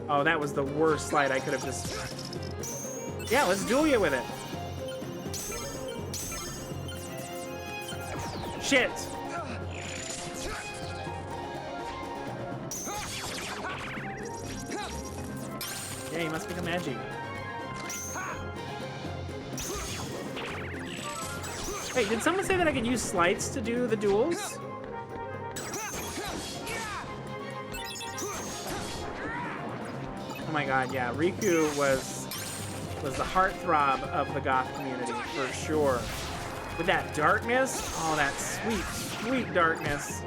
Oh, that was the worst slide I could have just... Yeah, let's duel you with it. Shit. Yeah, you must become edgy. Wait, did someone say that I could use slides to do the duels? Oh my god, yeah, Riku was the heartthrob of the goth community, for sure. With that darkness, oh, that sweet, sweet darkness.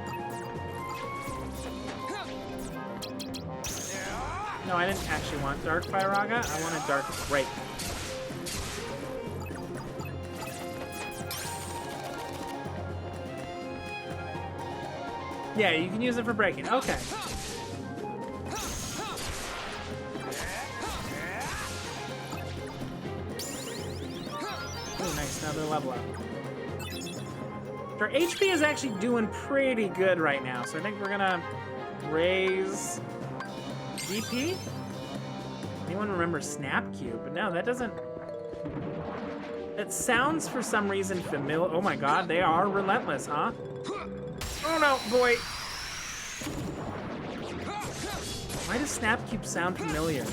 No, I didn't actually want Dark Firaga, I wanted Dark Break. Yeah, you can use it for breaking, okay. Oh, nice, another level up. Our HP is actually doing pretty good right now, so I think we're gonna raise DP? Anyone remember Snap Cube? But no, that doesn't... It sounds for some reason familiar. Oh my god, they are relentless, huh? Oh no, boy! Why does Snap Cube sound familiar?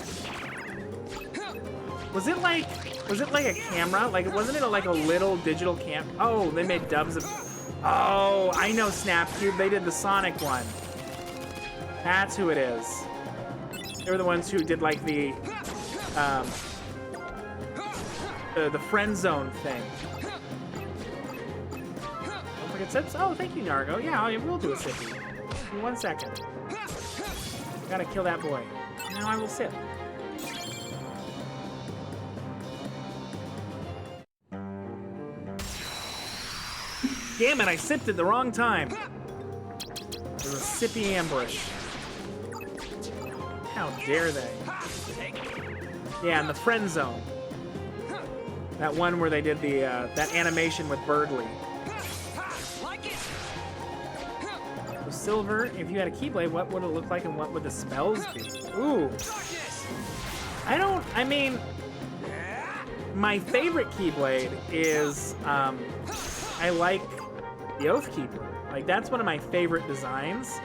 Was it like a camera? Like, wasn't it like a little digital cam? Oh, they made dubs of... Oh, I know Snap Cube. They did the Sonic one. That's who it is. They were the ones who did like the friend zone thing. Don't forget sips. Oh, thank you, Nargo. Yeah, we'll do a sippy. Give me 1 second. Gotta kill that boy. Now I will sip. Damn it, I sipped at the wrong time. It was a sippy ambush. How dare they? Yeah, in the friend zone. That one where they did the that animation with Birdly. So silver, if you had a Keyblade, what would it look like and what would the spells be? Ooh. I mean, my favorite Keyblade is, I like the Oathkeeper. Like, that's one of my favorite designs.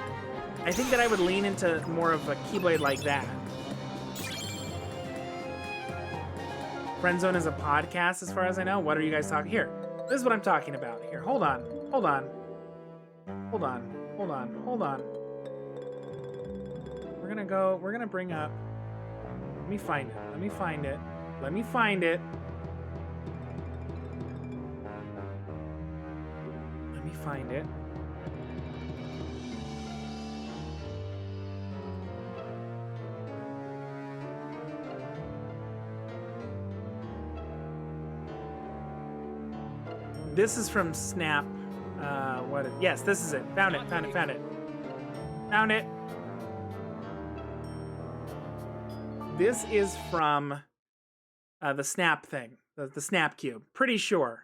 I think that I would lean into more of a Keyblade like that. Friendzone is a podcast, as far as I know. What are you guys talking? Here, this is what I'm talking about. Here, hold on. We're gonna bring up, let me find it. This is from Snap. Yes, this is it. Found it. This is from the Snap thing, the Snap Cube. Pretty sure.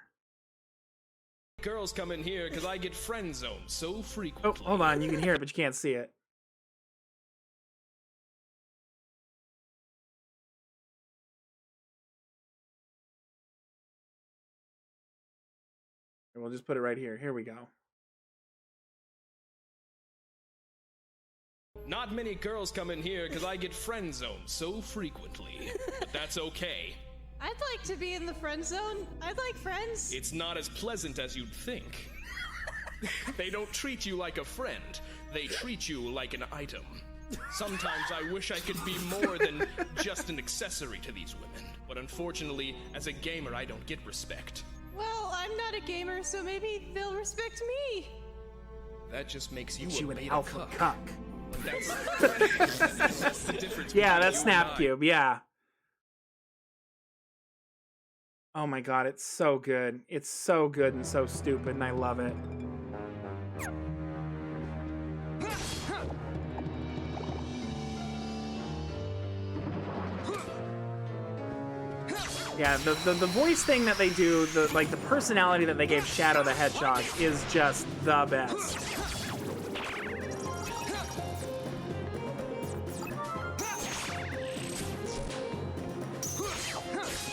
Girls come in here because I get friend zoned so frequently. Oh, hold on. You can hear it, but you can't see it. We'll just put it right here. Here we go. Not many girls come in here because I get friend zoned so frequently. But that's okay. I'd like to be in the friend zone. I'd like friends. It's not as pleasant as you'd think. They don't treat you like a friend. They treat you like an item. Sometimes I wish I could be more than just an accessory to these women. But unfortunately, as a gamer, I don't get respect. Well, I'm not a gamer, so maybe they'll respect me. That just makes you You a an beta alpha cuck. cuck. That's the difference. Yeah, between that's you Snap and I. Cube. Yeah. Oh my god, it's so good. It's so good and so stupid, and I love it. Yeah, the voice thing that they do, the personality that they gave Shadow the Hedgehog is just the best.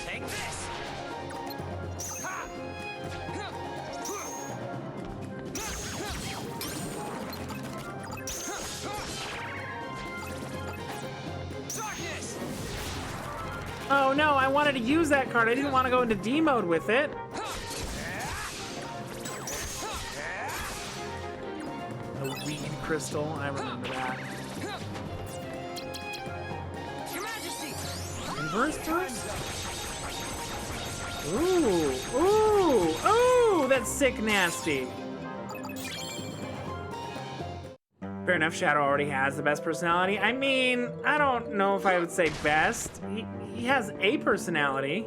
Take this! Darkness! Oh no, I wanted to use that card. I didn't want to go into D mode with it. The weed crystal, I remember that. Your Majesty! Inverse burst? Ooh, that's sick nasty. Fair enough, Shadow already has the best personality. I mean, I don't know if I would say best. He has a personality.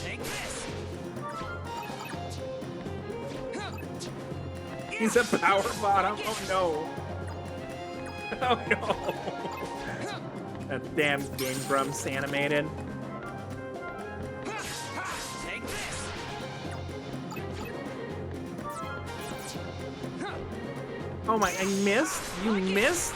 Take this! He's a power bottom. Oh no. Oh no. That damn Game Grumps animated. Take this! Oh my, I missed? You missed?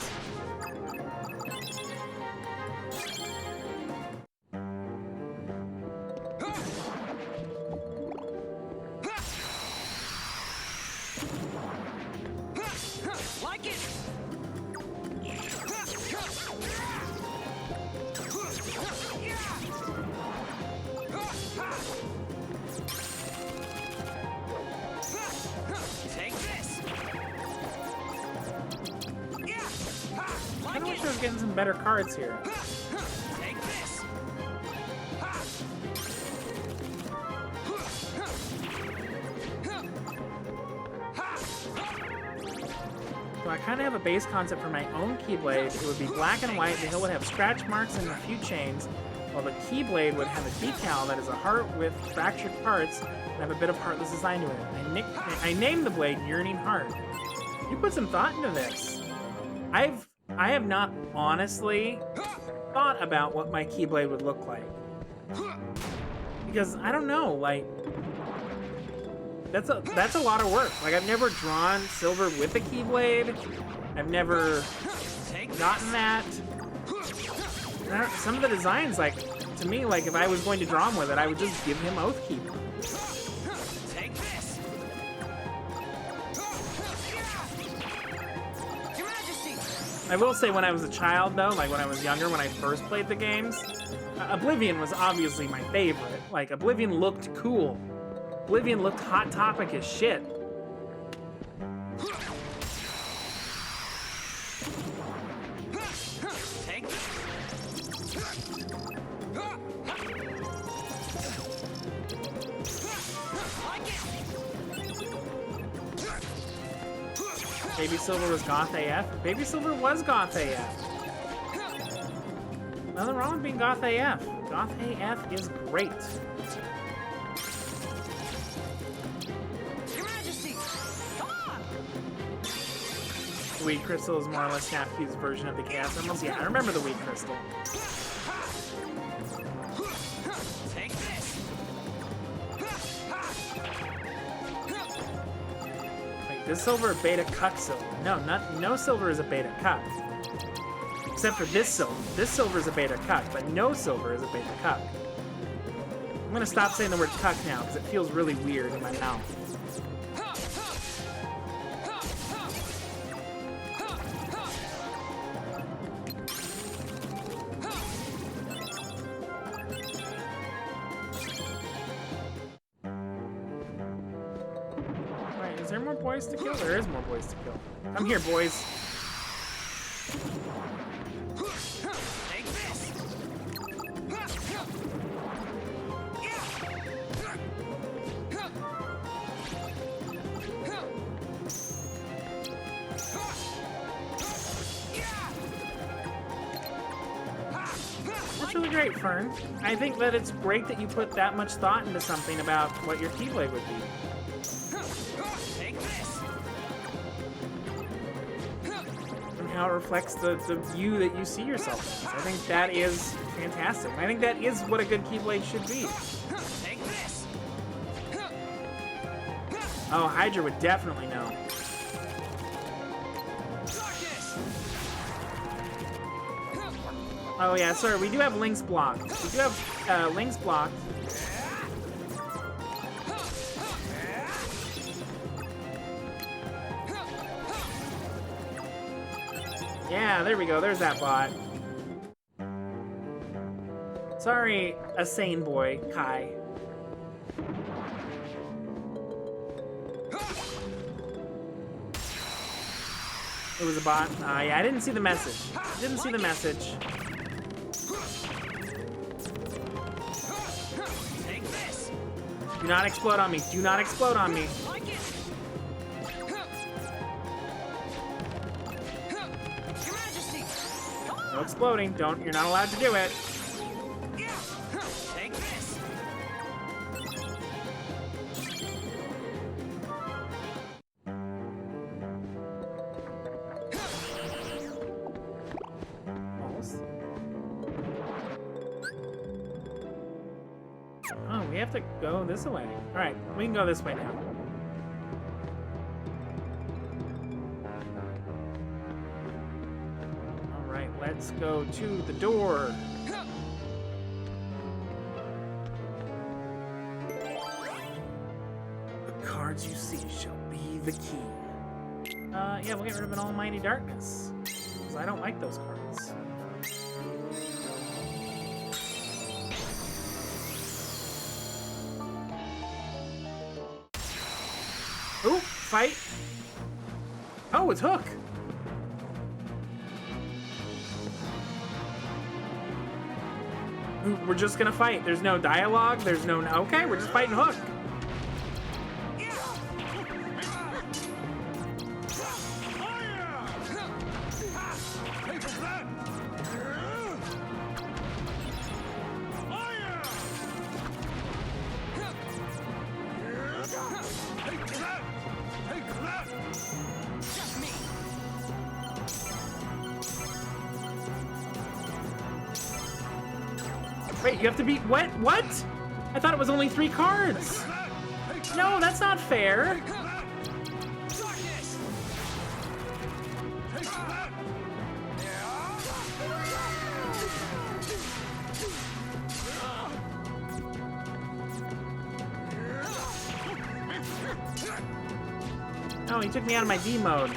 Like it! Take this! I wish I was getting some better cards here. Take this! So I kind of have a base concept for my own Keyblade. It would be black and white. The hill would have scratch marks and a few chains, while the Keyblade would have a decal that is a heart with fractured parts and have a bit of heartless design to it. I named the blade Yearning Heart. You put some thought into this. I have not honestly thought about what my Keyblade would look like. Because I don't know, like, that's a lot of work. Like, I've never drawn silver with a Keyblade. I've never gotten that. Some of the designs, like, to me, like, if I was going to draw him with it, I would just give him Oathkeeper. Take this. Your Majesty. I will say when I was a child, though, like when I was younger, when I first played the games, Oblivion was obviously my favorite. Like, Oblivion looked cool. Oblivion looked Hot Topic as shit. Baby Silver was Goth AF? Baby Silver was Goth AF. Nothing wrong with being Goth AF. Goth AF is great. Your Majesty, come on! The Weed Crystal is more or less Snap-Cube's version of the Chaos Emeralds. Yeah, I remember the Weed Crystal. Take this. Wait, this silver or beta cuck silver? No, no silver is a beta cuck. Except for this silver. This silver is a beta cuck, but no silver is a beta cuck. I'm gonna stop saying the word cuck now because it feels really weird in my mouth. Alright, is there more boys to kill? There is more boys to kill. Come here, boys. Take this. That's really great, Fern. I think that it's great that you put that much thought into something about what your Keyblade would be. Take this. And how it reflects the view that you see yourself as. I think that is fantastic. I think that is what a good Keyblade should be. Take this. Oh, Hydra would definitely know. Oh yeah, sorry, we do have links blocked. We do have links blocked. Yeah, there we go. There's that bot. Sorry, a sane boy, Kai. It was a bot. Yeah, I didn't see the message. Didn't see the message. Take this. Do not explode on me. Do not explode on me. Like it. Your Majesty, come on. No exploding. Don't. You're not allowed to do it. Take this. Oh, we have to go this way. All right, we can go this way now. All right, let's go to the door. The cards you see shall be the key. Yeah, we'll get rid of an almighty darkness. Because I don't like those cards. Ooh, fight. Oh, it's Hook. Ooh, we're just gonna fight. There's no dialogue. There's no... Okay, we're just fighting Hook. Wait, you have to beat what? What? I thought it was only 3 cards. No, that's not fair. Oh, he took me out of my D mode.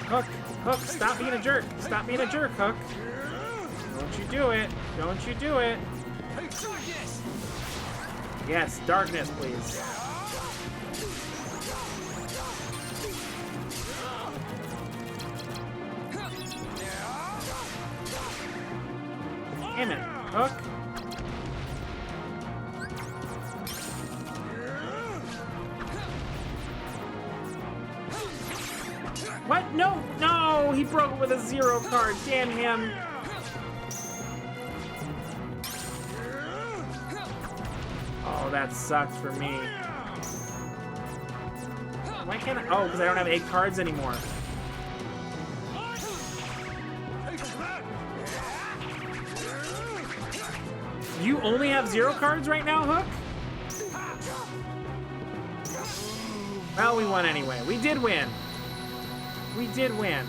Hook, Hook, stop being a jerk. Stop being a jerk, Hook. Don't you do it. Don't you do it. Yes, darkness, please. Damn it, Hook. What? No, no, he broke it with a 0 card. Damn him. Oh, that sucks for me. Why can't I? Oh, because I don't have 8 cards anymore. You only have 0 cards right now, Hook? Well, we won anyway. We did win. We did win.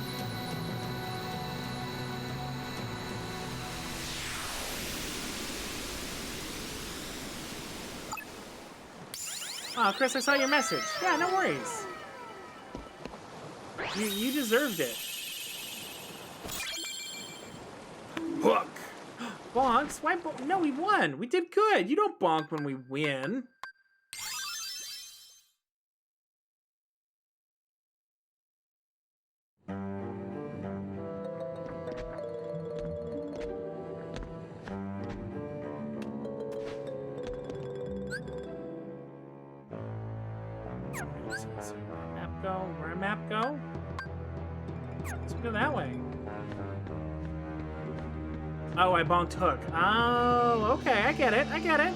Oh, Chris, I saw your message. Yeah, no worries. You deserved it. Hook. Bonks? Why? No, we won. We did good. You don't bonk when we win. Map go? Where map go? Let's go that way. Oh, I bonked Hook. Oh, okay, I get it. I get it.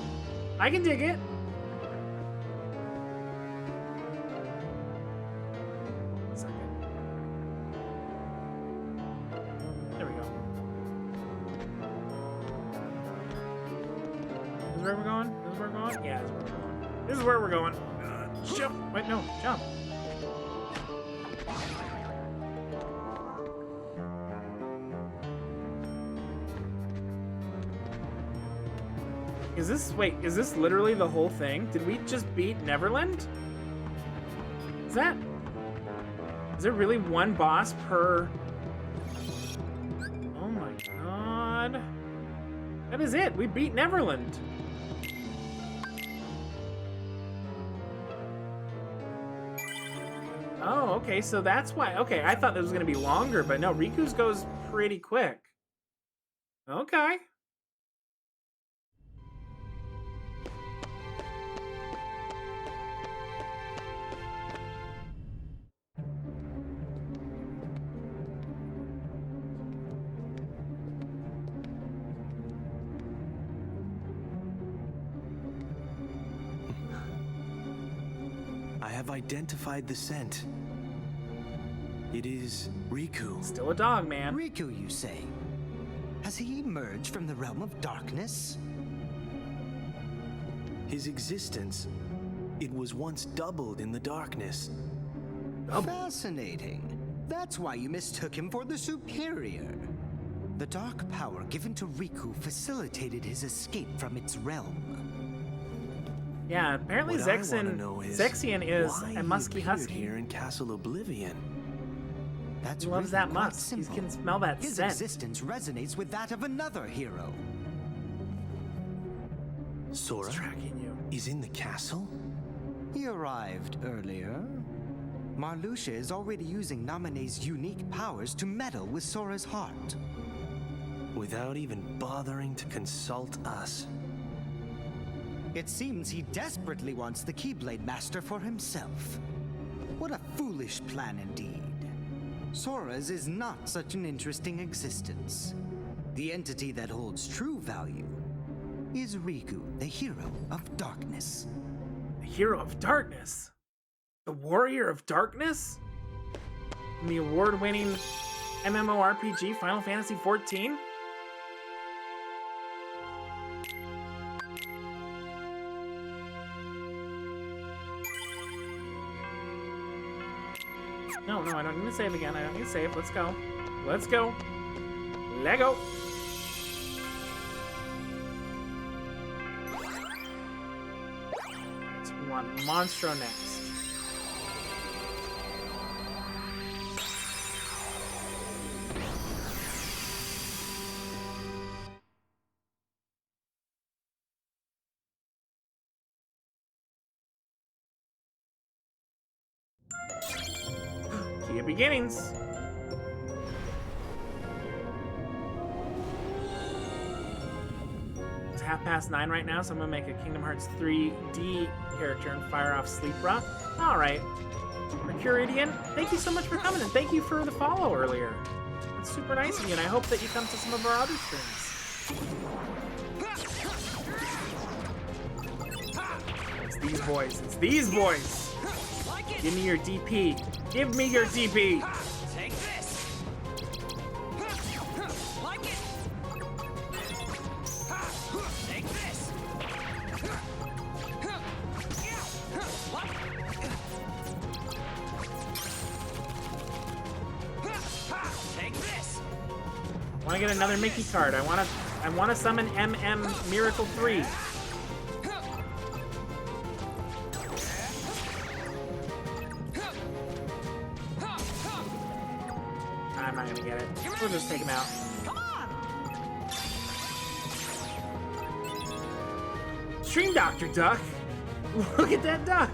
I can dig it. Second. There we go. This is where we're going? This is where we're going? Yeah, this is where we're going. This is where we're going. Jump! Wait, no, jump. Is this, wait, is this literally the whole thing? Did we just beat Neverland? Is there really one boss per? Oh my god. That is it, we beat Neverland. Oh, okay, so that's why. Okay, I thought this was gonna be longer, but no, Riku's goes pretty quick. Okay. I have identified the scent. It is Riku. Still a dog, man. Riku, you say? Has he emerged from the realm of darkness? His existence, it was once doubled in the darkness. Fascinating. That's why you mistook him for the superior. The dark power given to Riku facilitated his escape from its realm. Yeah, apparently Zexion is a musky husky. Here in Castle Oblivion. That's he loves really that musk. He can smell that His scent. existence resonates with that of another hero. Sora tracking you. Is in the castle? He arrived earlier. Marluxia is already using Naminé's unique powers to meddle with Sora's heart. Without even bothering to consult us. It seems he desperately wants the Keyblade Master for himself. What a foolish plan indeed. Sora's is not such an interesting existence. The entity that holds true value is Riku, the hero of darkness. The hero of darkness? The warrior of darkness? in the award-winning MMORPG Final Fantasy XIV? No, I don't need to save again. I don't need to save. Let's go. Let's go. Lego. So we want Monstro next. Key of Beginnings. It's 9:30 right now, so I'm gonna make a Kingdom Hearts 3D character and fire off Sleep Rock. All right, Mercuridian, thank you so much for coming, and thank you for the follow earlier. It's super nice of you, and I hope that you come to some of our other streams. It's these boys. It's these boys. Give me your DP. Give me your DP. Take this. Like it. Take this. Take this. I want to get another Mickey card. I want to summon MM Miracle 3. I'm not gonna get it. We'll just take him out. Come on! Stream Doctor Duck! Look at that duck!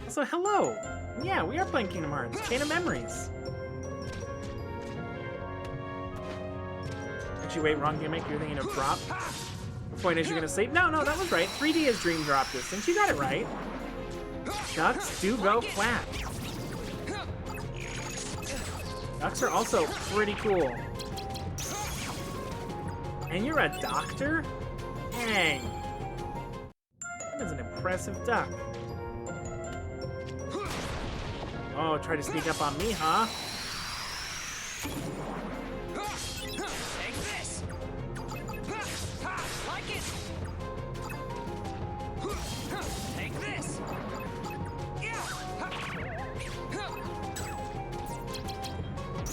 So, hello! Yeah, we are playing Kingdom Hearts. Chain of Memories. Actually, wait, wrong gimmick. You're thinking of drop. The point is you're gonna sleep. No, that was right. 3D is dream drop distance. You got it right. Ducks do go quack. Ducks are also pretty cool. And you're a doctor? Dang. That is an impressive duck. Oh, try to sneak up on me, huh? Take this. Like it. Take this.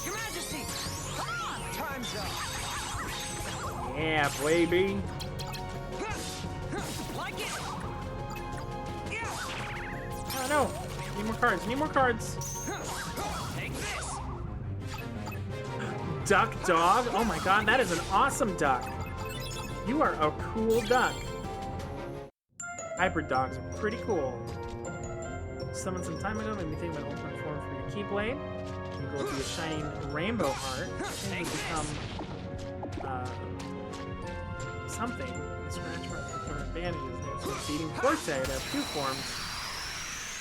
Your Majesty. Come on. Time's up. Yeah, baby. Like it. Oh, no. Need more cards. Need more cards. Take this. Duck dog? Oh my god, that is an awesome duck. You are a cool duck. Hybrid dogs are pretty cool. Summoned some time ago, made me think of an ultimate form for your Keyblade. You go with the shining rainbow heart. And you become something. Scratch mark for advantages there. So beating Forte, they have 2 forms.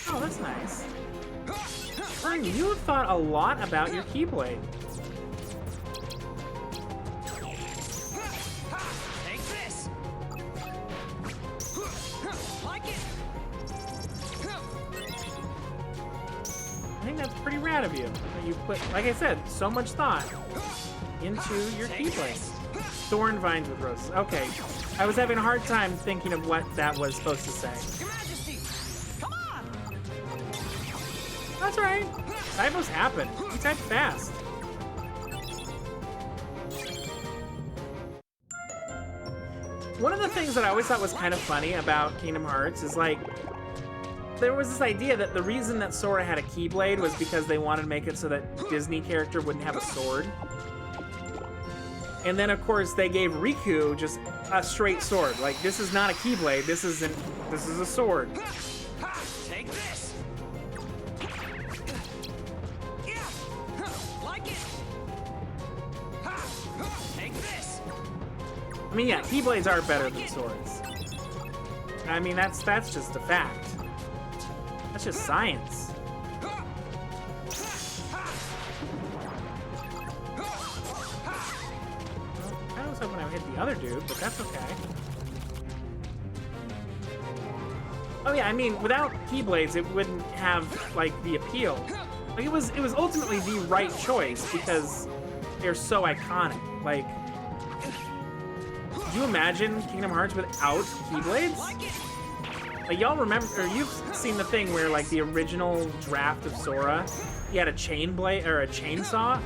Oh, that's nice. Fern, you have thought a lot about your Keyblade. Take this. Like it. I think that's pretty rad of you. That you put, like I said, so much thought into your Keyblade. Thorn vines with roses. Okay. I was having a hard time thinking of what that was supposed to say. Your Majesty. Come on. That's alright. Typos happen. You type fast. One of the things that I always thought was kind of funny about Kingdom Hearts is like, there was this idea that the reason that Sora had a Keyblade was because they wanted to make it so that Disney character wouldn't have a sword. And then of course they gave Riku just a straight sword. Like, this is not a Keyblade, this is a sword. Take this. Like it. Take this. I mean, yeah, Keyblades are better than swords. I mean, that's just a fact. That's just science. I was hoping I would hit the other dude, but that's okay. Oh yeah, I mean, without Keyblades, it wouldn't have, like, the appeal. Like, it was ultimately the right choice because they're so iconic. Like, could you imagine Kingdom Hearts without Keyblades? Like, y'all remember, or you've seen the thing where, like, the original draft of Sora, he had a chain blade, or a chainsaw?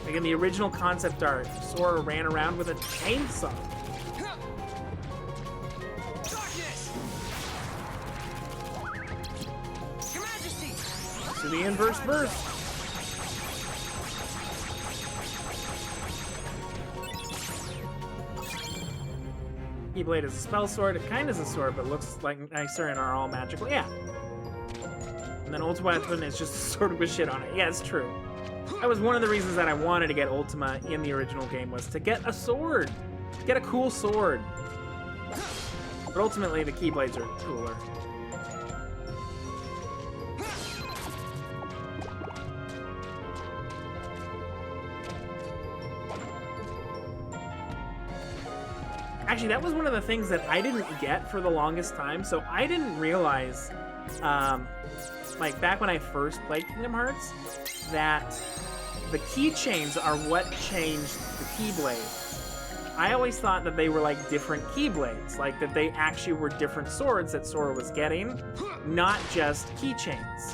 Like, in the original concept art, Sora ran around with a chainsaw. To the inverse burst. Keyblade is a spell sword. It kind of is a sword, but looks like nicer and are all magical. Yeah. And then Ultimate Weapon is just a sword with shit on it. Yeah, it's true. That was one of the reasons that I wanted to get Ultima in the original game, was to get a sword. Get a cool sword. But ultimately, the Keyblades are cooler. Actually, that was one of the things that I didn't get for the longest time, so I didn't realize, like, back when I first played Kingdom Hearts, that the keychains are what changed the Keyblade. I always thought that they were, like, different Keyblades, like, that they actually were different swords that Sora was getting, not just keychains.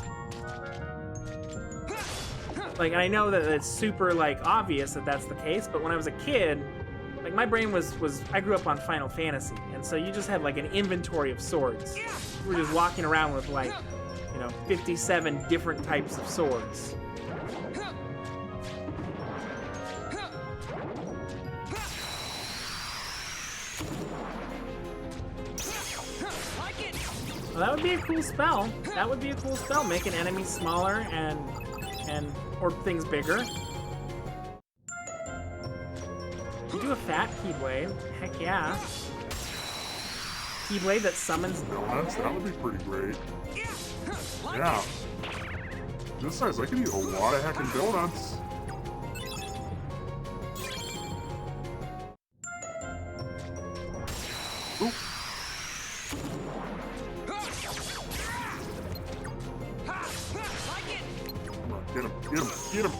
Like, and I know that it's super, like, obvious that that's the case, but when I was a kid, like, my brain was I grew up on Final Fantasy, and so you just had, like, an inventory of swords. You were just walking around with, like, 57 different types of swords. Well, that would be a cool spell. That would be a cool spell. Make an enemy smaller or things bigger. You do a fat Keyblade. Heck yeah. Keyblade that summons donuts. That would be pretty great. Yeah. This size, I could eat a lot of heckin' donuts. Oop. Come on, get him, get him, get him.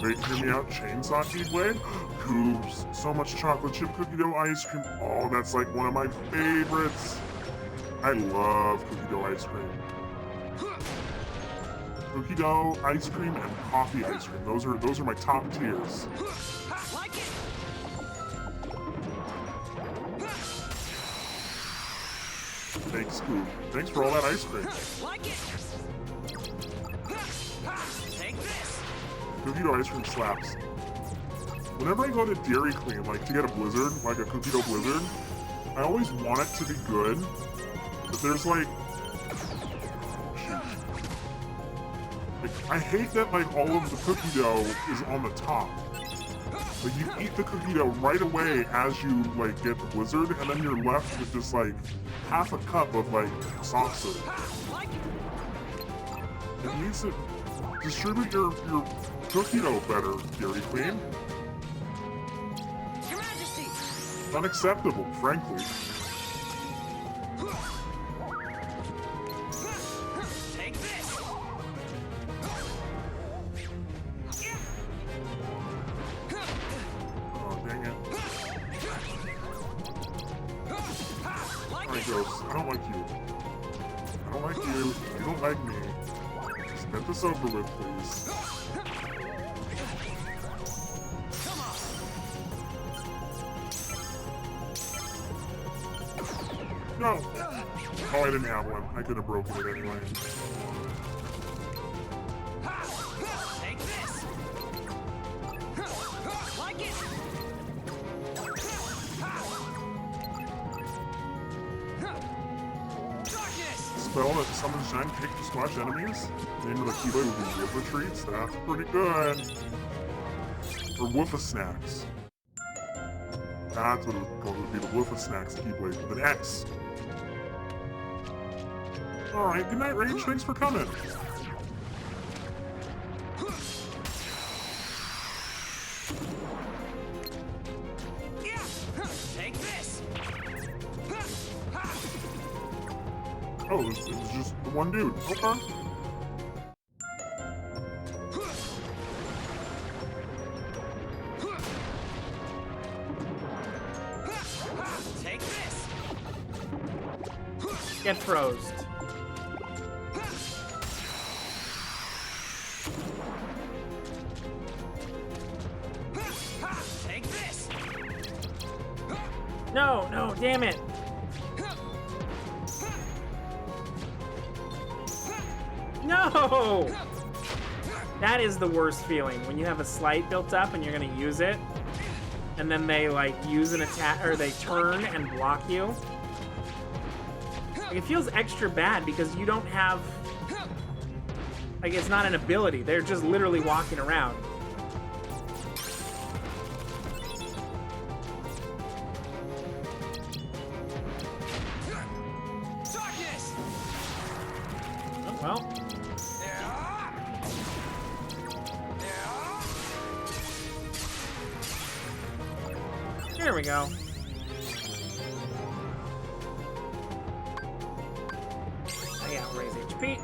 Wait, hear me out, Chainsaw Keyblade? Coobs, so much chocolate chip cookie dough ice cream. Oh, that's like one of my favorites. I love cookie dough ice cream. Cookie dough ice cream and coffee ice cream. Those are my top tiers. Thanks, Coob. Thanks for all that ice cream. Cookie dough ice cream slaps. Whenever I go to Dairy Queen, like to get a blizzard, like a cookie dough blizzard, I always want it to be good, but there's like, I hate that like all of the cookie dough is on the top. Like you eat the cookie dough right away as you like get the blizzard, and then you're left with just like half a cup of like soft serve. It needs to distribute your cookie dough better, Dairy Queen. Unacceptable, frankly. Take this. Oh, dang it. Alright, Ghost, I don't like you. I don't like you. You don't like me. Just get this over with, please. No! Oh, I didn't have one. I could have broken it anyway. Take this. Like it. Spell that summons giant cake to squash enemies. The name of the Keyblade would be Woofa Treats. That's pretty good. Or Woofa Snacks. That's what it would be, the Woofa Snacks Keyblade with an X. Alright, good night, Rage. Thanks for coming. Take this. Oh, it's just the one dude. Okay. Take this. Get froze. Take this. No, no, damn it. No! That is the worst feeling, when you have a slight built up and you're gonna use it, and then they like use an attack, or they turn and block you. Like, it feels extra bad because you don't have, like, it's not an ability. They're just literally walking around. Darkness. Oh, well. There we go. Yeah, raise HP.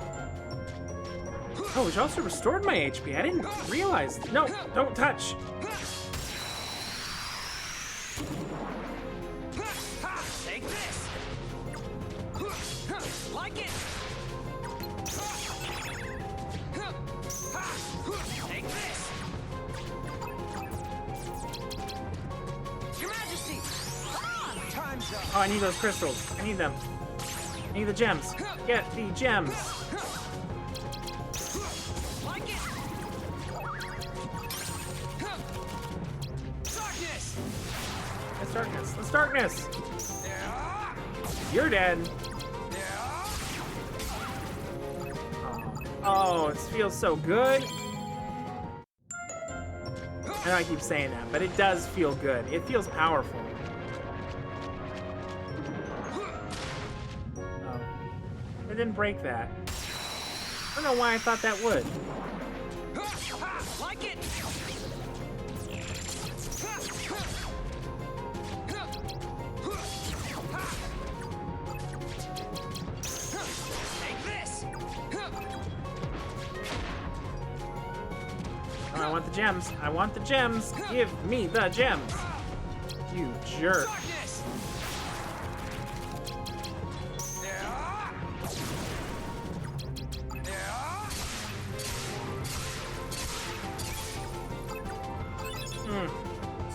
Oh, which also restored my HP. I didn't realize. No, don't touch. Take this. Like it. Take this. Your Majesty. Time's up. Oh, I need those crystals. I need them. I need the gems. Get the gems. Like it. Darkness. Let's darkness. Let's darkness. You're dead. Oh, it feels so good. I know I keep saying that, but it does feel good. It feels powerful. Oh. It didn't break that. I don't know why I thought that would. Like it. Take this. Oh, I want the gems. I want the gems. Give me the gems. You jerk. Darkness.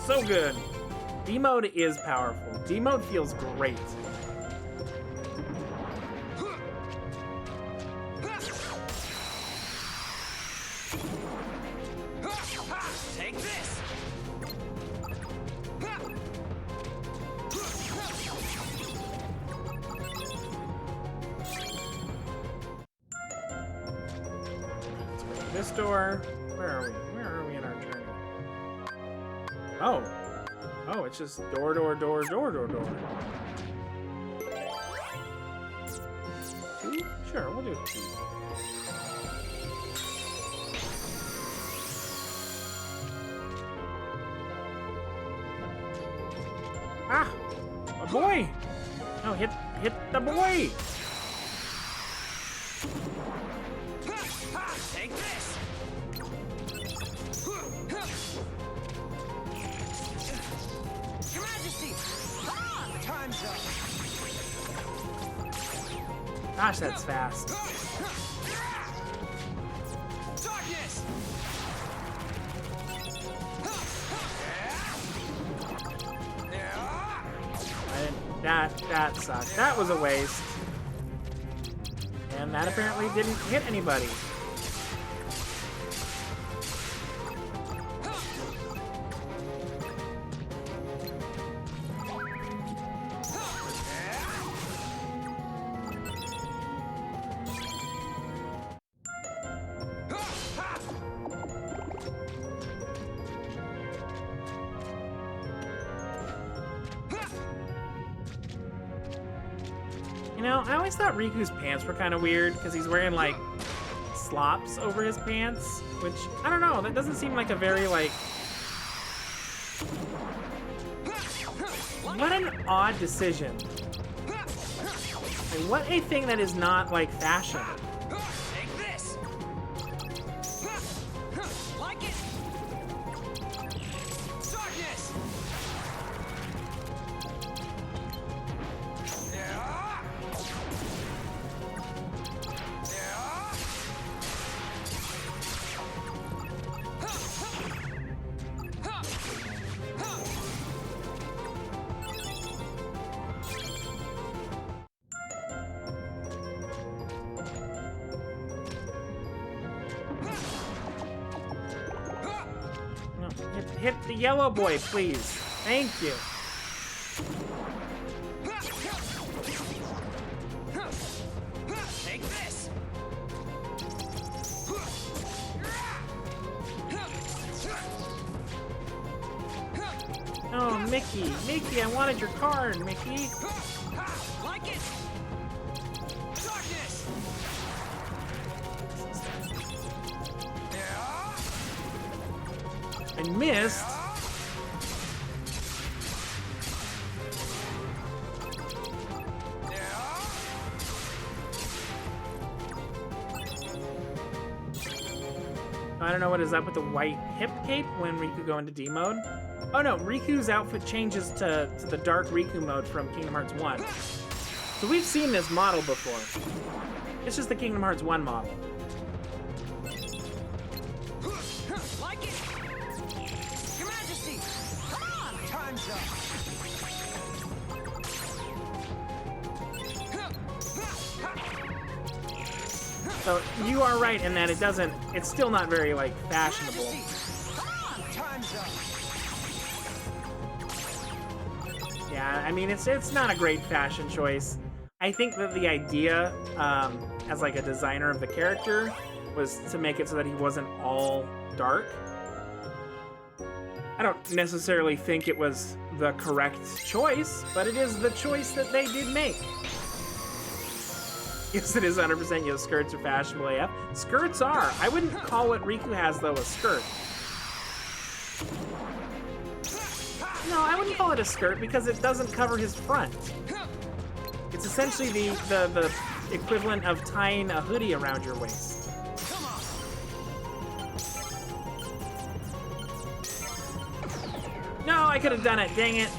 So good. D-mode is powerful. D-mode feels great. Take this. Let's go to this door. Where are we? Where are we in our journey? Oh. Oh, it's just door, door, door, door, door, door. Two? Sure, we'll do two. Ah! A boy! No, hit the boy! Take this. Your Majesty. Time's up. Gosh, that's fast. Darkness. That sucked. That was a waste. And that apparently didn't hit anybody. You know, I always thought Riku's pants were kind of weird because he's wearing like slops over his pants, which I don't know, that doesn't seem like a very like, what an odd decision. Like, what a thing that is not like fashion. Take this. Like it. Darkness. No, hit the yellow boy, please. Thank you. Take this. Oh, Mickey. Mickey, I wanted your card, Mickey. Like it. Darkness. I missed. I don't know what is up with the white hip cape when Riku go into D mode. Oh no, Riku's outfit changes to the dark Riku mode from Kingdom Hearts 1. So we've seen this model before. It's just the Kingdom Hearts 1 model. Like it. Your Majesty. Come on. Time's up. So you are right in that it's still not very like fashionable. Time's up. Yeah, I mean it's not a great fashion choice. I think that the idea, as like a designer of the character, was to make it so that he wasn't all dark. I don't necessarily think it was the correct choice, but it is the choice that they did make. Yes, it is 100%. Yes, skirts are fashionable AF. Skirts are. I wouldn't call what Riku has, though, a skirt. No, I wouldn't call it a skirt because it doesn't cover his front. It's essentially the equivalent of tying a hoodie around your waist. No, I could have done it. Dang it.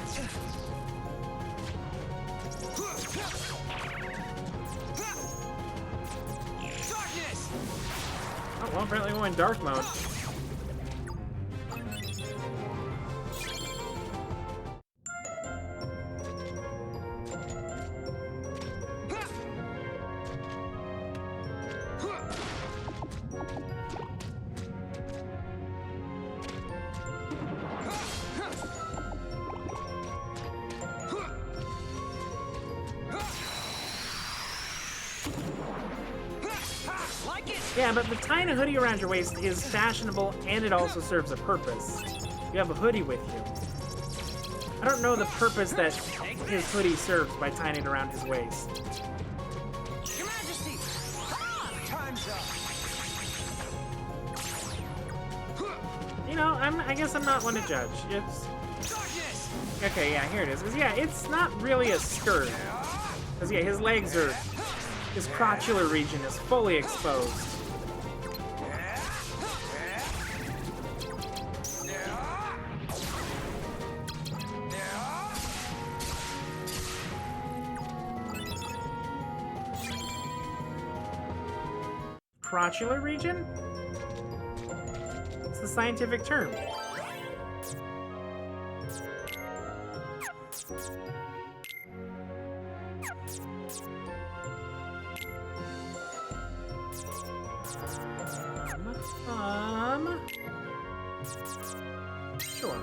Oh, well, apparently we went dark mode. Yeah, but the tying a hoodie around your waist is fashionable and it also serves a purpose. You have a hoodie with you. I don't know the purpose that his hoodie serves by tying it around his waist. Your Majesty, come on! Time's up. You know, I guess I'm not one to judge. It's okay. Yeah, here it is. 'Cause, yeah, it's not really a skirt. Because yeah, his legs are, his crotchular region is fully exposed. Crotchular region? It's the scientific term. Sure.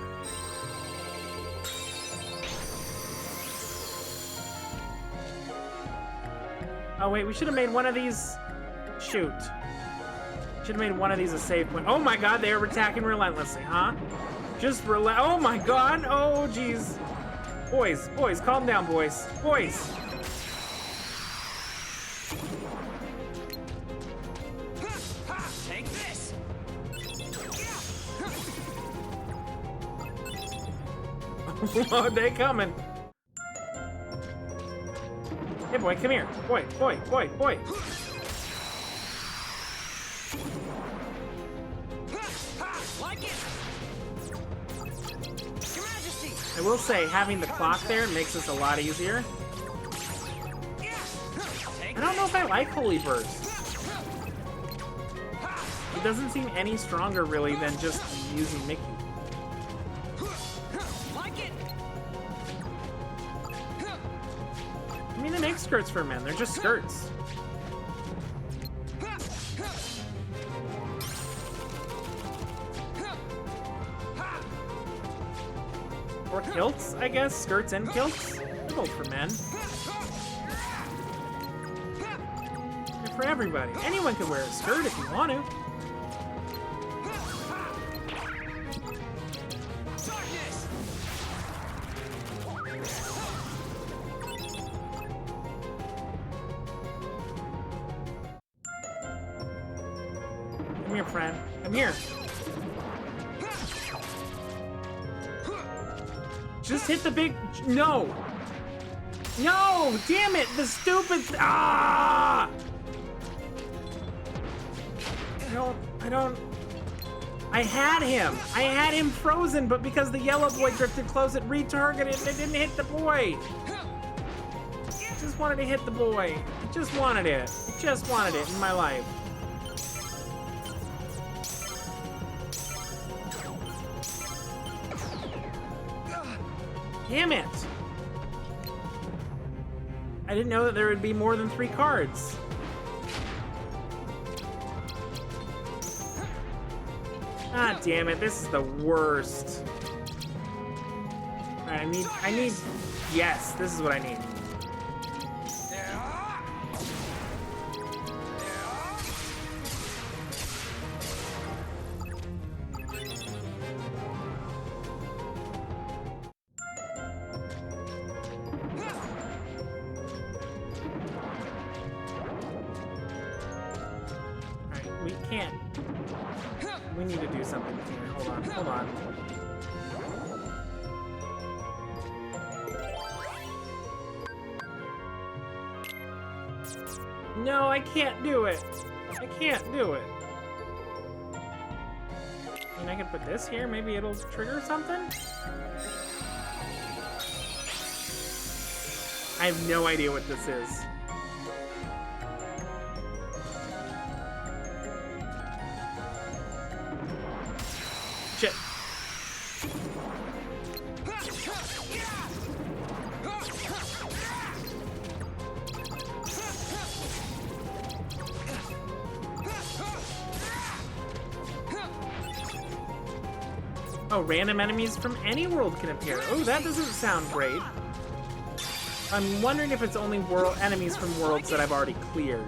Oh wait, we should have made one of these. Shoot. Should have made one of these a save point. Oh my god, they are attacking relentlessly, huh? Just oh my god, oh jeez. Boys, calm down, boys. Boys. Take this. Oh, they coming. Hey, boy, come here. Boy. Like it! Your Majesty! I will say, having the clock there makes this a lot easier. I don't know if I like Holy Burst. It doesn't seem any stronger, really, than just using Mickey. Like it! I mean, they make skirts for men. They're just skirts. Or kilts, I guess. Skirts and kilts. They're both for men. They're for everybody. Anyone can wear a skirt if you want to. Come here, friend. Come here. Just hit the big... No! No! Damn it! The stupid... Ah! I don't... I had him! I had him frozen, but because the yellow boy drifted close, it retargeted and it didn't hit the boy! I just wanted to hit the boy. I just wanted it. I just wanted it in my life. Damn it! I didn't know that there would be more than 3 cards. Ah, damn it, this is the worst. Alright, I need, yes, this is what I need. We can't. We need to do something here. Hold on. No, I can't do it. I can't do it. I mean, I can put this here. Maybe it'll trigger something? I have no idea what this is. Shit. Oh, random enemies from any world can appear. Oh, that doesn't sound great. I'm wondering if it's only enemies from worlds that I've already cleared.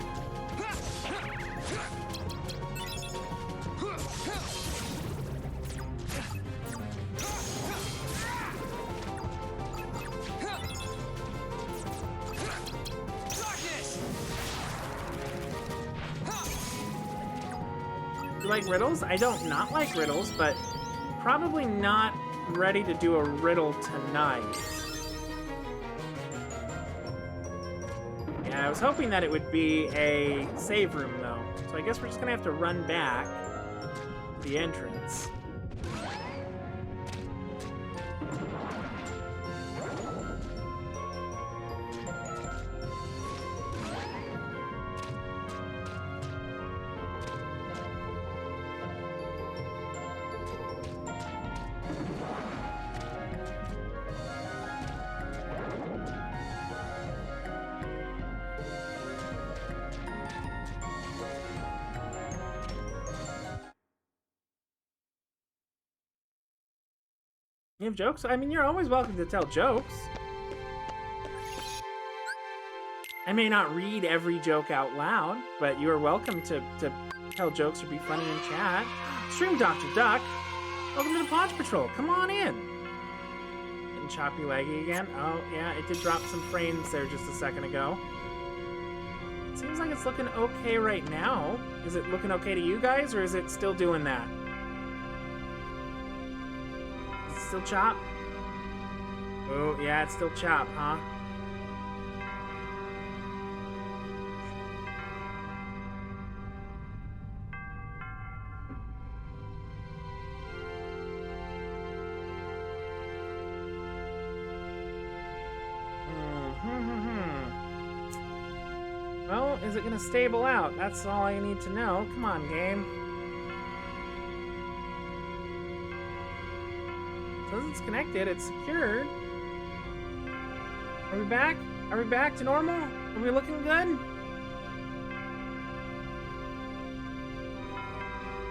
You like riddles? I don't not like riddles, but probably not ready to do a riddle tonight. Yeah, I was hoping that it would be a save room, though. So I guess we're just gonna have to run back to the entrance. You have jokes? I mean, you're always welcome to tell jokes. I may not read every joke out loud, but you are welcome to tell jokes or be funny in chat. Stream Dr. Duck, welcome to the Paunch Patrol. Come on in. Getting choppy laggy again. Oh, yeah, it did drop some frames there just a second ago. It seems like it's looking okay right now. Is it looking okay to you guys, or is it still doing that? Still chop? Oh, yeah, it's still chop, huh? Well, is it gonna stable out? That's all I need to know. Come on, game. Says it's connected, it's secured. Are we back? Are we back to normal? Are we looking good?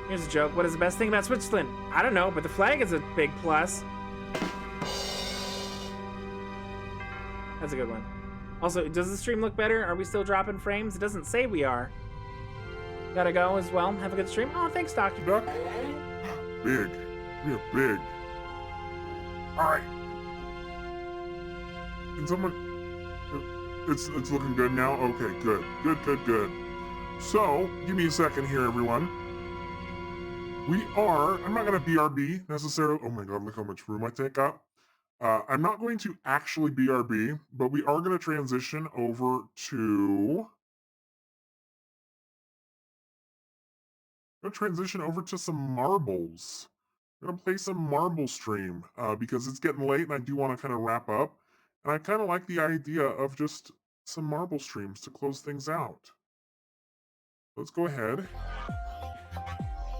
Here's a joke. What is the best thing about Switzerland? I don't know, but the flag is a big plus. That's a good one. Also, does the stream look better? Are we still dropping frames? It doesn't say we are. Gotta go as well. Have a good stream. Oh, thanks, Dr. Duck. Big. We are big. Alright. Can someone... It's looking good now? Okay, good. Good. So, give me a second here, everyone. We are... I'm not going to BRB necessarily. Oh my god, look how much room I take up. I'm not going to actually BRB, but we are going to transition over to... some marbles. I'm going to play some marble stream because it's getting late and I do want to kind of wrap up. And I kind of like the idea of just some marble streams to close things out. Let's go ahead.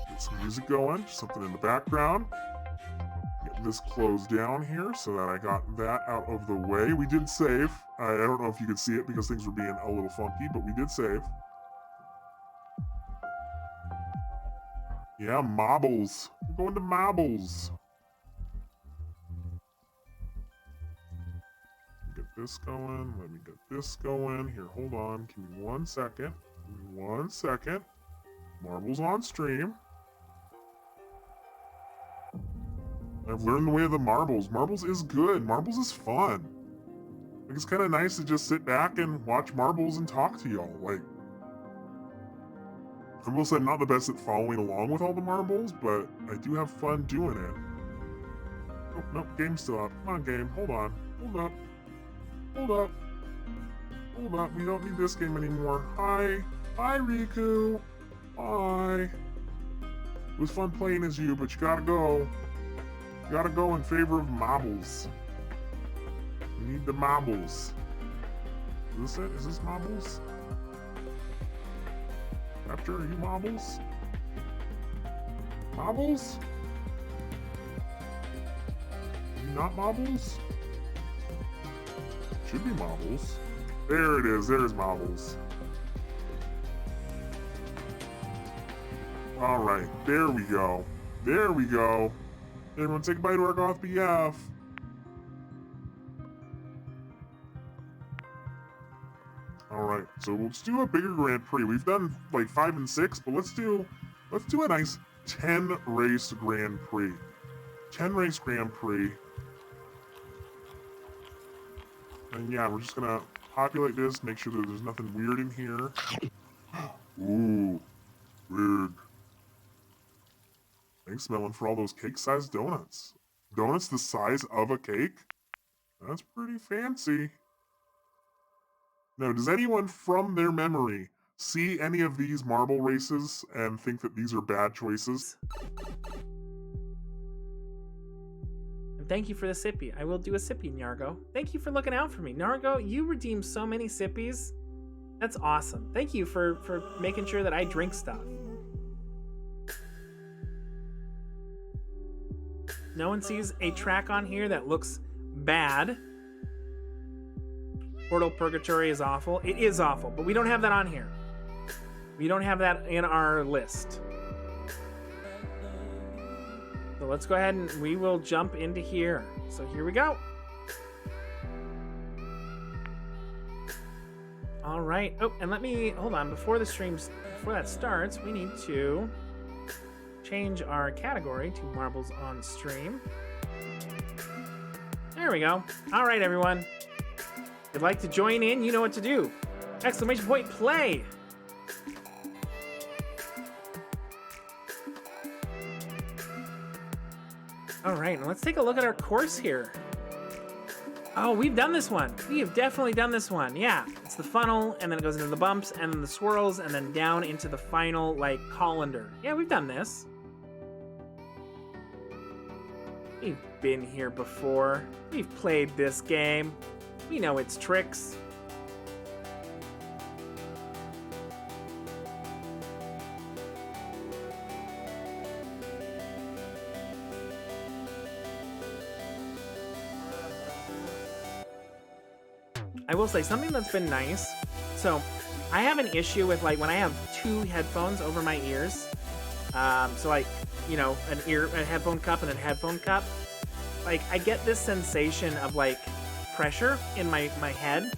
Get some music going, something in the background. Get this closed down here so that I got that out of the way. We did save. I don't know if you could see it because things were being a little funky, but we did save. Yeah, marbles. We're going to marbles. Get this going. Let me get this going. Here, hold on. Give me 1 second. Give me 1 second. Marbles on stream. I've learned the way of the marbles. Marbles is good. Marbles is fun. Like, it's kind of nice to just sit back and watch marbles and talk to y'all. Like, I will say I'm not the best at following along with all the marbles, but I do have fun doing it. Oh, nope, game's still up. Come on, game. Hold on. Hold up. Hold up. Hold up. We don't need this game anymore. Hi. Hi, Riku. Hi. It was fun playing as you, but you gotta go. You gotta go in favor of marbles. We need the marbles. Is this it? Is this marbles? After, are you marbles? Marbles? Are you not marbles? Should be marbles. There it is. There's marbles. All right. There we go. There we go. Everyone say goodbye to our goth BF. All right, so let's do a bigger Grand Prix. We've done like 5 and 6, but let's do a nice 10 race Grand Prix. 10 race Grand Prix. And yeah, we're just gonna populate this, make sure that there's nothing weird in here. Ooh, weird. Thanks, Melon, for all those cake-sized donuts. Donuts the size of a cake? That's pretty fancy. Now, does anyone from their memory see any of these marble races and think that these are bad choices? And thank you for the sippy. I will do a sippy, Nargo. Thank you for looking out for me. Nargo, you redeem so many sippies. That's awesome. Thank you for making sure that I drink stuff. No one sees a track on here that looks bad. Portal Purgatory is awful. It is awful, but we don't have that on here. We don't have that in our list. So let's go ahead and we will jump into here. So here we go. All right. Oh, and let me, hold on, before that starts, we need to change our category to marbles on stream. There we go. All right, everyone. If you'd like to join in, you know what to do. Exclamation point play. All right, now let's take a look at our course here. Oh, we've done this one. We have definitely done this one. Yeah, it's the funnel, and then it goes into the bumps, and then the swirls, and then down into the final, like, colander. Yeah, we've done this. We've been here before. We've played this game. We know its tricks. I will say something that's been nice. So I have an issue with like when I have two headphones over my ears. So like, you know, a headphone cup and a headphone cup. Like I get this sensation of like pressure in my head.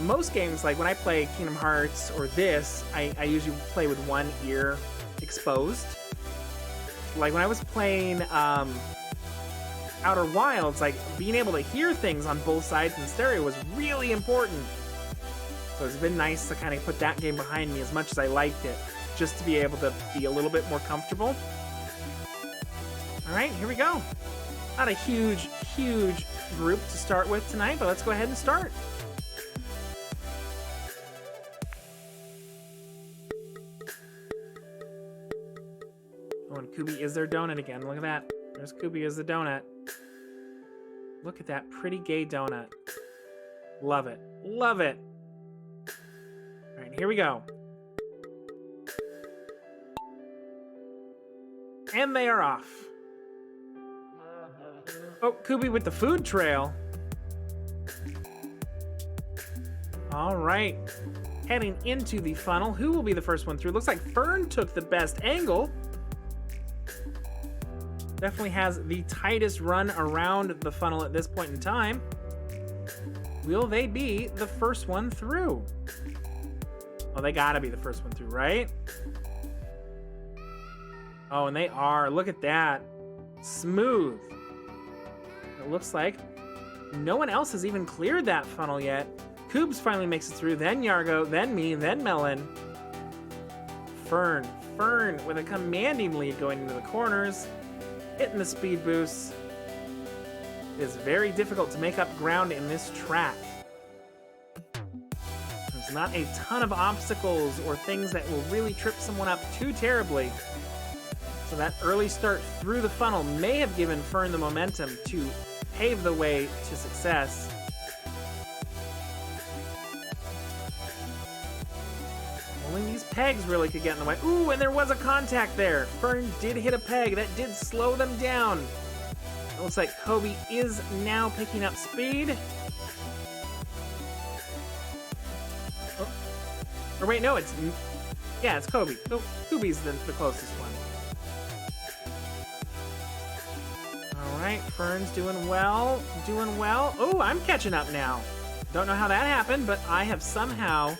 Most games, like when I play Kingdom Hearts or this, I usually play with one ear exposed. Like when I was playing Outer Wilds, like being able to hear things on both sides in stereo was really important. So it's been nice to kind of put that game behind me as much as I liked it, just to be able to be a little bit more comfortable. All right, here we go. Not a huge group to start with tonight, but let's go ahead and start. Oh, and Kubi is their donut again. Look at that. There's Kubi as the donut. Look at that pretty gay donut. Love it. Love it. All right, here we go. And they are off. Oh, Kubi with the food trail. All right. Heading into the funnel. Who will be the first one through? Looks like Fern took the best angle. Definitely has the tightest run around the funnel at this point in time. Will they be the first one through? Oh, they gotta be the first one through, right? Oh, and they are. Look at that. Smooth. It looks like no one else has even cleared that funnel yet. Koobs finally makes it through, then Yargo, then me, then Melon. Fern with a commanding lead going into the corners. Hitting the speed boost. It is very difficult to make up ground in this track. There's not a ton of obstacles or things that will really trip someone up too terribly. So that early start through the funnel may have given Fern the momentum to pave the way to success. Only these pegs really could get in the way. Ooh, and there was a contact there. Fern did hit a peg. That did slow them down. It looks like Kobe is now picking up speed. Oh. Or wait, no, it's Kobe. Oh, Kobe's the closest one. All right, Fern's doing well. Oh, I'm catching up now. Don't know how that happened, but I have somehow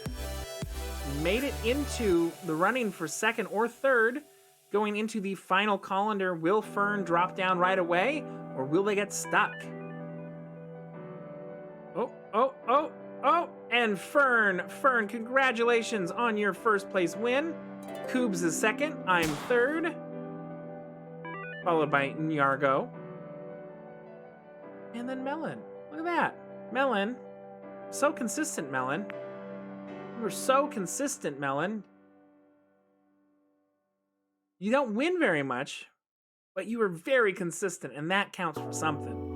made it into the running for second or third. Going into the final colander, will Fern drop down right away, or will they get stuck? Oh, and Fern, congratulations on your first place win. Koobs is second, I'm third, followed by Nyargo. And then Melon, look at that. Melon, so consistent, Melon. You were so consistent, Melon. You don't win very much, but you were very consistent, and that counts for something.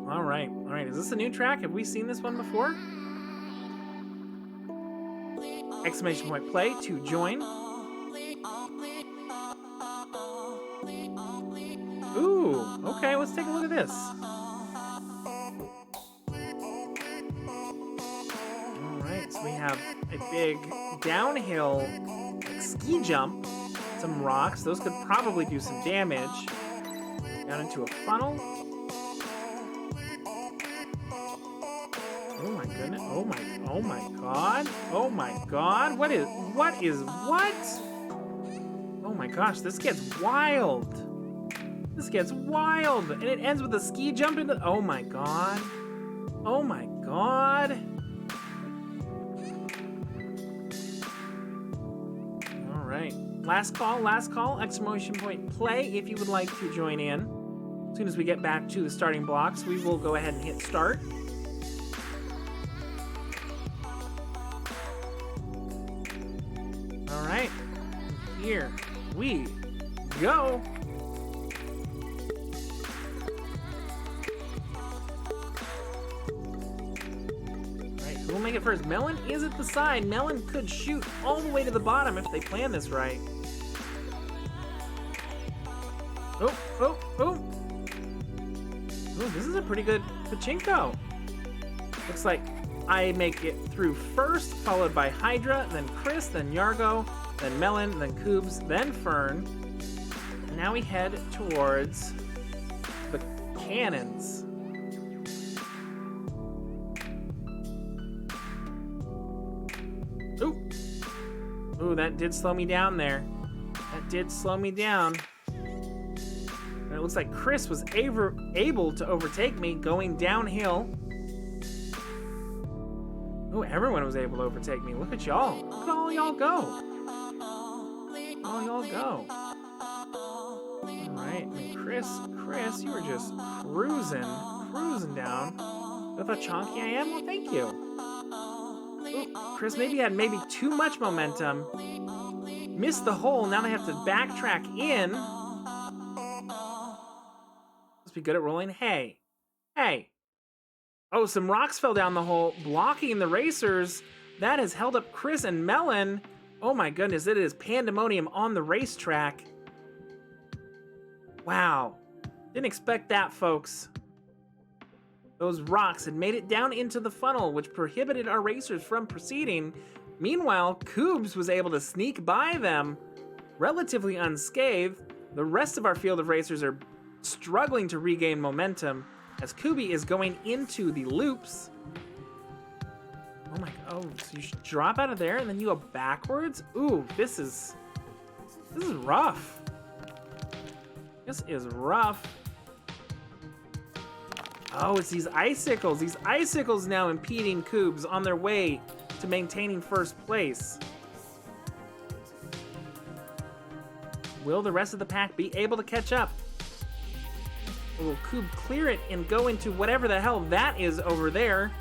All right. Is this a new track? Have we seen this one before? Exclamation point play to join. Ooh, okay, let's take a look at this. So we have a big downhill ski jump, some rocks. Those could probably do some damage. Down into a funnel. Oh my goodness. Oh my god. Oh my gosh, this gets wild. And it ends with a ski jump into, oh my god. Last call, exclamation point play if you would like to join in. As soon as we get back to the starting blocks, we will go ahead and hit start. All right, here we go. Who will make it first? Melon is at the side. Melon could shoot all the way to the bottom if they plan this right. Oh. is a pretty good pachinko. Looks like I make it through first, followed by Hydra, then Chris, then Yargo, then Melon, then Koobs, then Fern. And now we head towards the cannons. Ooh. Ooh, that did slow me down there. That did slow me down. And it looks like Chris was able to overtake me going downhill. Ooh, everyone was able to overtake me. Look at y'all. Look at all y'all go. All y'all go. All right, and Chris, you were just cruising down. With how chonky I am? Well, thank you. Ooh, Chris maybe had too much momentum. Missed the hole, now they have to backtrack in. Must be good at rolling. Hey. Oh, some rocks fell down the hole, blocking the racers. That has held up Chris and Melon. Oh my goodness, it is pandemonium on the racetrack. Wow. Didn't expect that, folks. Those rocks had made it down into the funnel, which prohibited our racers from proceeding. Meanwhile, Koobs was able to sneak by them relatively unscathed. The rest of our field of racers are struggling to regain momentum as Kooby is going into the loops. Oh my god, oh, so you should drop out of there and then you go backwards? Ooh, this is rough. This is rough. Oh, it's these icicles. These icicles now impeding Koobs on their way to maintaining first place. Will the rest of the pack be able to catch up? Or will Koob clear it and go into whatever the hell that is over there?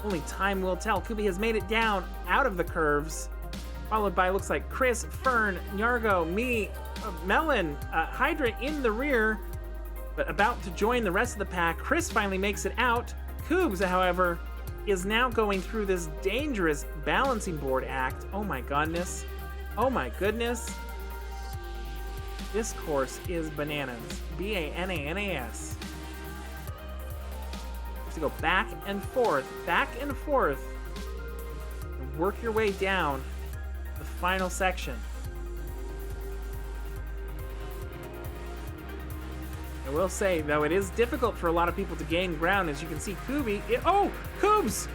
Only time will tell. Kooby has made it down out of the curves, followed by, looks like, Chris, Fern, Nyargo, me, Melon, Hydra in the rear, but about to join the rest of the pack. Chris finally makes it out. Koobs, however, is now going through this dangerous balancing board act. Oh my goodness. Oh my goodness. This course is bananas. B-A-N-A-N-A-S. You have to go back and forth, and work your way down the final section. I will say, though, it is difficult for a lot of people to gain ground. As you can see, Kooby... Oh! Koobs!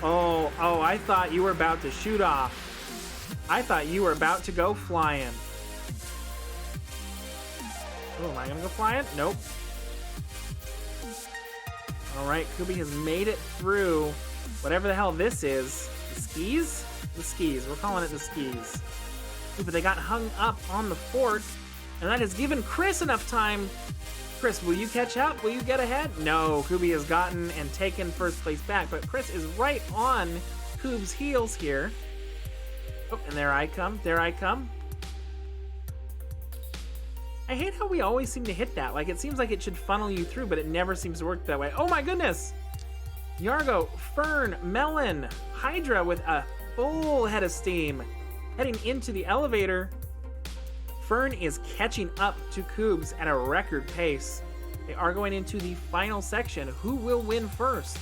Oh, I thought you were about to shoot off. I thought you were about to go flying. Oh, am I gonna go flying? Nope. Alright, Kooby has made it through whatever the hell this is. The skis? The skis. We're calling it the skis. Ooh, but they got hung up on the fort, and that has given Chris enough time. Chris, will you catch up? Will you get ahead? No, Kooby has gotten and taken first place back, but Chris is right on Koob's heels here. Oh, and there I come. I hate how we always seem to hit that. Like, it seems like it should funnel you through, but it never seems to work that way. Oh my goodness! Yargo, Fern, Melon, Hydra with a full head of steam. Heading into the elevator. Fern is catching up to Koobs at a record pace. They are going into the final section. Who will win first?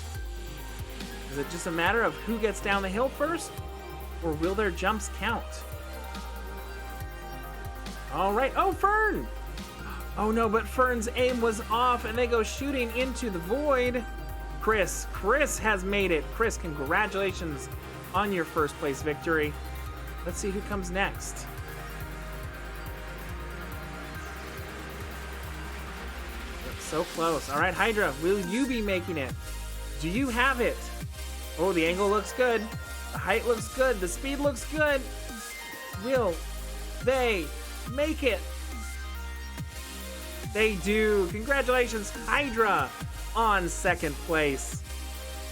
Is it just a matter of who gets down the hill first? Or will their jumps count? All right. Oh, Fern! Oh no, but Fern's aim was off and they go shooting into the void. Chris has made it. Chris, congratulations on your first place victory. Let's see who comes next. So close. All right, Hydra, will you be making it? Do you have it? Oh, the angle looks good. The height looks good. The speed looks good. Will they make it? They do. Congratulations, Hydra, on second place.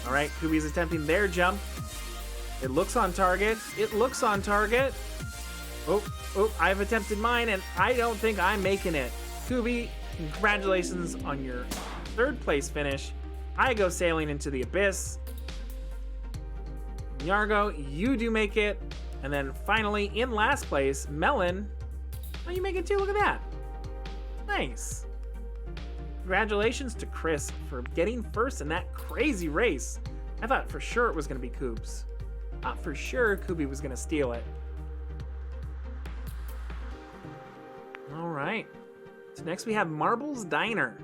All right, Kooby's attempting their jump. It looks on target. Oh, I've attempted mine, and I don't think I'm making it. Kooby, congratulations on your third place finish. I go sailing into the abyss. Nyargo, you do make it. And then finally, in last place, Melon. Oh, you make it too, look at that. Nice. Congratulations to Chris for getting first in that crazy race. I thought for sure it was going to be Koobs. Thought for sure Kubi was going to steal it. All right. So next we have Marble's Diner.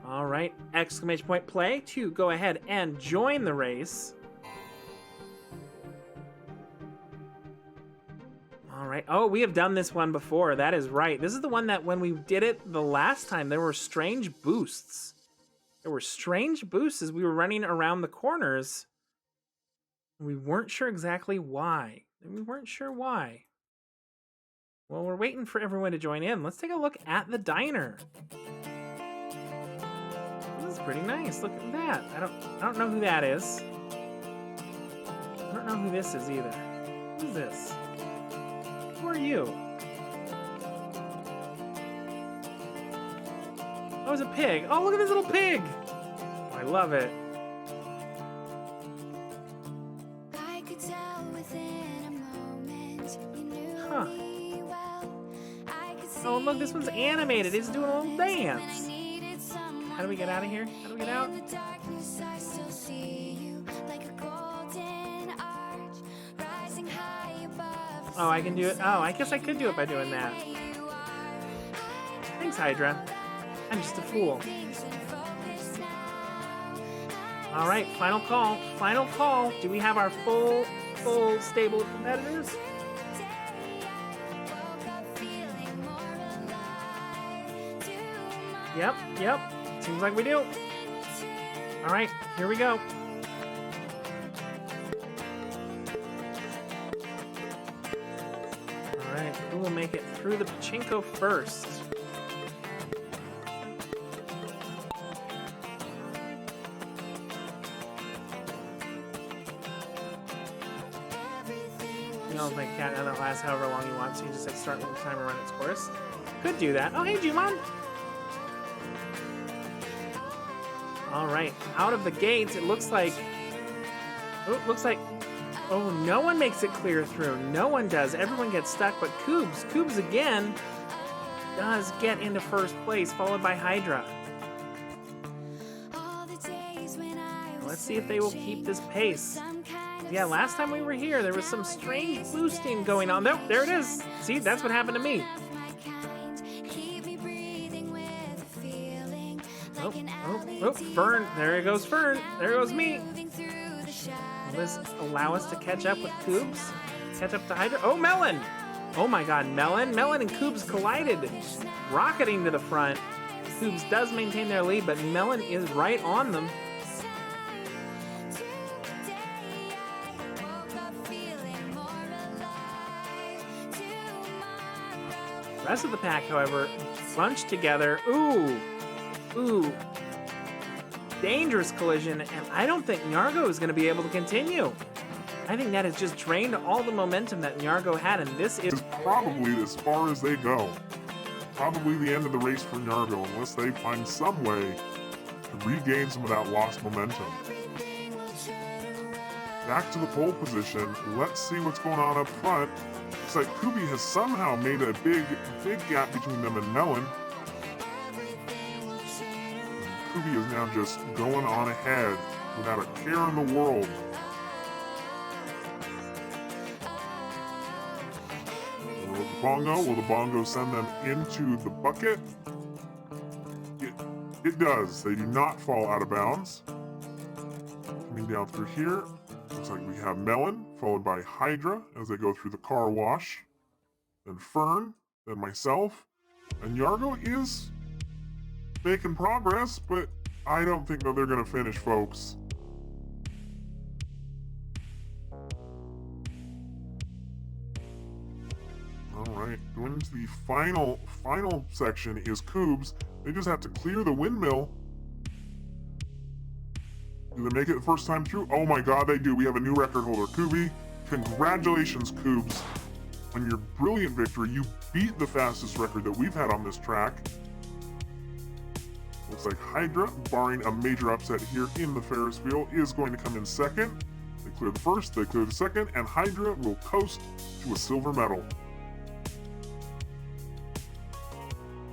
All right, exclamation point play to go ahead and join the race. All right. Oh, we have done this one before. That is right. This is the one that when we did it the last time, there were strange boosts. There were strange boosts as we were running around the corners. We weren't sure exactly why. Well, we're waiting for everyone to join in. Let's take a look at the diner. This is pretty nice. Look at that. I don't know who that is. I don't know who this is either. Who's this? Who are you? Oh, it's a pig. Oh, look at this little pig. Oh, I love it. Huh. Oh, look, this one's animated. It's doing a little dance. How do we get out of here? How do we get out? Oh, I can do it. Oh, I guess I could do it by doing that. Thanks, Hydra. I'm just a fool. All right, final call. Final call. Do we have our full stable of competitors? Yep. Seems like we do. All right, here we go. All right, who will make it through the pachinko first? You know, like cat that lasts however long you want, so you just like start when the timer run its course. Could do that. Oh, hey, Jumon. All right, out of the gates, it looks like. Oh, no one makes it clear through. No one does. Everyone gets stuck, but Koobs again does get into first place, followed by Hydra. Let's see if they will keep this pace. Yeah, last time we were here, there was some strange boosting going on. Nope, there it is. See, that's what happened to me. Oh, Fern. There goes Fern. There goes me. Will this allow us to catch up with Koobs? Catch up to Hydra? Oh, Melon! Oh my god, Melon and Koobs collided. Rocketing to the front. Koobs does maintain their lead, but Melon is right on them. The rest of the pack, however, bunched together. Ooh. Dangerous collision, and I don't think Nyargo is going to be able to continue. I think that has just drained all the momentum that Nyargo had, and this is probably as far as they go. Probably the end of the race for Nyargo, unless they find some way to regain some of that lost momentum. Back to the pole position. Let's see what's going on up front. Looks like Kubi has somehow made a big gap between them and Melon. Kubi is now just going on ahead without a care in the world. Will the bongo send them into the bucket? It does. They do not fall out of bounds. Coming down through here, looks like we have Melon, followed by Hydra as they go through the car wash. Then Fern, then myself. And Nyargo is making progress, but I don't think that they're going to finish, folks. Alright, going into the final section is Koobs. They just have to clear the windmill. Do they make it the first time through? Oh my god, they do. We have a new record holder. Kubi, congratulations, Koobs, on your brilliant victory. You beat the fastest record that we've had on this track. Looks like Hydra, barring a major upset here in the Ferris wheel, is going to come in second. They clear the first, they clear the second, and Hydra will coast to a silver medal.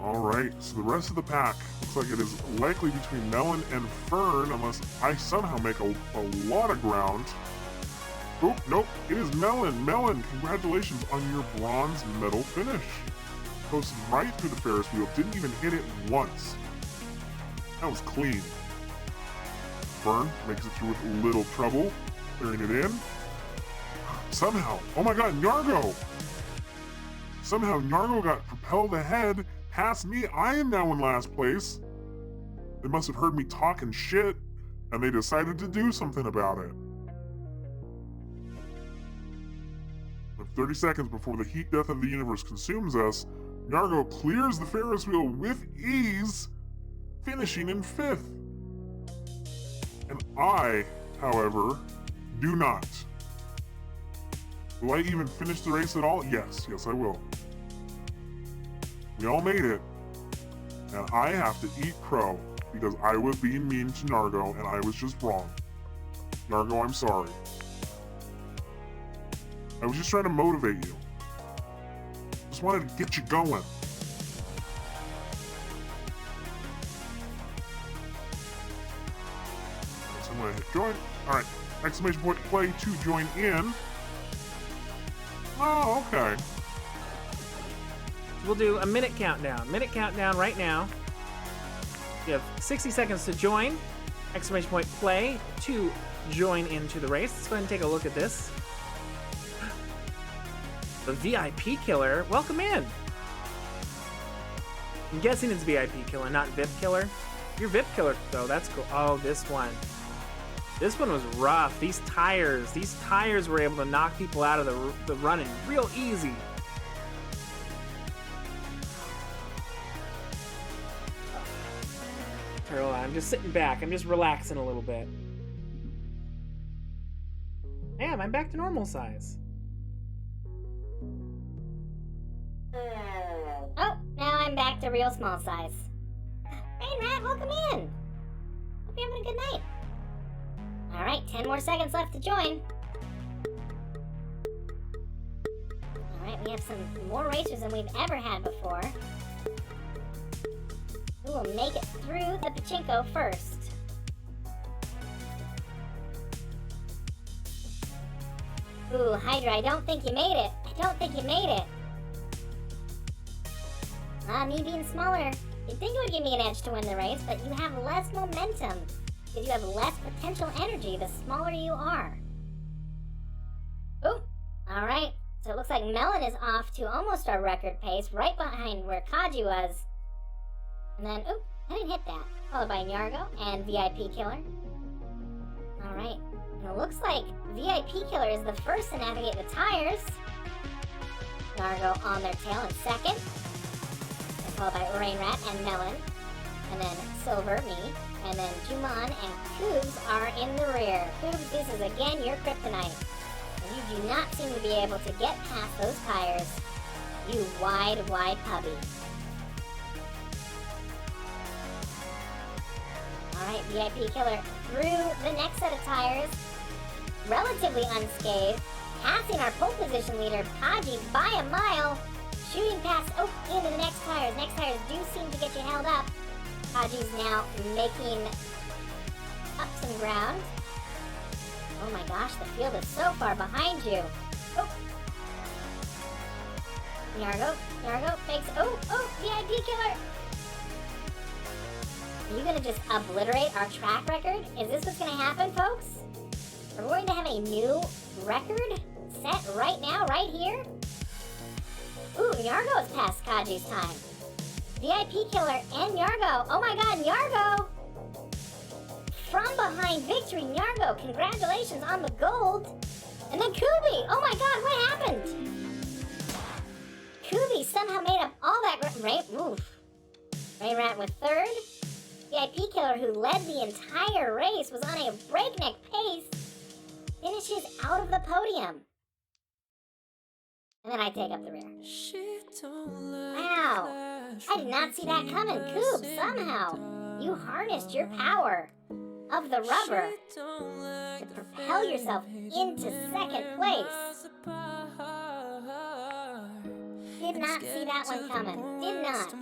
Alright, so the rest of the pack looks like it is likely between Melon and Fern, unless I somehow make a lot of ground. Oh, nope, it is Melon. Melon, congratulations on your bronze medal finish. Coasted right through the Ferris wheel, didn't even hit it once. That was clean. Fern makes it through with little trouble, clearing it in. Somehow, oh my god, Nyargo! Somehow Nyargo got propelled ahead past me. I am now in last place. They must have heard me talking shit, and they decided to do something about it. 30 seconds before the heat death of the universe consumes us, Nyargo clears the Ferris wheel with ease, finishing in 5th. And I, however, do not. Will I even finish the race at all? Yes, I will. We all made it, and I have to eat crow because I was being mean to Nyargo and I was just wrong. Nyargo, I'm sorry. I was just trying to motivate you. Just wanted to get you going. So I'm gonna hit join. Alright, exclamation point play to join in. Oh, okay. We'll do a minute countdown. Minute countdown right now. You have 60 seconds to join. Exclamation point play to join into the race. Let's go ahead and take a look at this. The VIP killer, welcome in. I'm guessing it's VIP killer, not VIP killer. You're VIP killer though, that's cool. Oh, this one. This one was rough. These tires were able to knock people out of the running real easy. Turtle, I'm just sitting back. I'm just relaxing a little bit. Damn, I'm back to normal size. Oh, now I'm back to real small size. Hey, Matt, welcome in. Hope you're having a good night. Alright, 10 more seconds left to join. Alright, we have some more racers than we've ever had before. Who will make it through the pachinko first? Ooh, Hydra, I don't think you made it. Me being smaller, you'd think it would give me an edge to win the race, but you have less momentum because you have less potential energy the smaller you are. Ooh, alright. So it looks like Melon is off to almost our record pace, right behind where Kaji was. And then, ooh, I didn't hit that. Followed by Nyargo and VIP Killer. Alright, and it looks like VIP Killer is the first to navigate the tires. Nyargo on their tail in second. Followed by Rain Rat and Melon. And then Silver, me. And then Juman and Koobs are in the rear. Koobs, this is again your kryptonite. And you do not seem to be able to get past those tires. You wide puppy. Alright, VIP Killer through the next set of tires. Relatively unscathed. Passing our pole position leader, Kaji, by a mile. Shooting past, into the next tires. Next tires do seem to get you held up. Kaji's now making up some ground. Oh my gosh, the field is so far behind you. Oh. Nyargo makes, VIP Killer. Are you gonna just obliterate our track record? Is this what's gonna happen, folks? Are we going to have a new record set right now, right here? Ooh, Nyargo has passed Kaji's time. VIP Killer and Nyargo. Oh my god, Nyargo! From behind victory, Nyargo. Congratulations on the gold. And then Kubi. Oh my god, what happened? Kubi somehow made up all that Rain Rat with third. VIP Killer, who led the entire race, was on a breakneck pace, finishes out of the podium. And then I take up the rear. Wow! I did not see that coming, Coop, somehow. You harnessed your power. of the rubber to propel yourself into second place. Did not see that one coming. Did not.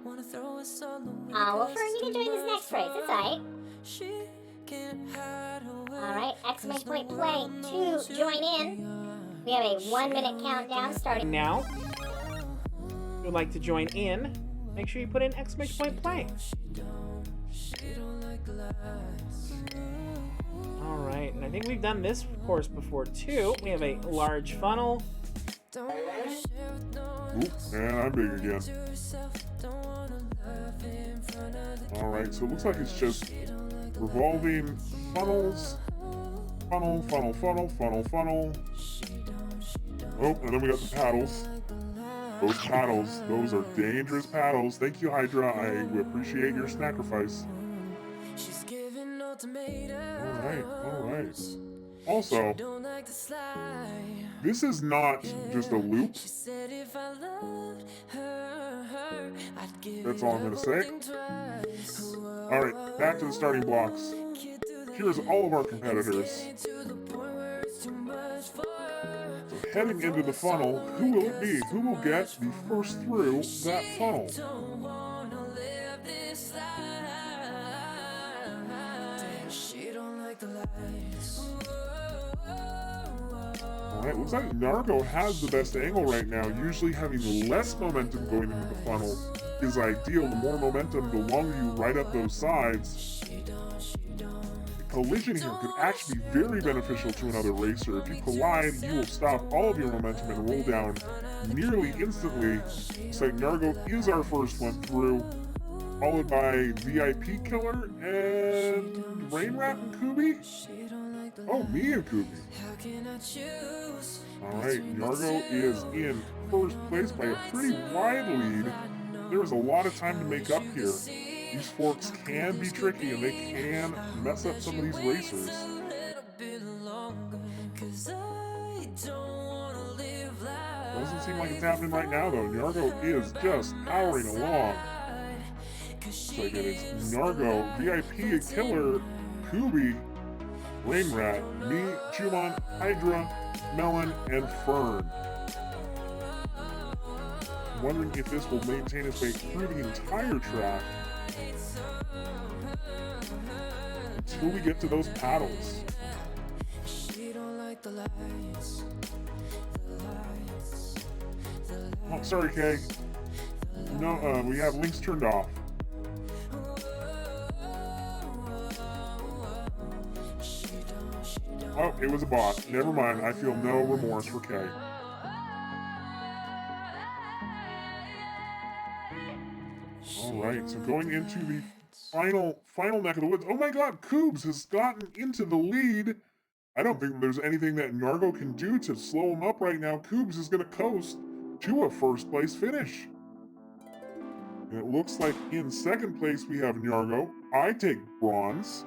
Well, Fern, you can join this next race. It's alright. Alright, exclamation point play to join in. We have a 1 minute countdown starting now. If you'd like to join in, make sure you put in exclamation point play. Alright, and I think we've done this course before too. We have a large funnel. Oop, and I'm big again. Alright, so it looks like it's just revolving funnels. Funnel, funnel, funnel, funnel, funnel. Oh, and then we got the paddles. Those paddles, those are dangerous paddles. Thank you, Hydra. I appreciate your sacrifice. Alright, alright. Also, this is not just a loop. That's all I'm gonna say. Alright, back to the starting blocks. Here's all of our competitors. So heading into the funnel, who will it be? Who will get the first through that funnel? Alright, looks like Nargo has the best angle right now. Usually having less momentum going into the funnel is ideal. The more momentum, the longer you ride up those sides. The collision here could actually be very beneficial to another racer. If you collide, you will stop all of your momentum and roll down nearly instantly. Looks like Nargo is our first one through, followed by VIP Killer and Rain Rat and Kubi. Oh, me and Kubi. Alright, Nargo is in first place by a pretty wide lead. There's a lot of time to make up here. These forks can be tricky and they can mess up some of these racers. Doesn't seem like it's happening right now though. Nargo is just powering along. Looks like it is Nargo, VIP Killer, Kubi, Rain Rat, me, Jumon, Hydra, Melon, and Fern. I'm wondering if this will maintain its way through the entire track until we get to those paddles. Oh, sorry, Kay. No, we have links turned off. Oh, it was a bot. Never mind. I feel no remorse for Kay. Alright, so going into the final neck of the woods. Oh my god, Koobs has gotten into the lead. I don't think there's anything that Nargo can do to slow him up right now. Koobs is going to coast to a first place finish. And it looks like in second place we have Nargo. I take bronze.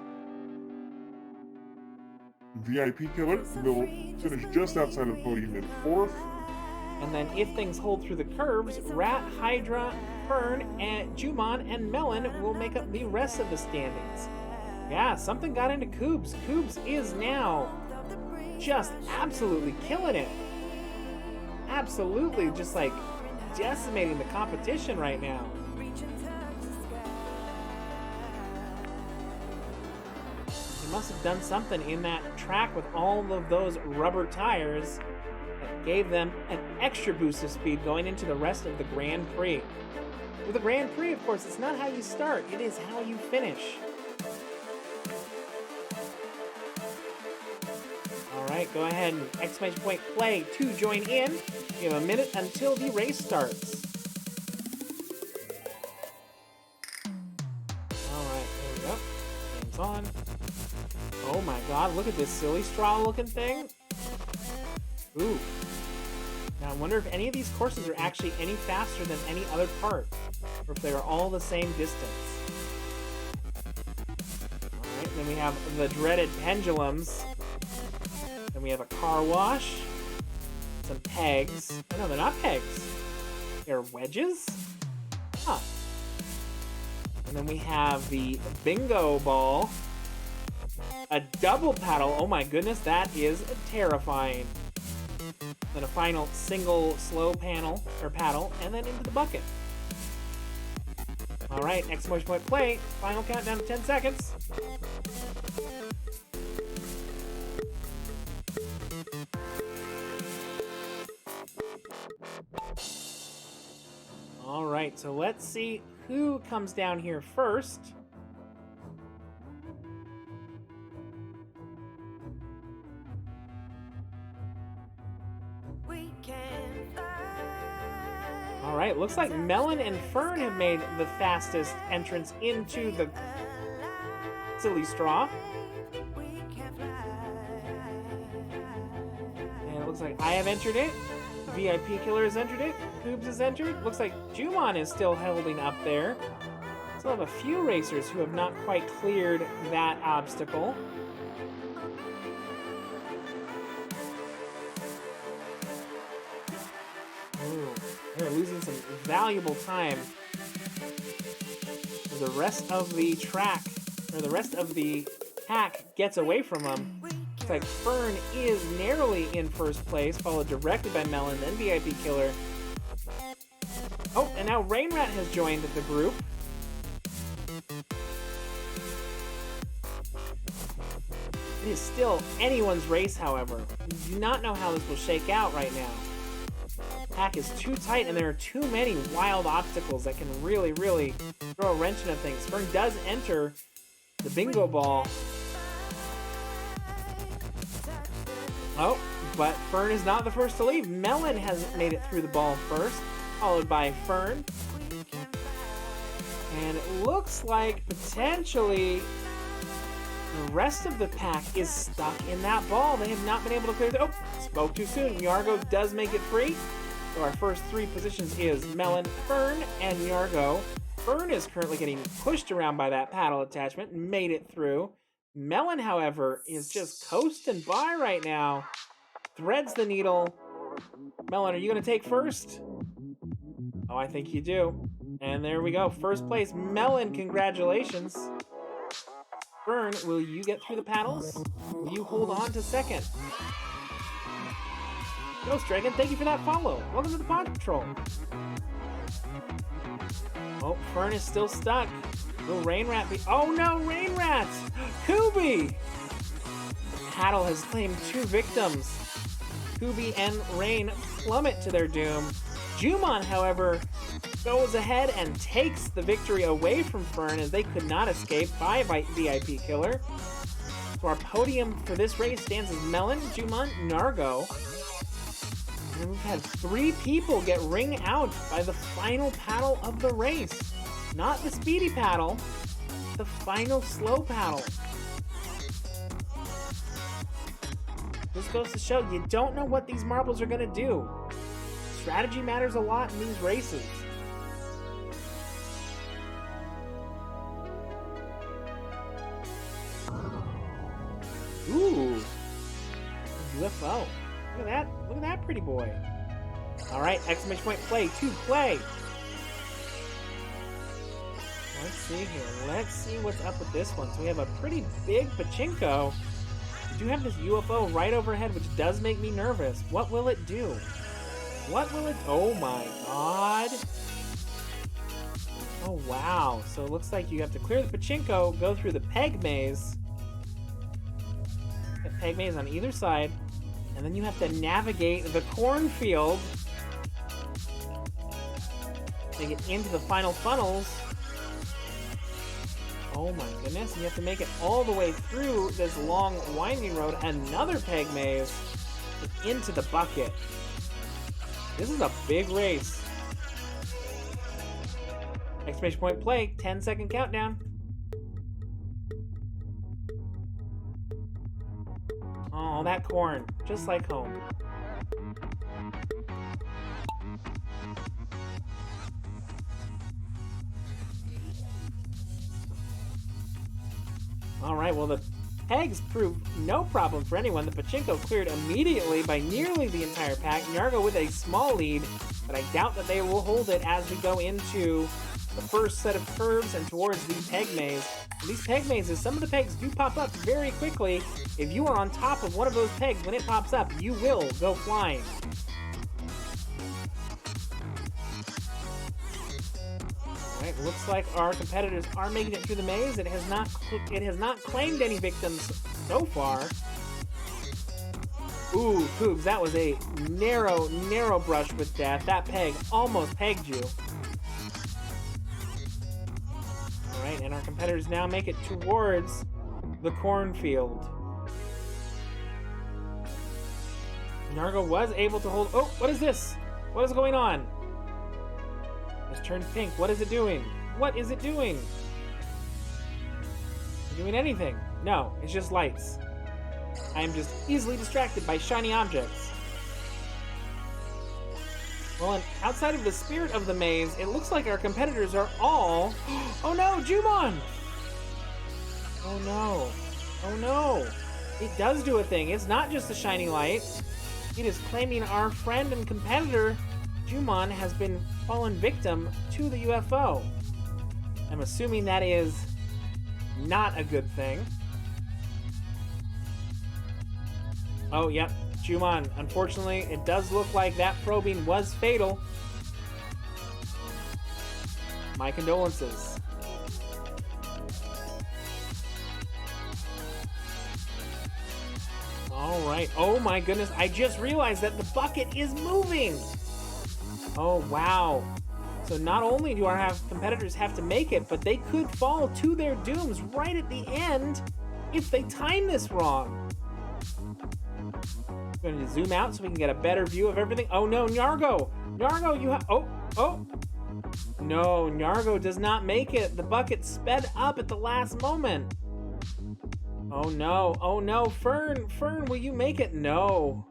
VIP Killer will finish just outside of the podium in fourth. And then if things hold through the curves, Rat, Hydra, Fern, and Jumon, and Melon will make up the rest of the standings. Yeah, something got into Koobs. Koobs is now just absolutely killing it. Absolutely just like decimating the competition right now. He must have done something in that track with all of those rubber tires that gave them an extra boost of speed going into the rest of the Grand Prix. With the Grand Prix, of course, it's not how you start, it is how you finish. Alright, go ahead and exclamation point play to join in. You have a minute until the race starts. Alright, here we go. Hands on. Oh my god, look at this silly straw looking thing. Ooh. Now I wonder if any of these courses are actually any faster than any other part, or if they are all the same distance. Alright, then we have the dreaded pendulums. Then we have a car wash. Some pegs. Oh, no, they're not pegs. They're wedges? Huh. And then we have the bingo ball. A double paddle. Oh my goodness, that is terrifying. Then a final single slow paddle, and then into the bucket. All right, exclamation point play. Final countdown to 10 seconds. All right, so let's see who comes down here first. All right, looks like Melon and Fern have made the fastest entrance into the silly straw. And it looks like I have entered it. VIP Killer has entered it. Hoobs has entered. Looks like Jumon is still holding up there. Still have a few racers who have not quite cleared that obstacle. Ooh, they're losing some valuable time. The rest of the track, or the rest of the pack gets away from them. Looks like Fern is narrowly in first place, followed directly by Melon, then VIP Killer. Oh, and now Rainrat has joined the group. It is still anyone's race, however. We do not know how this will shake out right now. Pack is too tight, and there are too many wild obstacles that can really, really throw a wrench into things. Fern does enter the bingo ball. Oh, but Fern is not the first to leave. Melon has made it through the ball first, followed by Fern. And it looks like potentially the rest of the pack is stuck in that ball. They have not been able to clear it. Oh, spoke too soon. Yargo does make it free. So our first three positions is Melon, Fern, and Yargo. Fern is currently getting pushed around by that paddle attachment and made it through. Melon, however, is just coasting by right now. Threads the needle. Melon, are you going to take first? Oh, I think you do. And there we go. First place. Melon, congratulations. Fern, will you get through the paddles? Will you hold on to second? Ghost Dragon, thank you for that follow. Welcome to the Pod Patrol. Oh, Fern is still stuck. Will Rainrat be... Oh no, Rainrat! Kubi! Paddle has claimed two victims. Kubi and Rain plummet to their doom. Jumon, however, goes ahead and takes the victory away from Fern as they could not escape by VIP Killer. So our podium for this race stands as Melon, Jumon, Nargo. And we've had 3 people get ring out by the final paddle of the race. Not the speedy paddle, the final slow paddle. This goes to show you don't know what these marbles are going to do. Strategy matters a lot in these races. Ooh, UFO. Look at that pretty boy. All right, exclamation point play to play. Let's see here. Let's see what's up with this one. So we have a pretty big pachinko. We do have this UFO right overhead, which does make me nervous. What will it do? What will it... Oh my god. Oh wow. So it looks like you have to clear the pachinko, go through the peg maze. Get peg maze on either side. And then you have to navigate the cornfield. Make it into the final funnels. Oh my goodness, and you have to make it all the way through this long winding road, another peg maze, into the bucket. This is a big race. Exclamation point play, 10-second countdown. Oh, that corn, just like home. Alright, well the pegs proved no problem for anyone. The pachinko cleared immediately by nearly the entire pack. Yargo with a small lead, but I doubt that they will hold it as we go into the first set of curves and towards the peg maze. And these peg mazes, some of the pegs do pop up very quickly. If you are on top of one of those pegs when it pops up, you will go flying. Alright, looks like our competitors are making it through the maze. It has not claimed any victims so far. Ooh, Cougs, that was a narrow brush with death. That peg almost pegged you. Alright, and our competitors now make it towards the cornfield. Nargo was able to hold... Oh, what is this? What is going on? It's turned pink. What is it doing? What is it doing? Is it doing anything? No, it's just lights. I am just easily distracted by shiny objects. Well, and outside of the spirit of the maze, it looks like our competitors are all... Oh no, Jumon! Oh no. Oh no. It does do a thing. It's not just a shiny light. It is claiming our friend and competitor, Jumon, has been fallen victim to the UFO. I'm assuming that is not a good thing. Oh, yep. Jumon, unfortunately, it does look like that probing was fatal. My condolences. Alright. Oh my goodness, I just realized that the bucket is moving! Oh, wow. So not only do our competitors have to make it, but they could fall to their dooms right at the end if they time this wrong. I'm going to zoom out so we can get a better view of everything. Oh no, Nyargo! Nyargo, you have... Oh! No, Nyargo does not make it. The bucket sped up at the last moment. Oh no, Fern, will you make it? No.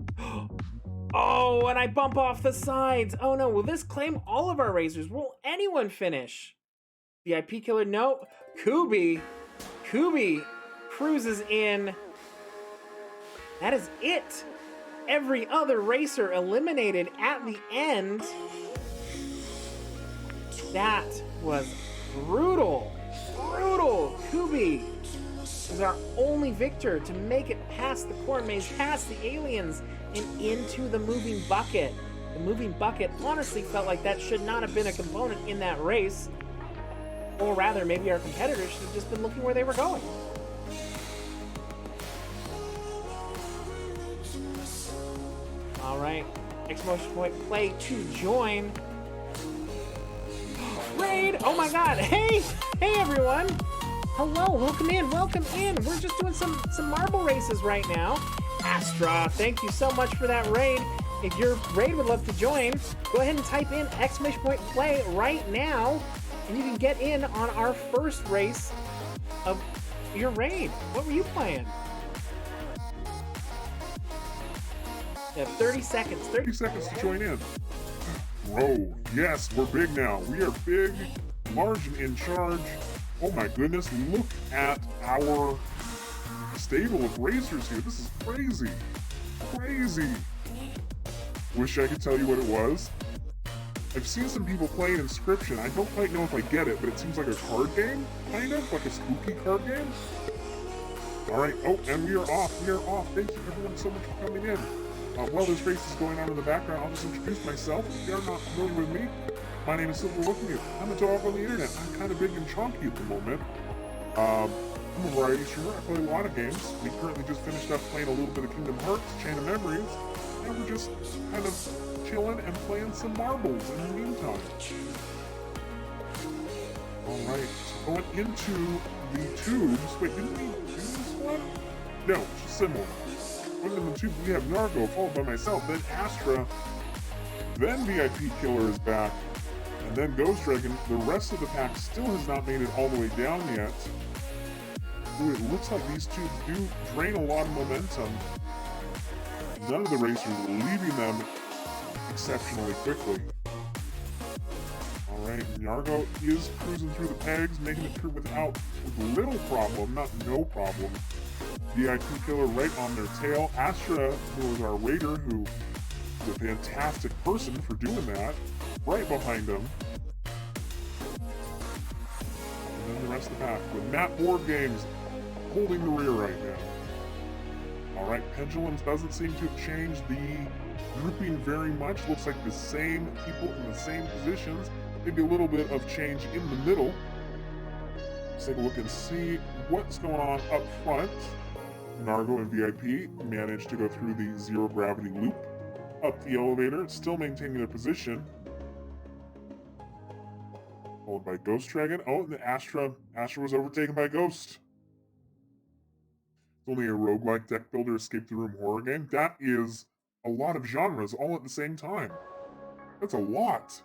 Oh, and I bump off the sides. Oh no, will this claim all of our racers? Will anyone finish? VIP killer, no. Kubi cruises in. That is it. Every other racer eliminated at the end. That was brutal. Kubi is our only victor to make it past the corn maze, past the aliens, and into the moving bucket. The moving bucket honestly felt like that should not have been a component in that race. Or rather, maybe our competitors should have just been looking where they were going. Alright, exclamation point play to join. Raid! Oh my god! Hey everyone! Hello, welcome in. We're just doing some marble races right now. Astra, thank you so much for that raid. If your raid would love to join, go ahead and type in exclamation point play right now, and you can get in on our first race of your raid. What were you playing? You have 30 seconds. 30 seconds to join in. Bro, yes, we're big now. We are big, large, and in charge. Oh my goodness, look at our stable of racers here. This is crazy. Wish I could tell you what it was. I've seen some people playing Inscription. I don't quite know if I get it, but it seems like a card game, kind of, like a spooky card game. Alright, oh, and we are off. Thank you everyone so much for coming in. While this race is going on in the background, I'll just introduce myself. If you're not familiar with me, my name is Silver Looking You. I'm a dog on the internet. I'm kind of big and chunky at the moment. I'm a variety streamer. I play a lot of games. We currently just finished up playing a little bit of Kingdom Hearts, Chain of Memories, and we're just kind of chilling and playing some marbles in the meantime. Alright, so going into the tubes. Wait, didn't we do this one? No, just similar. Going into the tubes, we have Nargo, followed by myself, then Astra, then VIP Killer is back, and then Ghost Dragon. The rest of the pack still has not made it all the way down yet. Ooh, it looks like these tubes do drain a lot of momentum. None of the racers are leaving them exceptionally quickly. Alright, Nyargo is cruising through the pegs, making it through with little problem, not no problem. VIP Killer right on their tail. Astra, who is our raider, who is a fantastic person for doing that, right behind them. rest of the pack with Matt Board Games holding the rear right now. Alright, Pendulums doesn't seem to have changed the grouping very much. Looks like the same people in the same positions. Maybe a little bit of change in the middle. Let's take a look and see what's going on up front. Nargo and VIP managed to go through the zero gravity loop. Up the elevator, still maintaining their position. Followed by Ghost Dragon. Oh, and the Astra was overtaken by Ghost. It's only a roguelike deck builder escape the room horror game. That is a lot of genres all at the same time. That's a lot.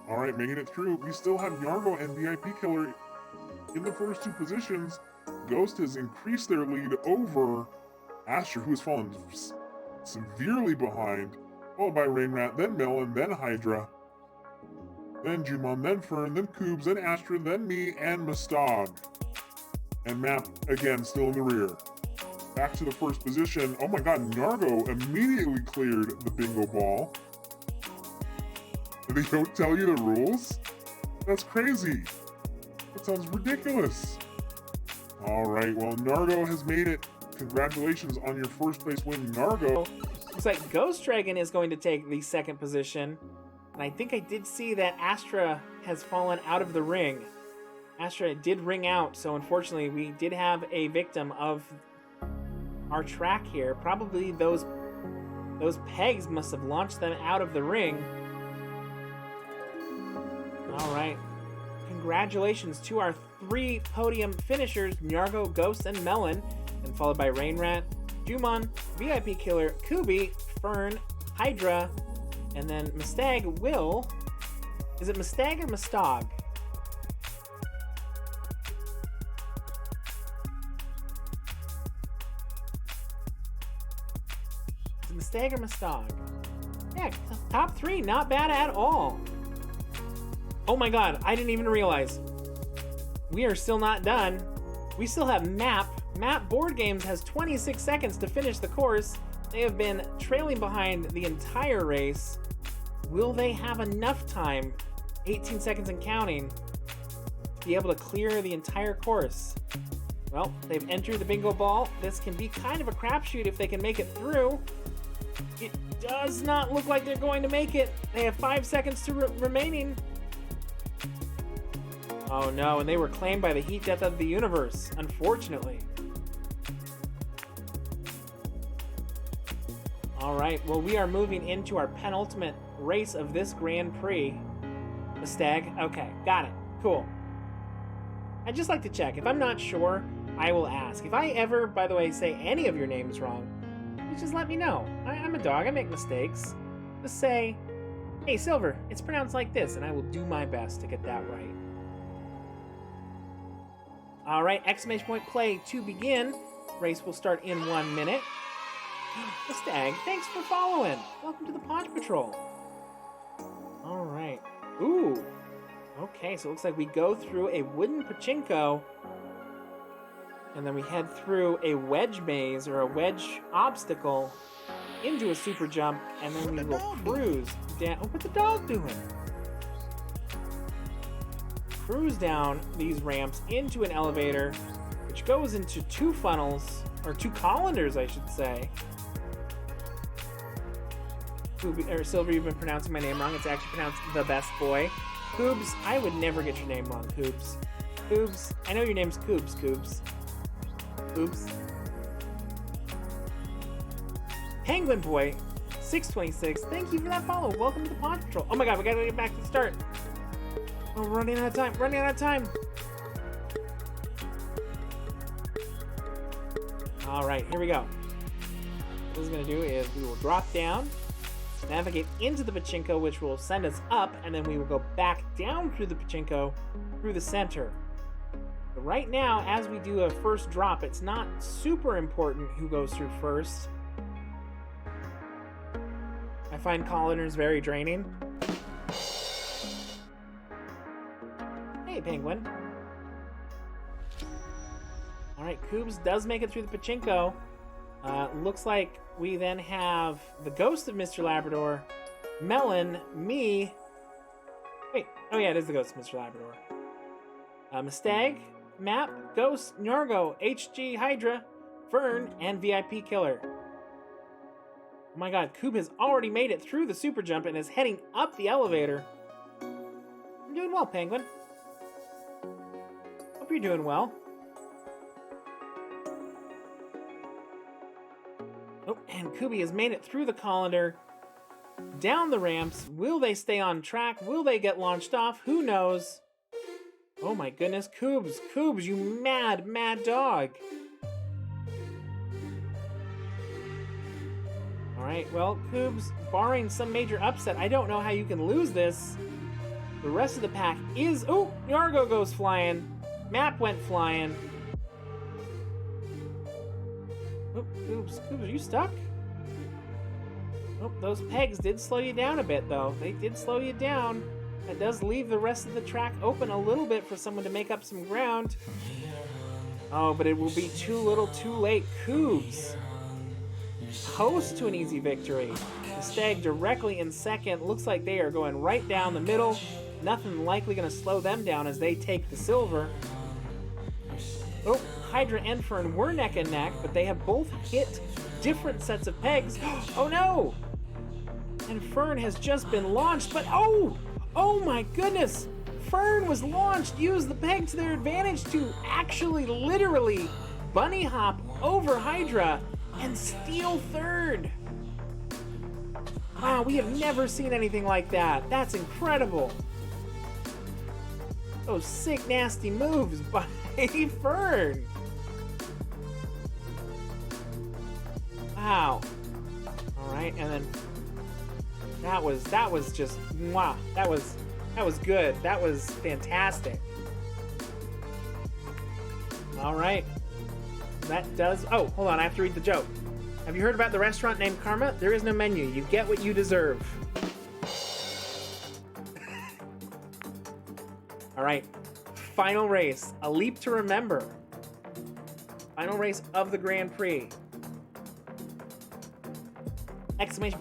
Alright, making it through. We still have Yargo and VIP Killer in the first two positions. Ghost has increased their lead over Asher, who has fallen severely behind, followed by Rainrat, then Melon, then Hydra, then Jumon, then Fern, then Koobs, then Astra, then me, and Mustag. And Map, again, still in the rear. Back to the first position. Oh my god, Nargo immediately cleared the bingo ball. They don't tell you the rules? That's crazy. That sounds ridiculous. Alright, well, Nargo has made it. Congratulations on your first place win, Nargo. Looks like Ghost Dragon is going to take the second position. And I think I did see that Astra has fallen out of the ring. Astra did ring out, so unfortunately we did have a victim of our track here. Probably those pegs must have launched them out of the ring. Alright. Congratulations to our 3 podium finishers, Nyargo, Ghost, and Melon, and followed by Rainrat, Jumon, VIP Killer, Kubi, Fern, Hydra, and then Mustag will... Is it Mustag or Mustag? Is it Mustag or Mustag? Yeah, top 3, not bad at all. Oh my god, I didn't even realize. We are still not done. We still have Map. Map Board Games has 26 seconds to finish the course. They have been trailing behind the entire race. Will they have enough time, 18 seconds and counting, to be able to clear the entire course? Well, they've entered the bingo ball. This can be kind of a crapshoot if they can make it through. It does not look like they're going to make it. They have 5 seconds to remaining. Oh no, and they were claimed by the heat death of the universe, unfortunately. Alright, well, we are moving into our penultimate race of this Grand Prix. The Stag? Okay, got it. Cool. I'd just like to check. If I'm not sure, I will ask. If I ever, by the way, say any of your names wrong, you just let me know. I'm a dog, I make mistakes. Just say, hey, Silver, it's pronounced like this, and I will do my best to get that right. Alright, exclamation point play to begin. Race will start in 1 minute. The Stag, thanks for following. Welcome to the Paunch Patrol. Alright. Ooh. Okay, so it looks like we go through a wooden pachinko, and then we head through a wedge maze, or a wedge obstacle, into a super jump, and then we will cruise down. Oh, what's the dog doing? Cruise down these ramps into an elevator, which goes into 2 funnels, or 2 colanders, I should say. Silver, you've been pronouncing my name wrong. It's actually pronounced The Best Boy. Koobs, I would never get your name wrong, Koobs. Koobs, I know your name's Koobs, Koobs. Koobs. Penguin Boy, 626, thank you for that follow. Welcome to the Paunch Patrol. Oh my god, we gotta get back to the start. Oh, we're running out of time, Alright, here we go. What this is going to do is we will drop down, navigate into the pachinko, which will send us up, and then we will go back down through the pachinko, through the center. But right now, as we do a first drop, it's not super important who goes through first. I find colliners very draining. Hey, Penguin. Alright, Koobs does make it through the pachinko. Looks like we then have the ghost of Mr. Labrador, Melon, me. Wait, Oh yeah, it is the ghost, Mr. Labrador. Mustag, Map, Ghost, Nargo, HG, Hydra, Fern, and VIP Killer. Oh my god, Coob has already made it through the super jump and is heading up the elevator. I'm doing well, Penguin. Hope you're doing well. Oh, and Kubi has made it through the colander, down the ramps. Will they stay on track? Will they get launched off? Who knows? Oh my goodness, Koobs, you mad, mad dog. Alright, well, Koobs, barring some major upset, I don't know how you can lose this. The rest of the pack is... Oh, Yargo goes flying. Map went flying. Oh, Koobs, are you stuck? Oh, those pegs did slow you down a bit, though. They did slow you down. That does leave the rest of the track open a little bit for someone to make up some ground. Oh, but it will be too little too late. Koobs host to an easy victory. The Stag directly in second. Looks like they are going right down the middle. Nothing likely going to slow them down as they take the silver. Oh, Hydra and Fern were neck and neck, but they have both hit different sets of pegs. Oh no! And Fern has just been launched, but oh my goodness! Fern was launched, used the peg to their advantage to actually literally bunny hop over Hydra and steal third. Wow, we have never seen anything like that. That's incredible. Those sick, nasty moves by Fern. Wow. All right, and then that was just wow. That was good. That was fantastic. All right. That does. Oh, hold on. I have to read the joke. Have you heard about the restaurant named Karma? There is no menu. You get what you deserve. All right. Final race. A leap to remember. Final race of the Grand Prix. Exclamation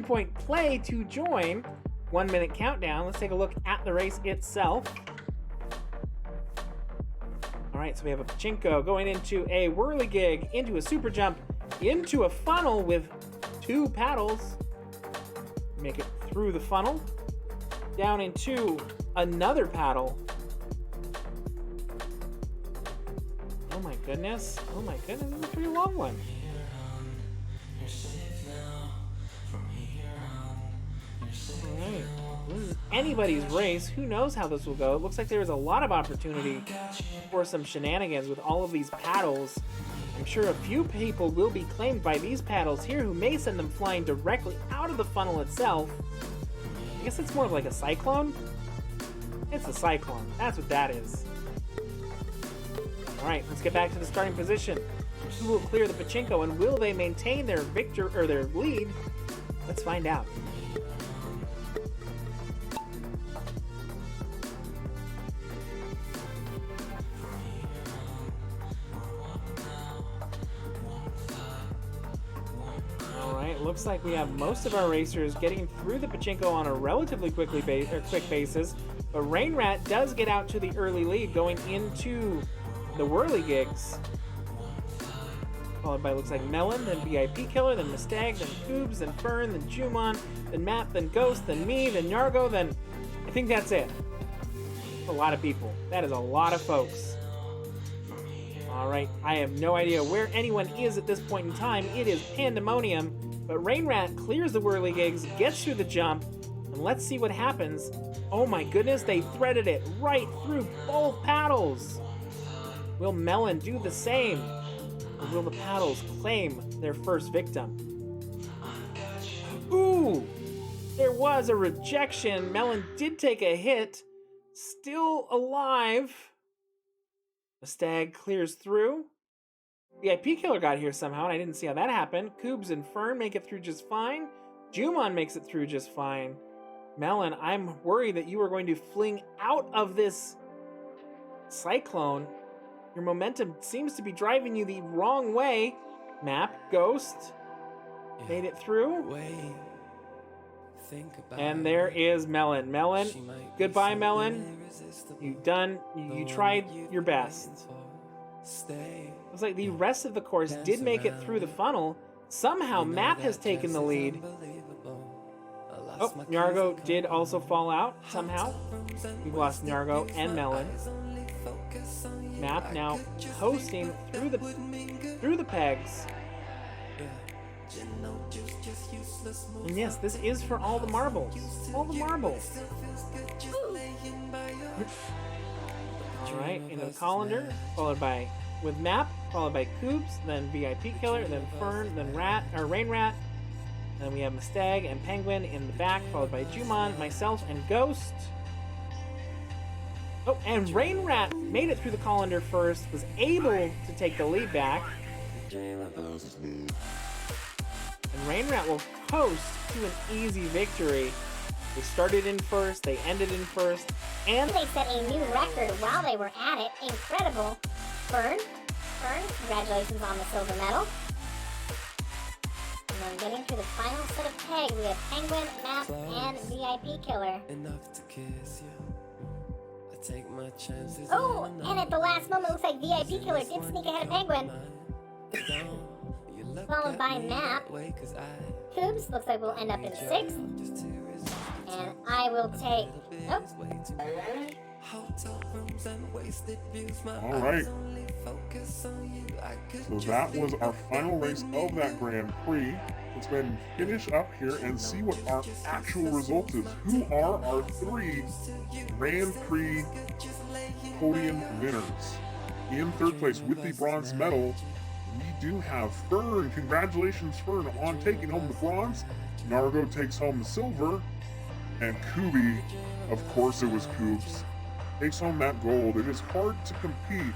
point play to join. 1 minute countdown. Let's take a look at the race itself. All right, so we have a pachinko going into a whirligig, into a super jump, into a funnel with 2 paddles. Make it through the funnel, down into another paddle. Oh my goodness, this is a pretty long one. Alright, this is anybody's race. Who knows how this will go? It looks like there is a lot of opportunity for some shenanigans with all of these paddles. I'm sure a few people will be claimed by these paddles here who may send them flying directly out of the funnel itself. I guess it's more of like a cyclone? It's a cyclone. That's what that is. Alright, let's get back to the starting position. Who will clear the pachinko and will they maintain their their lead? Let's find out. Looks like we have most of our racers getting through the pachinko on a relatively quick basis, but Rain Rat does get out to the early lead going into the whirligigs. Followed by, looks like Melon, then VIP Killer, then Mustag, then Koobs, then Fern, then Jumon, then Map, then Ghost, then me, then Yargo, then I think that's it. That's a lot of people. That is a lot of folks. Alright, I have no idea where anyone is at this point in time. It is pandemonium. But Rain Rat clears the whirligigs, gets through the jump, and let's see what happens. Oh my goodness, they threaded it right through both paddles. Will Melon do the same? Or will the paddles claim their first victim? Ooh! There was a rejection. Melon did take a hit. Still alive. The Stag clears through. VIP Killer got here somehow, and I didn't see how that happened. Koobs and Fern make it through just fine. Jumon makes it through just fine. Melon, I'm worried that you are going to fling out of this cyclone. Your momentum seems to be driving you the wrong way. Map, Ghost, made it through. And there is Melon. Melon, goodbye, Melon. You tried your best. Looks like the rest of the course did make it through the funnel. Somehow, Map has taken the lead. Oh, Nyargo did also fall out somehow. We've lost Nyargo and Melon. Map now coasting through the pegs. And yes, this is for all the marbles. All the marbles. Alright, into the colander, followed by with Map, followed by Coops, then VIP Killer, then Fern, then Rain Rat. Then we have Mustag and Penguin in the back, followed by Jumon, myself, and Ghost. Oh, and Rain Rat made it through the colander first, was able to take the lead back. And Rain Rat will coast to an easy victory. They started in first, they ended in first, and they set a new record while they were at it. Incredible. Fern, congratulations on the silver medal. And then getting through the final set of pegs, we have Penguin, Map, and VIP Killer. Oh, and at the last moment, looks like VIP Killer did sneak ahead of Penguin. Followed by Map. Coops looks like we'll end up in 6th. And I will take... Nope. Alright. So that was our final race of that Grand Prix. Let's go ahead and finish up here and see what our actual result is. Who are our 3 Grand Prix podium winners? In 3rd place with the bronze medal, we do have Fern. Congratulations, Fern, on taking home the bronze. Nargo takes home the silver. And Kubi, of course it was Coops, takes home that gold. It is hard to compete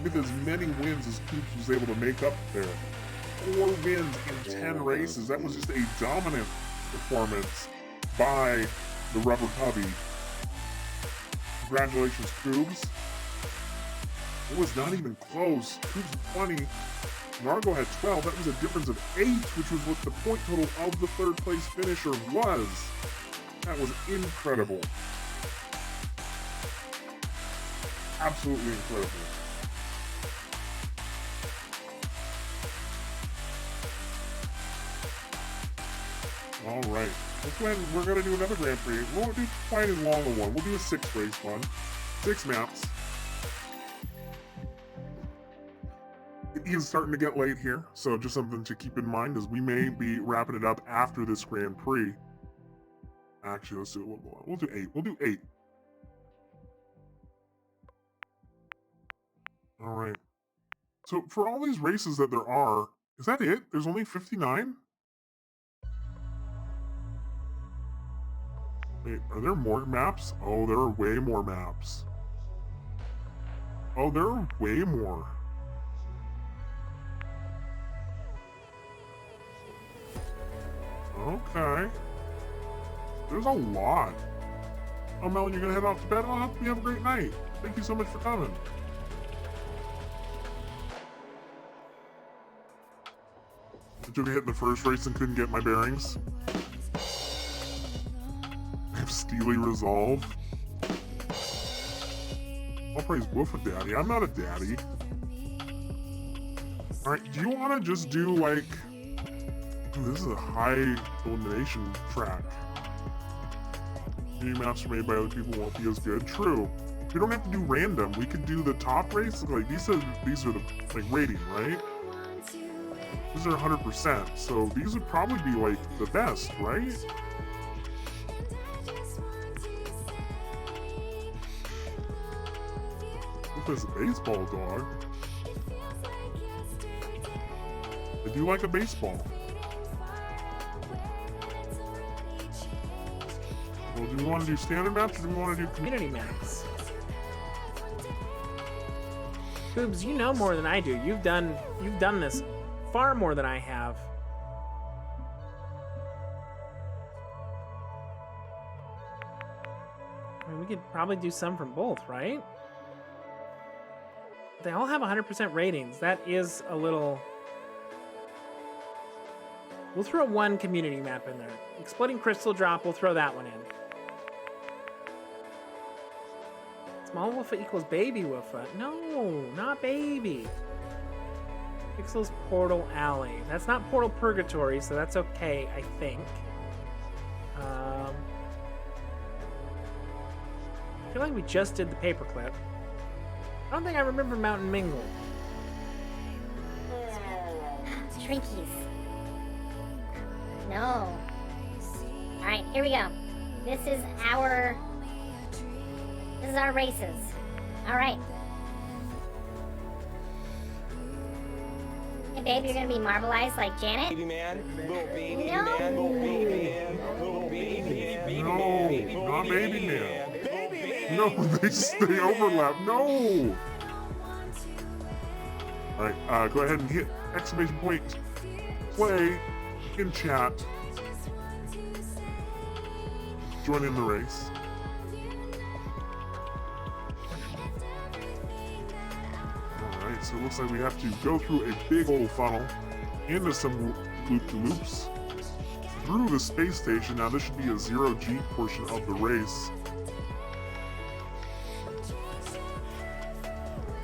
with as many wins as Coops was able to make up there. 4 wins in 10 races. That was just a dominant performance by the Rubber Cubby. Congratulations, Coops. It was not even close. Coops 20, Nargo had 12. That was a difference of 8, which was what the point total of the 3rd place finisher was. That was incredible. Absolutely incredible. All right, let's go ahead and we're gonna do another Grand Prix. We won't do quite as long a one. We'll do a 6 race one, 6 maps. It is starting to get late here, so just something to keep in mind as we may be wrapping it up after this Grand Prix. Actually, let's do it. We'll do 8. We'll do 8. All right. So for all these races that there are, is that it? There's only 59? Wait, are there more maps? Oh, there are way more maps. Oh, there are way more. Okay. There's a lot. Oh, Melon, you're gonna head off to bed? Oh, you have a great night. Thank you so much for coming. I took a hit in the first race and couldn't get my bearings. I have Steely Resolve. I'll praise Wolf a daddy. I'm not a daddy. Alright, do you want to just do like... Ooh, this is a high elimination track. New maps are made by other people won't be as good. True. We don't have to do random. We could do the top race. Like these are the like rating, right? These are 100%. So these would probably be like the best, right? Look, there's a baseball dog. I do like a baseball. Well, do we want to do standard maps or do we want to do community maps? Boobs, you know more than I do. You've done this far more than I have. I mean, we could probably do some from both, right? They all have 100% ratings. That is a little... We'll throw one community map in there. Exploding Crystal Drop, we'll throw that one in. Small Woofa equals Baby Woofa. No, not Baby. Pixel's Portal Alley. That's not Portal Purgatory, so that's okay, I think. I feel like we just did the paperclip. I don't think I remember Mountain Mingle. Shrinkies. No. Alright, here we go. This is our races. Alright. Hey babe, you're gonna be marbleized like Janet? Baby man, little baby No. man, little baby man, little baby man, No, not baby man. No, they overlap. No. All right, go ahead and hit exclamation point play in chat. Join in the race. All right, so it looks like we have to go through a big old funnel into some loop-de-loops through the space station. Now this should be a zero-G portion of the race.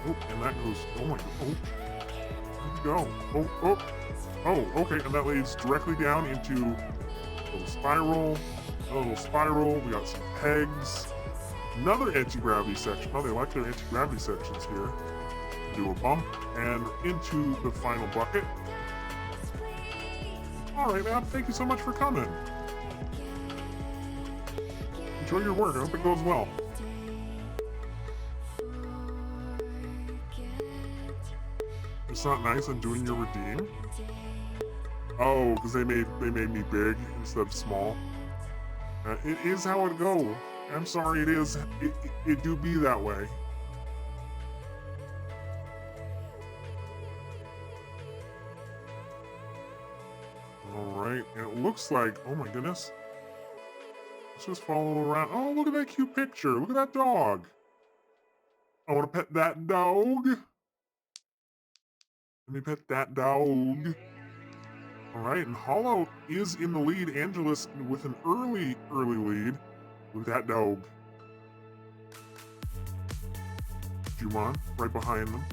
Oh, and that goes, oh my, oh, where'd it go? Oh, okay, and that leads directly down into a little spiral, we got some pegs, another anti-gravity section. Oh, they like their anti-gravity sections here. Do a bump, and into the final bucket. Alright, man, thank you so much for coming. Enjoy your work, I hope it goes well. It's not nice on doing your redeem. Oh, because they made me big instead of small. It is how it go. I'm sorry, it is. It do be that way. All right, and it looks like, oh my goodness. Let's just follow around. Oh, look at that cute picture. Look at that dog. I want to pet that dog. Let me pet that dog. All right, and Hollow is in the lead. Angelus with an early lead with that dog. Jumon right behind them.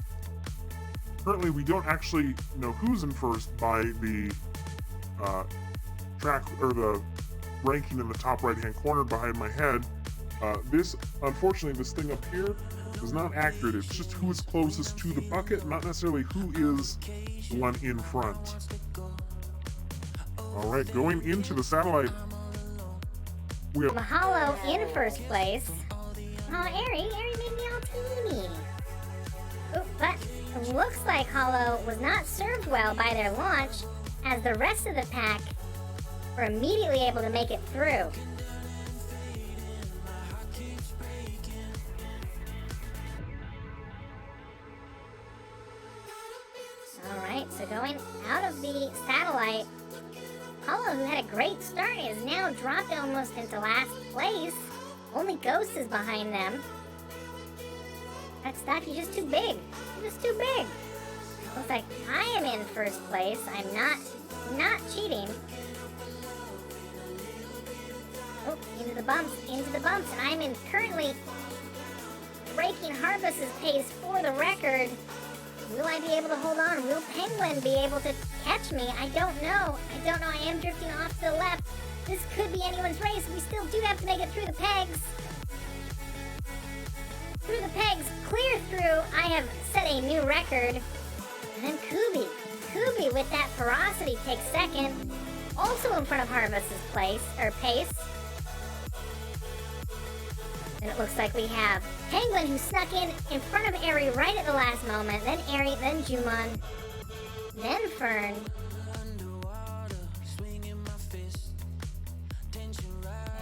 Currently, we don't actually know who's in first by the track or the ranking in the top right-hand corner behind my head. Unfortunately, this thing up here is not accurate. It's just who is closest to the bucket, not necessarily who is the one in front. All right, going into the satellite, we have Mahalo in first place. Oh, Eri made me all teeny. Oop, but it looks like Hollow was not served well by their launch, as the rest of the pack were immediately able to make it through. Alright, so going out of the satellite, Hollow, who had a great start, is now dropped almost into last place. Only Ghost is behind them. That stuff, you're just too big. You're just too big. Looks like I am in first place. I'm not cheating. Oh, into the bumps, and I'm in currently breaking Harvest's pace for the record. Will I be able to hold on? Will Penguin be able to catch me? I don't know. I am drifting off to the left. This could be anyone's race. We still do have to make it through the pegs. Through the pegs, clear through. I have set a new record. And then Kubi. Kubi with that ferocity takes second. Also in front of Harvest's pace. And it looks like we have Penguin, who snuck in front of Eri right at the last moment. Then Eri, then Jumon, then Fern.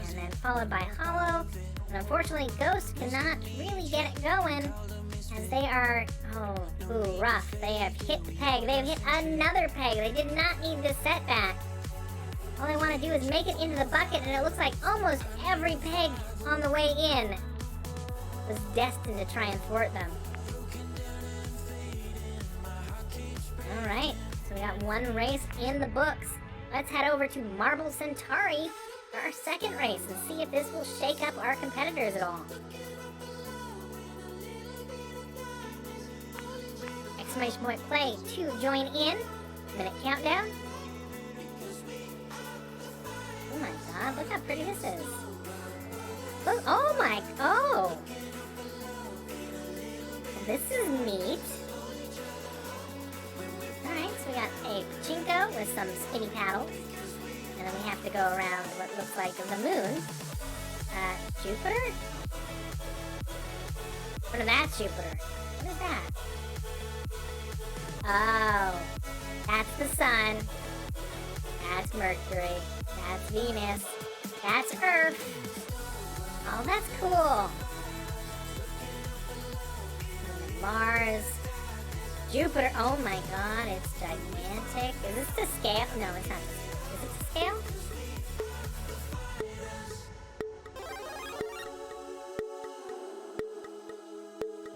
And then followed by Hollow. And unfortunately, Ghost cannot really get it going, as they are, rough. They have hit the peg. They have hit another peg. They did not need this setback. All they want to do is make it into the bucket, and it looks like almost every peg on the way in was destined to try and thwart them. Alright, so we got one race in the books. let's head over to Marble Centauri for our second race and see if this will shake up our competitors at all. Exclamation point play to join in. Minute countdown. Oh my god, look how pretty this is. Look, oh my, oh. This is neat. Alright, so we got a pachinko with some spinny paddles. And then we have to go around what looks like the moon. Jupiter? What is that, Jupiter? What is that? Oh, that's the sun. That's Mercury. That's Venus. That's Earth. Oh, that's cool. Mars. Jupiter. Oh my god, it's gigantic. Is this to scale? No, it's not. Is it to scale?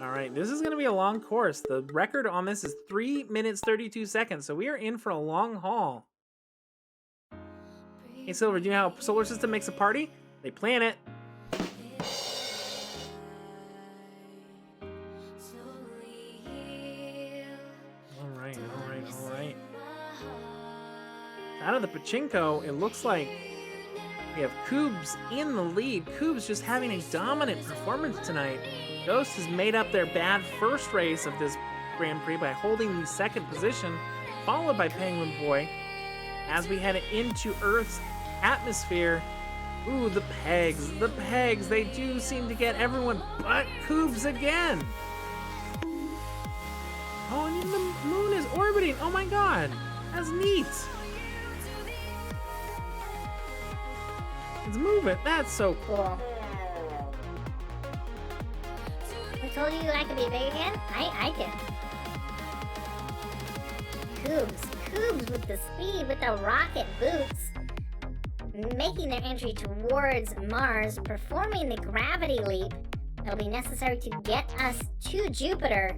Alright, this is going to be a long course. The record on this is 3 minutes 32 seconds, so we are in for a long haul. Hey Silver, do you know how Solar System makes a party? They plan it. Alright. Out of the pachinko, it looks like we have Koobs in the lead. Koobs just having a dominant performance tonight. Ghost has made up their bad first race of this Grand Prix by holding the second position, followed by Penguin Boy. As we head into Earth's atmosphere, ooh, the pegs, they do seem to get everyone but Koobs again. Oh, and the moon is orbiting. Oh my god, that's neat. It's moving. That's so cool. Who told you I could be big again? I did. Koobs with the speed, with the rocket boots, making their entry towards Mars, performing the gravity leap that'll be necessary to get us to Jupiter.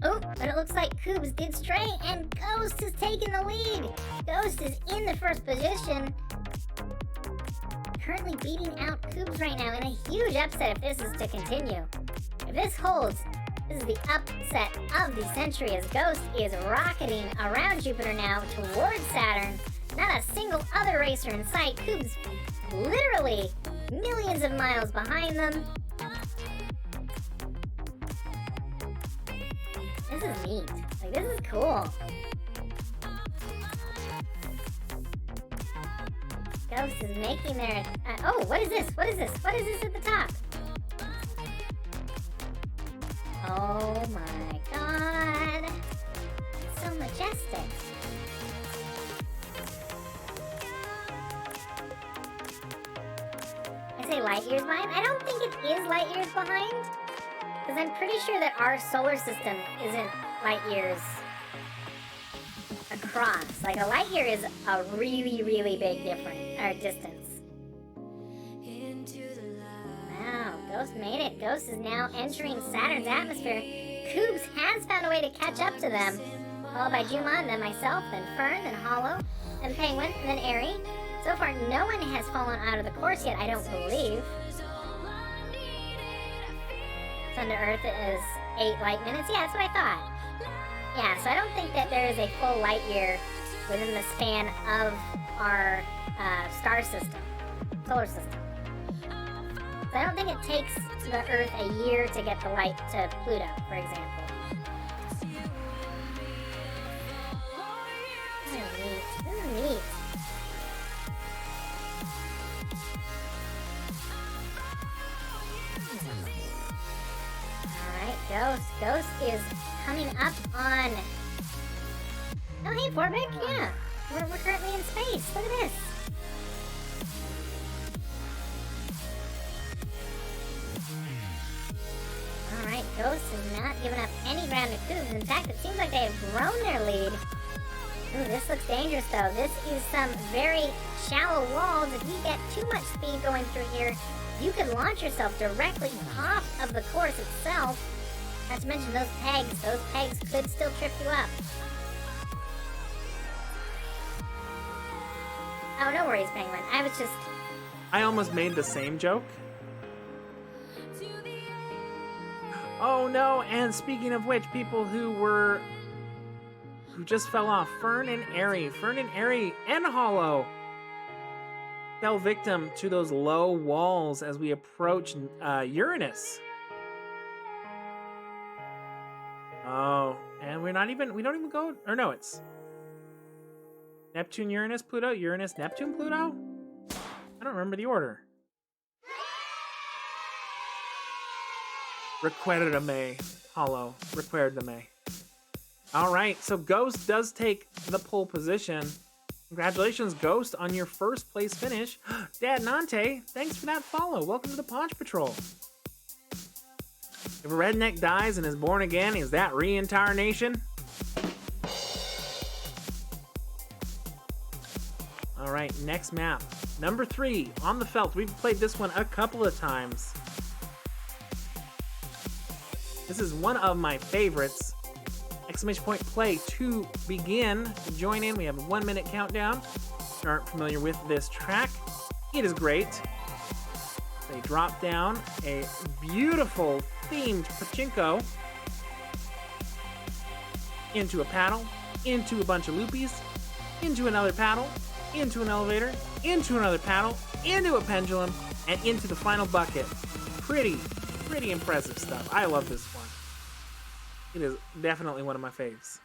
Oh, but it looks like Koobs did stray, and Ghost is taking the lead. Ghost is in the first position, currently beating out Koobs right now in a huge upset if this is to continue. If this holds, this is the upset of the century as Ghost is rocketing around Jupiter now towards Saturn. Not a single other racer in sight. Koobs literally millions of miles behind them. This is neat. Like, this is cool. Ghost is making their... oh, what is this? What is this? What is this at the top? Oh my god. It's so majestic. I say light years behind? I don't think it is light years behind. Because I'm pretty sure that our solar system isn't light years across. Like, a light year is a really, really big distance. Wow, Ghost made it. Ghost is now entering Saturn's atmosphere. Koobs has found a way to catch up to them, followed by Juman, then myself, then Fern, then Hollow, then Penguin, and then Airy. So far, no one has fallen out of the course yet, I don't believe. Sun to Earth is 8 light minutes. Yeah, that's what I thought. Yeah, so I don't think that there is a full light year within the span of our star system, solar system. So I don't think it takes the Earth a year to get the light to Pluto, for example. This is neat. This is neat. Alright, Ghost is coming up on... Oh, hey, Forbic, yeah. We're currently in space. Look at this. Alright, Ghost is not giving up any ground to Koobs. In fact, it seems like they have grown their lead. Ooh, this looks dangerous, though. This is some very shallow walls. If you get too much speed going through here, you could launch yourself directly off of the course itself. Not to mention those pegs. Those pegs could still trip you up. no worries, Penguin. I was just... I almost made the same joke. Oh no, and speaking of which, people who just fell off, Fern and Airy and Hollow fell victim to those low walls as we approach Uranus. Oh, and we don't even go, or no, it's Neptune, Uranus, Pluto, Uranus, Neptune, Pluto? I don't remember the order. Recuerdame, Hollow, recuerdame. All right, so Ghost does take the pole position. Congratulations, Ghost, on your first place finish. Dad Nante, thanks for that follow. Welcome to the Paunch Patrol. If a redneck dies and is born again, is that reincarnation? All right, next map. Number 3, On the Felt. We've played this one a couple of times. This is one of my favorites. Exclamation point play to begin. To join in, we have a 1-minute countdown. If you aren't familiar with this track, it is great. They drop down a beautiful themed pachinko into a paddle, into a bunch of loopies, into another paddle, into an elevator, into another paddle, into a pendulum, and into the final bucket. Pretty impressive stuff. I love this one. It is definitely one of my faves.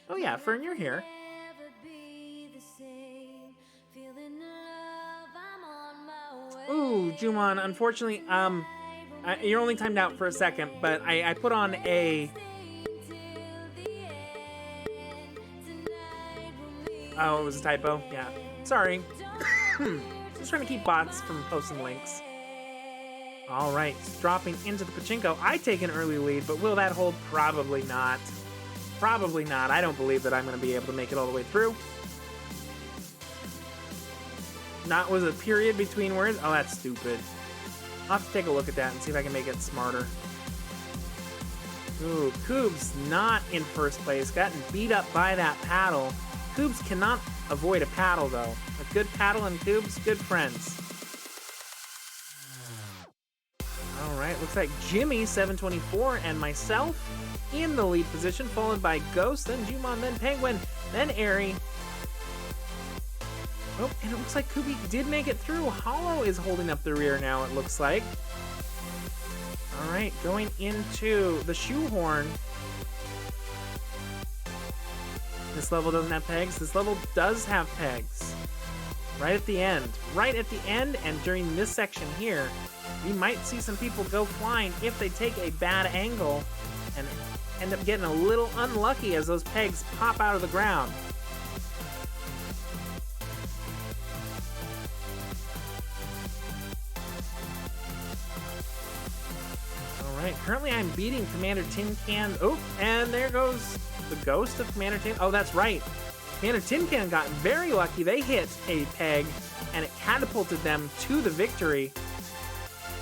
Oh yeah, Fern, you're here. Ooh, Juman, unfortunately, you're only timed out for a second, but I put on a... Oh, it was a typo? Yeah. Sorry. Just trying to keep bots from posting links. All right, dropping into the pachinko. I take an early lead, but will that hold? Probably not. Probably not. I don't believe that I'm going to be able to make it all the way through. Not was a period between words? Oh, that's stupid. I'll have to take a look at that and see if I can make it smarter. Ooh, Koob's not in first place. Gotten beat up by that paddle. Koobs cannot avoid a paddle, though. A good paddle and Koobs, good friends. All right, looks like Jimmy, 724, and myself in the lead position, followed by Ghost, then Jumon, then Penguin, then Airy. Oh, and it looks like Kubi did make it through. Hollow is holding up the rear now, it looks like. All right, going into the shoehorn. This level doesn't have pegs. This level does have pegs. Right at the end. Right at the end, and during this section here, we might see some people go flying if they take a bad angle and end up getting a little unlucky as those pegs pop out of the ground. Alright, currently I'm beating Commander Tin Can. Oh, and there goes the ghost of Commander Tin. Oh, that's right. Commander Tin Can got very lucky. They hit a peg, and it catapulted them to the victory.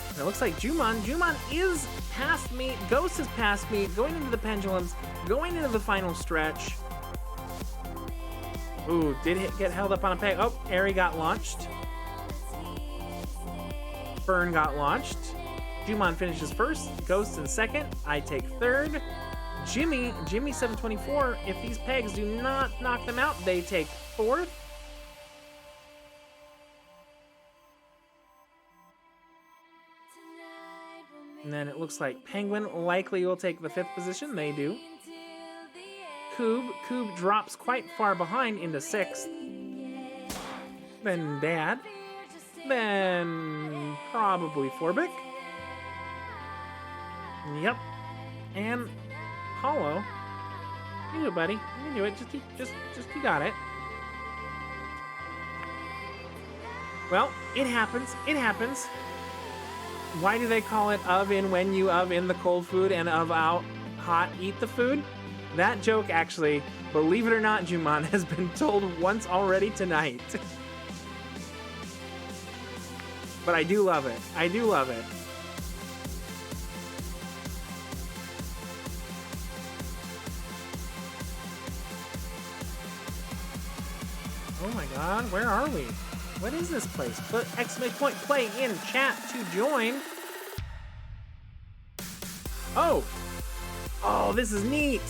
And it looks like Jumon is past me. Ghost is past me, going into the pendulums, going into the final stretch. Ooh, did get held up on a peg. Oh, Airy got launched. Fern got launched. Jumon finishes first. Ghost in second. I take third. Jimmy 724. If these pegs do not knock them out, they take fourth. And then it looks like Penguin likely will take the fifth position. They do. Koob drops quite far behind into sixth. Then Dad. Then probably Forbic. Yep. And Hollow. You do it, buddy. You can do it. Just you got it. Well, it happens. It happens. Why do they call it of in when you of in the cold food and of out hot eat the food? That joke actually, believe it or not, Jumon, has been told once already tonight. But I do love it. I do love it. god, where are we? What is this place? Put exclamation point play in chat to join. Oh! Oh, this is neat!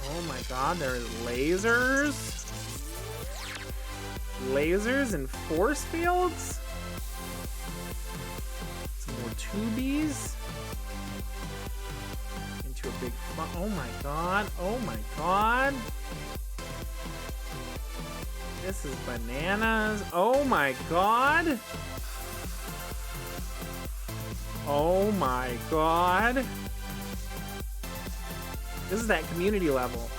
Oh my god, there is lasers. Lasers and force fields. Some more tubies. Into a big oh my god, oh my god. This is bananas. Oh my god. Oh my god. This is that community level.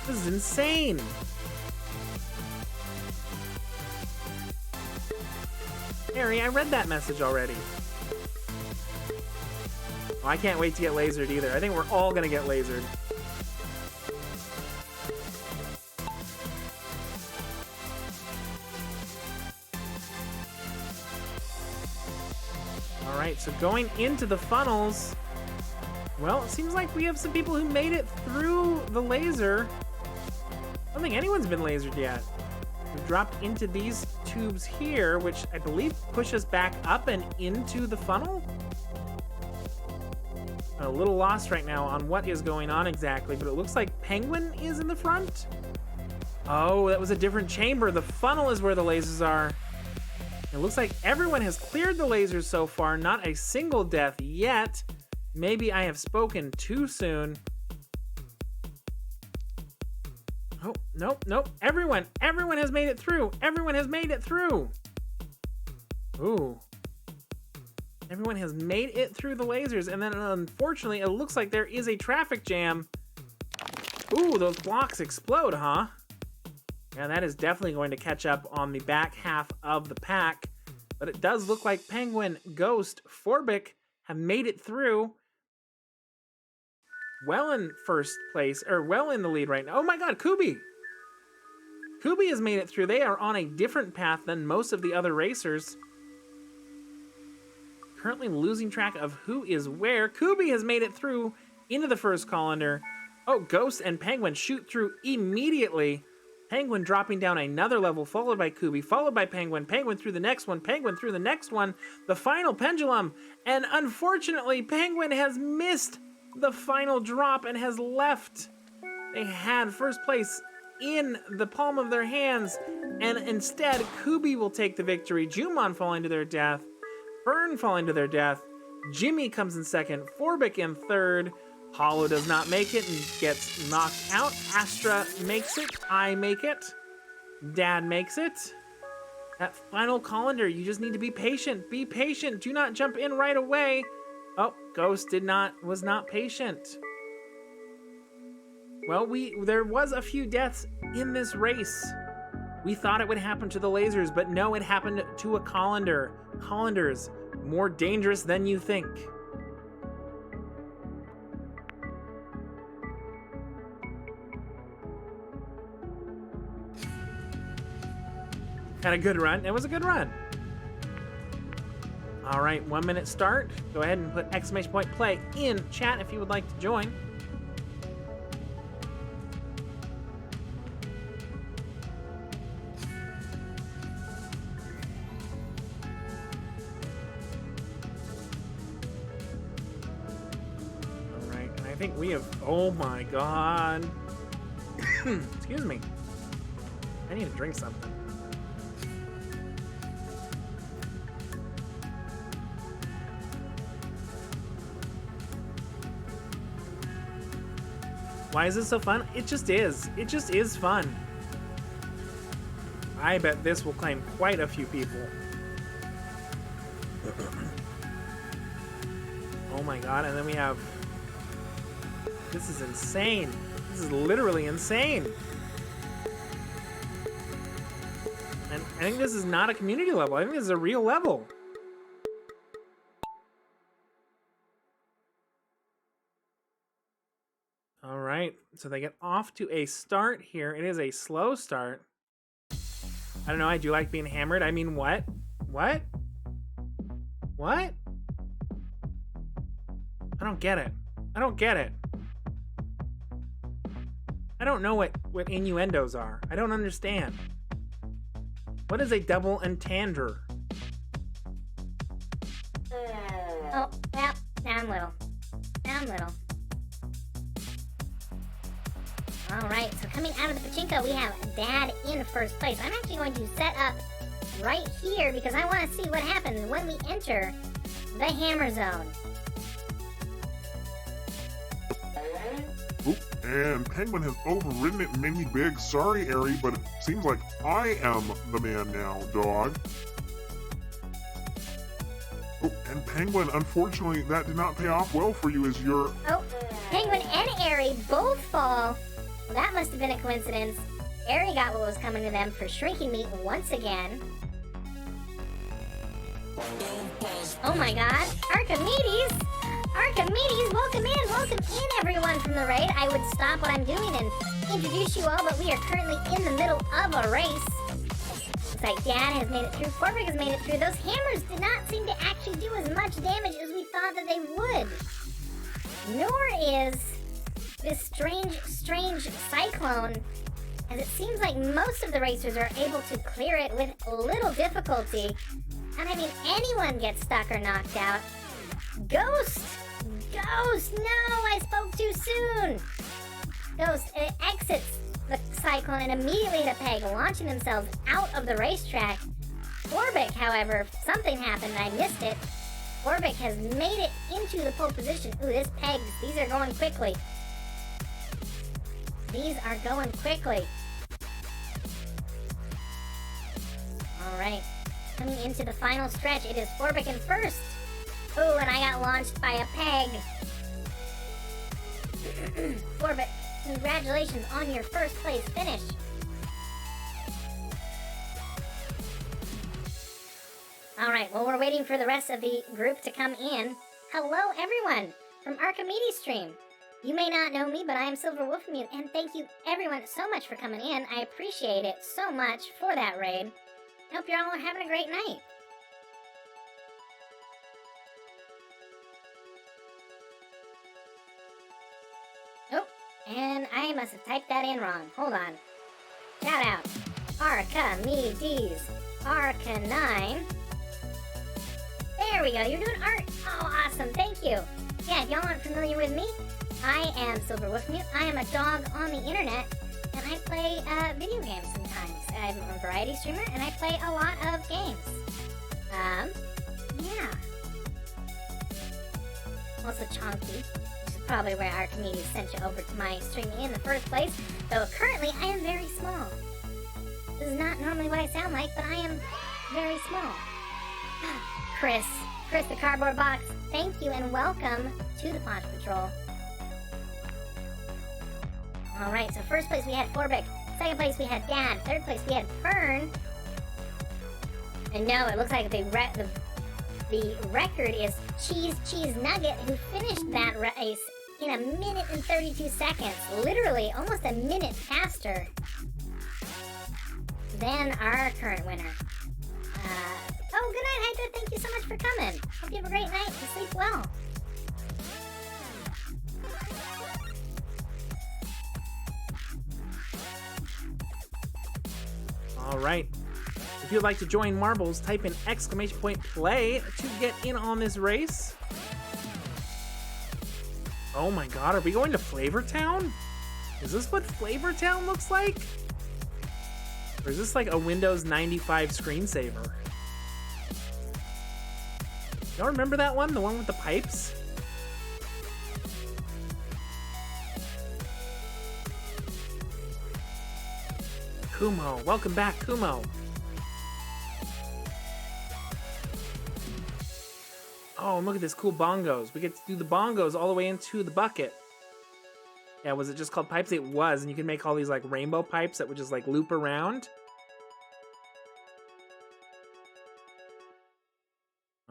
This is insane. Harry, I read that message already. Oh, I can't wait to get lasered either. I think we're all gonna get lasered. All right, so going into the funnels, well, it seems like we have some people who made it through the laser. I don't think anyone's been lasered yet. We've dropped into these tubes here, which I believe push us back up and into the funnel. I'm a little lost right now on what is going on exactly, but it looks like Penguin is in the front. Oh, that was a different chamber. The funnel is where the lasers are. It looks like everyone has cleared the lasers so far, not a single death yet. Maybe I have spoken too soon. Oh, nope, nope. Everyone has made it through. Everyone has made it through. Ooh. Everyone has made it through the lasers, and then unfortunately, it looks like there is a traffic jam. Ooh, those blocks explode, huh? Yeah, that is definitely going to catch up on the back half of the pack. But it does look like Penguin, Ghost, Forbic have made it through. Well in first place, or well in the lead right now. Oh my god, Kubi! Kubi has made it through. They are on a different path than most of the other racers. Currently losing track of who is where. Kubi has made it through into the first colander. Oh, Ghost and Penguin shoot through immediately. Penguin dropping down another level, followed by Kubi, followed by Penguin. Penguin through the next one. Penguin through the next one. The final pendulum. And unfortunately, Penguin has missed the final drop and has left. They had first place in the palm of their hands, and instead, Kubi will take the victory. Jumon falling to their death. Fern falling to their death. Jimmy comes in second. Forbic in third. Hollow does not make it and gets knocked out. Astra makes it. I make it. Dad makes it. That final colander, you just need to be patient. Be patient. Do not jump in right away. Oh, Ghost was not patient. Well, there was a few deaths in this race. We thought it would happen to the lasers, but no, it happened to a colander. Colanders, more dangerous than you think. Had a good run. It was a good run. All right, 1 minute start. Go ahead and put exclamation point play in chat if you would like to join. All right, and I think we have, oh my God. Excuse me. I need to drink something. Why is this so fun? It just is. It just is fun. I bet this will claim quite a few people. Oh my god, and then we have... This is insane. This is literally insane. And I think this is not a community level. I think this is a real level. All right, so they get off to a start here. It is a slow start. I don't know, I do like being hammered. I mean, what? What? What? I don't get it. I don't get it. I don't know what innuendos are. I don't understand. What is a double entendre? Oh, well, down little. Down little. Alright, so coming out of the pachinko, we have Dad in first place. I'm actually going to set up right here because I want to see what happens when we enter the hammer zone. Oop, and Penguin has overridden it and made me big. Sorry, Airy, but it seems like I am the man now, dog. Oh, and Penguin, unfortunately, that did not pay off well for you as your... Oh, Penguin and Airy both fall. Well, that must have been a coincidence. Airy got what was coming to them for shrinking me once again. Oh my god, Archimedes! Archimedes, welcome in everyone from the raid. I would stop what I'm doing and introduce you all, but we are currently in the middle of a race. Looks like Dad has made it through, Forbrick has made it through. Those hammers did not seem to actually do as much damage as we thought that they would. Nor is this strange cyclone, as it seems like most of the racers are able to clear it with little difficulty. And I mean, anyone gets stuck or knocked out. Ghost! Ghost! No, I spoke too soon! Ghost exits the cyclone and immediately hit a peg, launching themselves out of the racetrack. Forbrick, however, something happened and I missed it. Forbrick has made it into the pole position. Ooh, this pegs. These are going quickly. These are going quickly. Alright. Coming into the final stretch, it is Forbrick in first. Ooh, and I got launched by a peg. Forbrick, congratulations on your first place finish. Alright, well, we're waiting for the rest of the group to come in. Hello, everyone, from Archimedes stream. You may not know me, but I am Silver Wolfmute, and thank you, everyone, so much for coming in. I appreciate it so much for that raid. I hope you're all having a great night. Oh, and I must have typed that in wrong. Hold on. Shout out. Archimedes. Arcanine. There we go. You're doing art. Oh, awesome. Thank you. Yeah, if y'all aren't familiar with me, I am Silver Wolfmute. I am a dog on the internet, and I play video games sometimes. I'm a variety streamer, and I play a lot of games. Yeah. Also Chonky, which is probably where Archimedes sent you over to my stream in the first place, though currently I am very small. This is not normally what I sound like, but I am very small. Chris the Cardboard Box, thank you and welcome to the Paw Patrol. Alright, so first place we had Forbrick, second place we had Dad, third place we had Fern. And no, it looks like the record is Cheese Nugget, who finished that race in 1 minute and 32 seconds. Literally, almost a minute faster than our current winner. Oh, good night, Hydra. Thank you so much for coming. Hope you have a great night and sleep well. All right. If you'd like to join Marbles, type in !play to get in on this race. Oh my god, are we going to Flavortown? Is this what Flavortown looks like? Or is this like a Windows 95 screensaver? Y'all remember that one? The one with the pipes? Kumo, welcome back, Kumo. Oh, and look at this cool bongos. We get to do the bongos all the way into the bucket. Yeah, was it just called pipes? It was, and you can make all these like rainbow pipes that would just like loop around.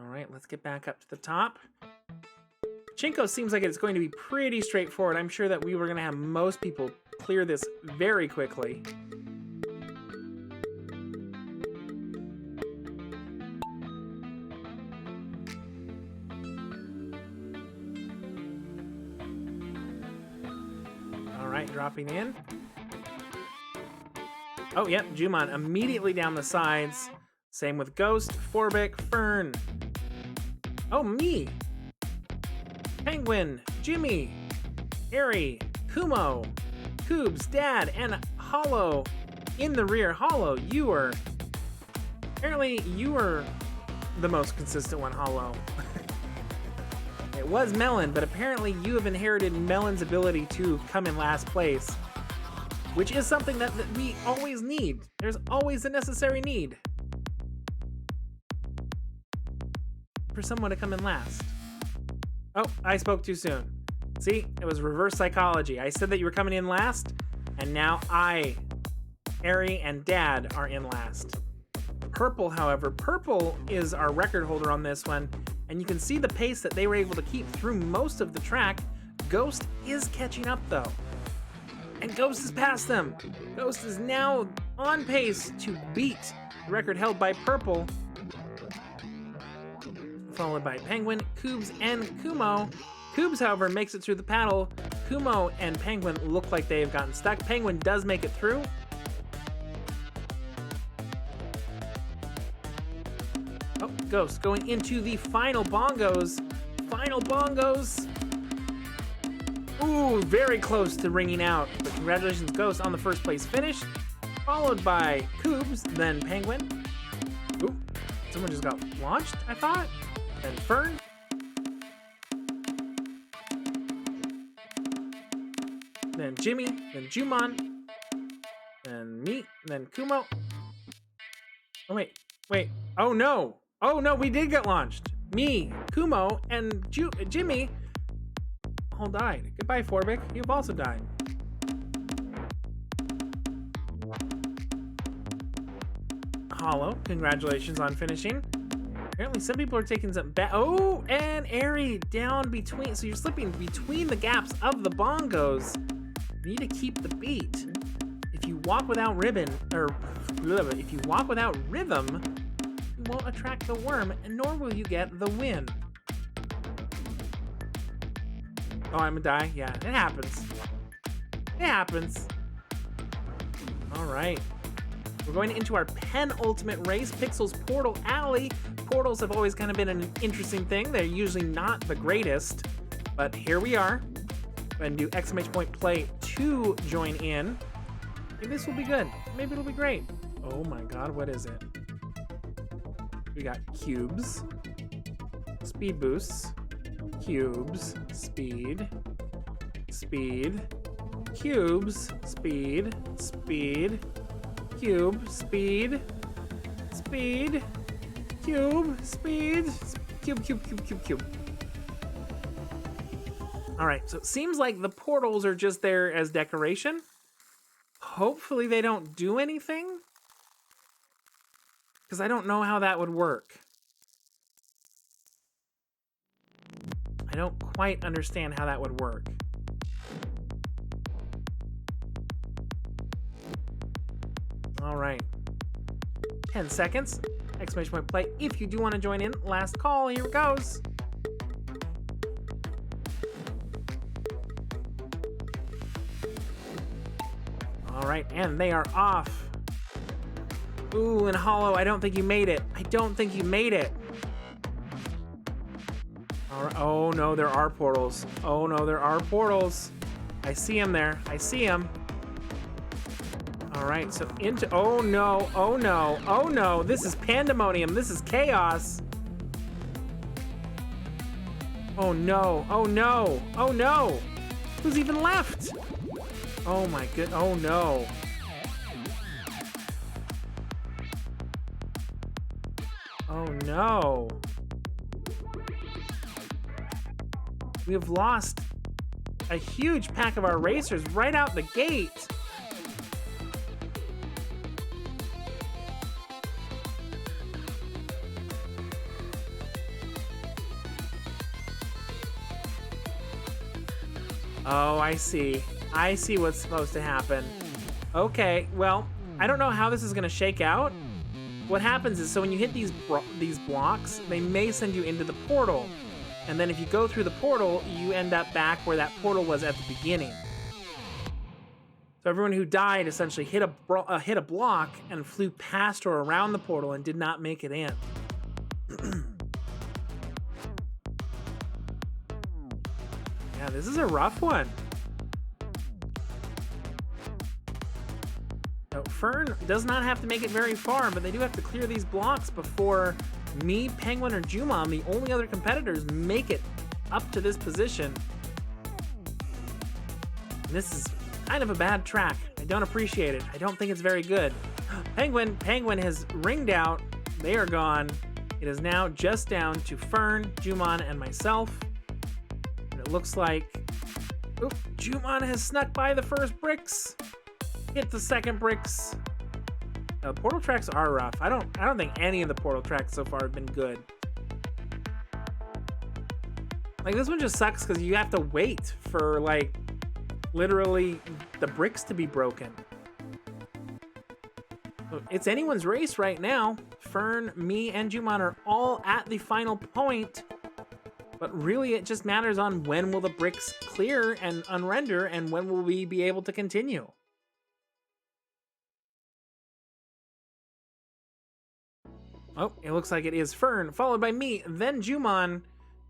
All right, let's get back up to the top. Chinko seems like it's going to be pretty straightforward. I'm sure that we were going to have most people clear this very quickly. All right, dropping in. Oh, yep, Jumon immediately down the sides. Same with Ghost, Forbic, Fern. Oh, me. Penguin, Jimmy, Ari, Kumo, Koobs, Dad, and Hollow in the rear. Hollow, apparently you were the most consistent one, Hollow. It was Melon, but apparently you have inherited Melon's ability to come in last place, which is something that we always need. There's always a necessary need for someone to come in last. Oh, I spoke too soon. See, it was reverse psychology. I said that you were coming in last, and now Ari, and Dad are in last. Purple, however, Purple is our record holder on this one, and you can see the pace that they were able to keep through most of the track. Ghost is catching up, though. And Ghost has passed them. Ghost is now on pace to beat the record held by Purple, followed by Penguin, Koobs, and Kumo. Koobs, however, makes it through the paddle. Kumo and Penguin look like they have gotten stuck. Penguin does make it through. Oh, Ghost going into the final bongos. Final bongos. Ooh, very close to ringing out. But congratulations, Ghost, on the first place finish. Followed by Koobs, then Penguin. Ooh, someone just got launched, I thought. Then Fern. Then Jimmy, then Jumon. Then me, then Kumo. Oh, wait. Oh, no. Oh, no, we did get launched. Me, Kumo, and Jimmy all died. Goodbye, Forbic. You've also died. Hollow, congratulations on finishing. Apparently some people are taking some oh, and Ari down between. So you're slipping between the gaps of the bongos. You need to keep the beat. If you walk without ribbon, or if you walk without rhythm, you won't attract the worm, and nor will you get the win. Oh, I'm gonna die? Yeah, it happens. It happens. All right. We're going into our penultimate race, Pixel's Portal Alley. Portals have always kind of been an interesting thing. They're usually not the greatest, but here we are. Go ahead and do exclamation point play to join in. Maybe this will be good. Maybe it'll be great. Oh my God, what is it? We got cubes, speed boosts, cubes, speed, cubes, speed, cube, speed, cube, speed, cube. All right, so it seems like the portals are just there as decoration. Hopefully they don't do anything, because I don't know how that would work. I don't quite understand how that would work. All right. 10 seconds. Exclamation point play if you do want to join in. Last call. Here it goes. All right, and they are off. Ooh, and Hollow, I don't think you made it. All right. Oh no, there are portals. I see them there. All right, so into, oh no. This is pandemonium. This is chaos. Oh no. Who's even left? Oh my good, oh no. Oh no. We have lost a huge pack of our racers right out the gate. Oh, I see what's supposed to happen. Okay, well, I don't know how this is gonna shake out. What happens is, so when you hit these blocks, they may send you into the portal. And then if you go through the portal, you end up back where that portal was at the beginning. So everyone who died essentially hit a block and flew past or around the portal and did not make it in. Yeah, this is a rough one. So Fern does not have to make it very far, but they do have to clear these blocks before me, Penguin, or Juman, the only other competitors, make it up to this position. And this is kind of a bad track. I don't appreciate it. I don't think it's very good. Penguin has ringed out. They are gone. It is now just down to Fern, Juman, and myself. And it looks like, oop, Juman has snuck by the first bricks. Hit the second bricks. Now, the portal tracks are rough. I don't think any of the portal tracks so far have been good. Like, this one just sucks because you have to wait for, like, literally the bricks to be broken. So it's anyone's race right now. Fern, me, and Juman are all at the final point. But really, it just matters on when will the bricks clear and unrender, and when will we be able to continue. Oh, it looks like it is Fern, followed by me, then Juman.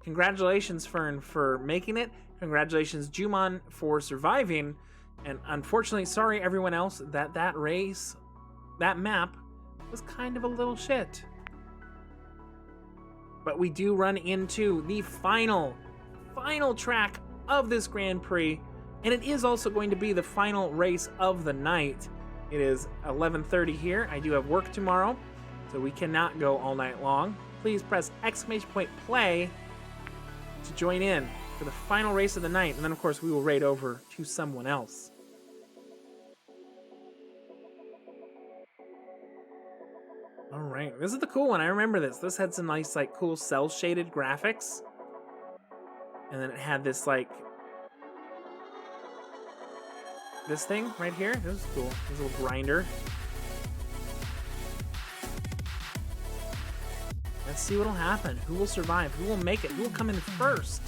Congratulations, Fern, for making it. Congratulations, Juman, for surviving. And unfortunately, sorry everyone else that race, that map, was kind of a little shit. But we do run into the final track of this Grand Prix, and it is also going to be the final race of the night. It is 11:30 here. I do have work tomorrow, so we cannot go all night long. Please press !play to join in for the final race of the night, and then of course we will raid over to someone else. All right, this is the cool one. I remember this. This had some nice, like, cool cel-shaded graphics, and then it had this, like, this thing right here. This was cool. This little grinder. Let's see what'll happen. Who will survive? Who will make it? Who will come in first?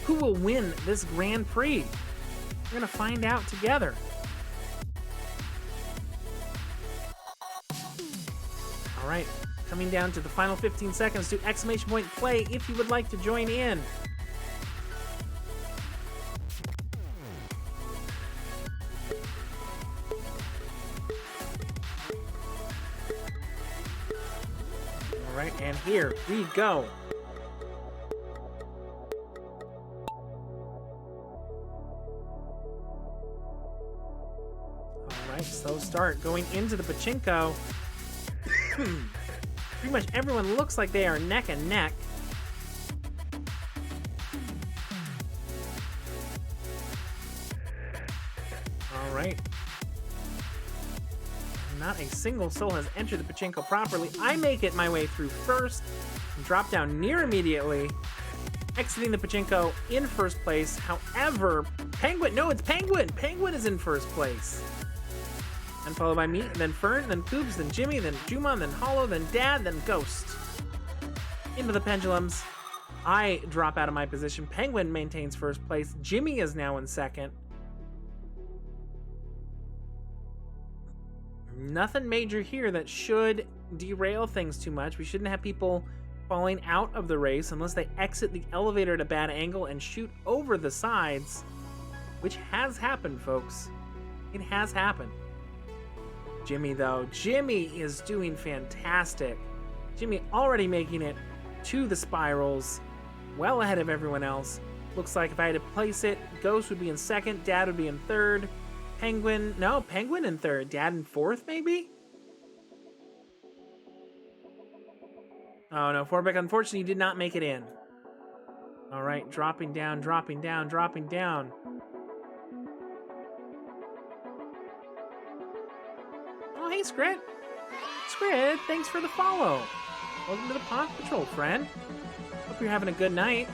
Who will win this Grand Prix? We're gonna find out together. All right, coming down to the final 15 seconds. Do !play if you would like to join in. All right, and here we go. All right, slow start going into the pachinko. Pretty much everyone looks like they are neck and neck. All right. Not a single soul has entered the pachinko properly. I make it my way through first and drop down near immediately, exiting the pachinko in first place. However, Penguin, no, it's Penguin. Penguin is in first place. And followed by me, then Fern, then Koobs, then Jimmy, then Juman, then Hollow, then Dad, then Ghost. Into the pendulums. I drop out of my position. Penguin maintains first place. Jimmy is now in second. Nothing major here that should derail things too much. We shouldn't have people falling out of the race unless they exit the elevator at a bad angle and shoot over the sides, which has happened, folks. It has happened. Jimmy, though. Jimmy is doing fantastic. Jimmy already making it to the spirals, well ahead of everyone else. Looks like if I had to place it, Ghost would be in second, Dad would be in third, Penguin in third, Dad in fourth, maybe? Oh no, Forbeck unfortunately did not make it in. All right, dropping down, dropping down, dropping down. Oh, hey, Scrit. Scrit, thanks for the follow. Welcome to the Pod Patrol, friend. Hope you're having a good night.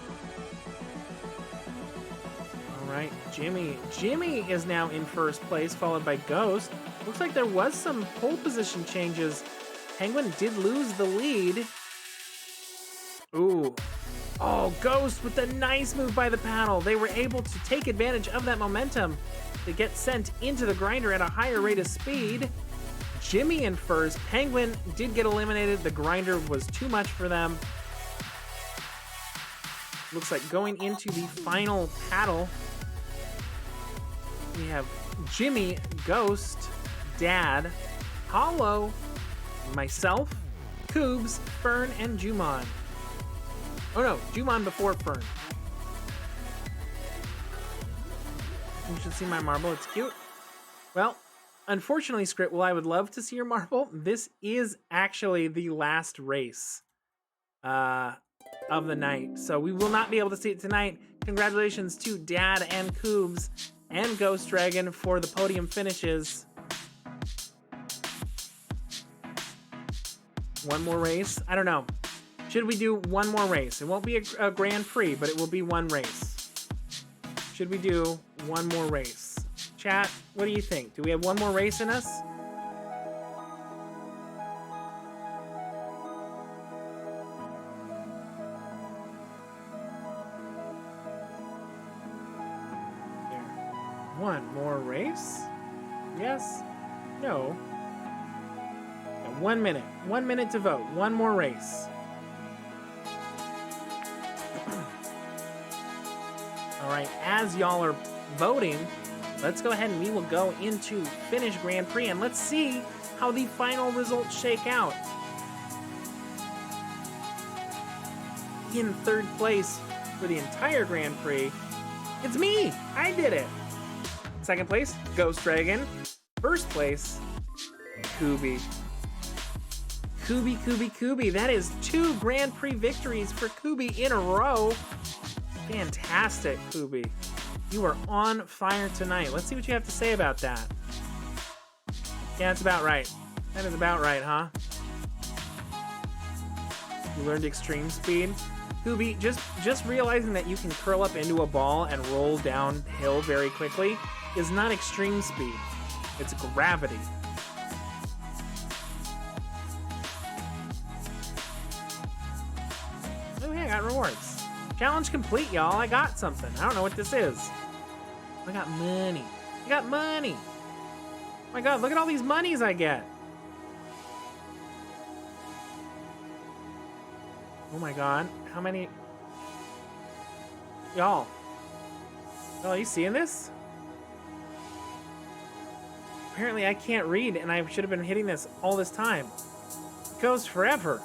All right, Jimmy. Jimmy is now in first place, followed by Ghost. Looks like there was some pole position changes. Penguin did lose the lead. Ooh. Oh, Ghost with a nice move by the paddle. They were able to take advantage of that momentum to get sent into the grinder at a higher rate of speed. Jimmy in first. Penguin did get eliminated. The grinder was too much for them. Looks like going into the final paddle, we have Jimmy, Ghost, Dad, Hollow, myself, Koobs, Fern, and Jumon. Oh no, Jumon before Fern. You should see my marble, it's cute. Well, unfortunately, Script, while I would love to see your marble, this is actually the last race of the night. So we will not be able to see it tonight. Congratulations to Dad and Koobs and Ghost Dragon for the podium finishes. One more race? I don't know. Should we do one more race? It won't be a Grand Prix, but it will be one race. Should we do one more race? Chat, what do you think? Do we have one more race in us? One more race? Yes? No? Yeah, 1 minute. 1 minute to vote. One more race. All right, as y'all are voting, let's go ahead and we will go into Finish Grand Prix and let's see how the final results shake out. In third place for the entire Grand Prix, it's me! I did it! Second place, Ghost Dragon. First place, Kooby. Kooby. That is 2 Grand Prix victories for Kooby in a row. Fantastic, Kooby. You are on fire tonight. Let's see what you have to say about that. Yeah, that's about right. That is about right, huh? You learned extreme speed. Kooby, just realizing that you can curl up into a ball and roll downhill very quickly is not extreme speed. It's gravity. Oh yeah, I got rewards. Challenge complete, y'all. I got something. I don't know what this is. I got money. I got money. Oh my god, look at all these monies I get. Oh my god, how many? Y'all. Oh, are you seeing this? Apparently I can't read and I should have been hitting this all this time. It goes forever.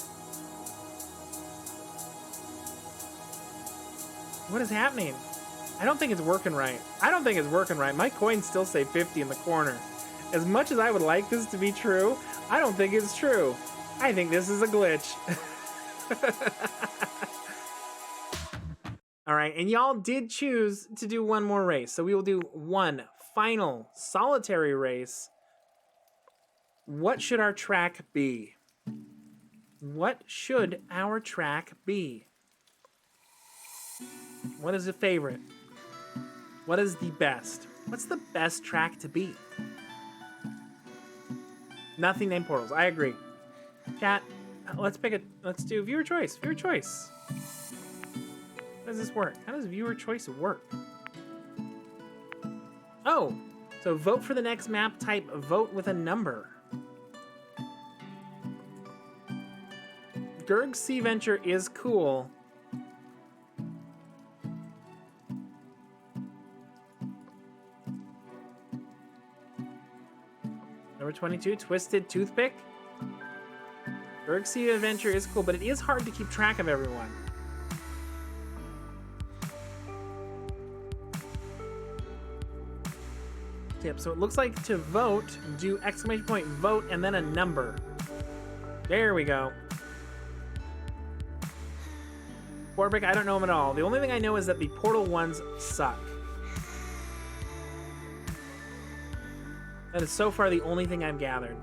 What is happening? I don't think it's working right. My coins still say 50 in the corner. As much as I would like this to be true, I don't think it's true. I think this is a glitch. All right, and y'all did choose to do one more race. So we will do one final solitary race. What should our track be? What should our track be? What is the favorite? What is the best? What's the best track to beat? Nothing named Portals. I agree. Chat, let's do viewer choice. Viewer choice. How does this work? How does viewer choice work? Oh, so vote for the next map type, vote with a number. Gerg's Sea Venture is cool. Number 22, Twisted Toothpick. Gerg's Sea Adventure is cool, but it is hard to keep track of everyone. Yep, so it looks like to vote, do exclamation point vote and then a number. There we go. Warbrick, I don't know him at all. The only thing I know is that the Portal ones suck. That is so far the only thing I've gathered.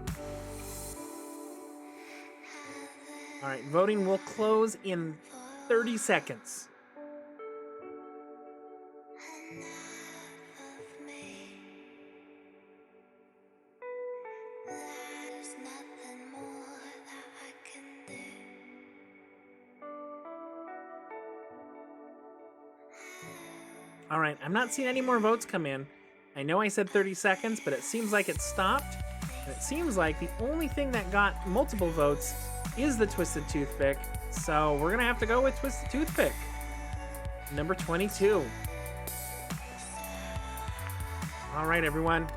All right, voting will close in 30 seconds. All right, I'm not seeing any more votes come in. I know I said 30 seconds, but it seems like it stopped. And it seems like the only thing that got multiple votes is the Twisted Toothpick. So we're gonna have to go with Twisted Toothpick. Number 22. All right, everyone.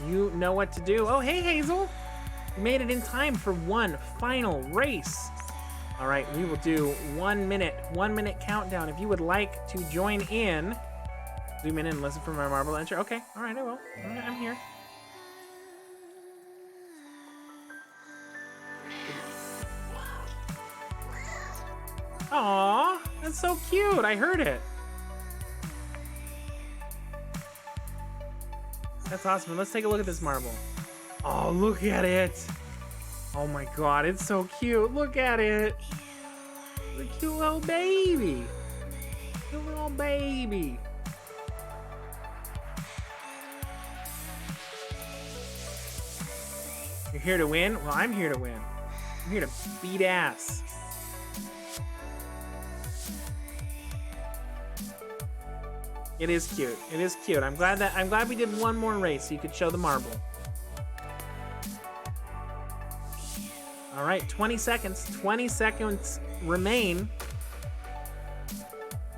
You know what to do. Oh, hey, Hazel. You made it in time for one final race. All right, we will do 1 minute countdown. If you would like to join in, zoom in and listen for my marble entry. Okay, all right, I will. I'm here. Aw, that's so cute. I heard it. That's awesome. Let's take a look at this marble. Oh, look at it. Oh my god, it's so cute. Look at it. The cute little baby. Cute little baby. You're here to win? Well, I'm here to win. I'm here to beat ass. It is cute. It is cute. I'm glad we did one more race so you could show the marble. All right, 20 seconds. 20 seconds remain.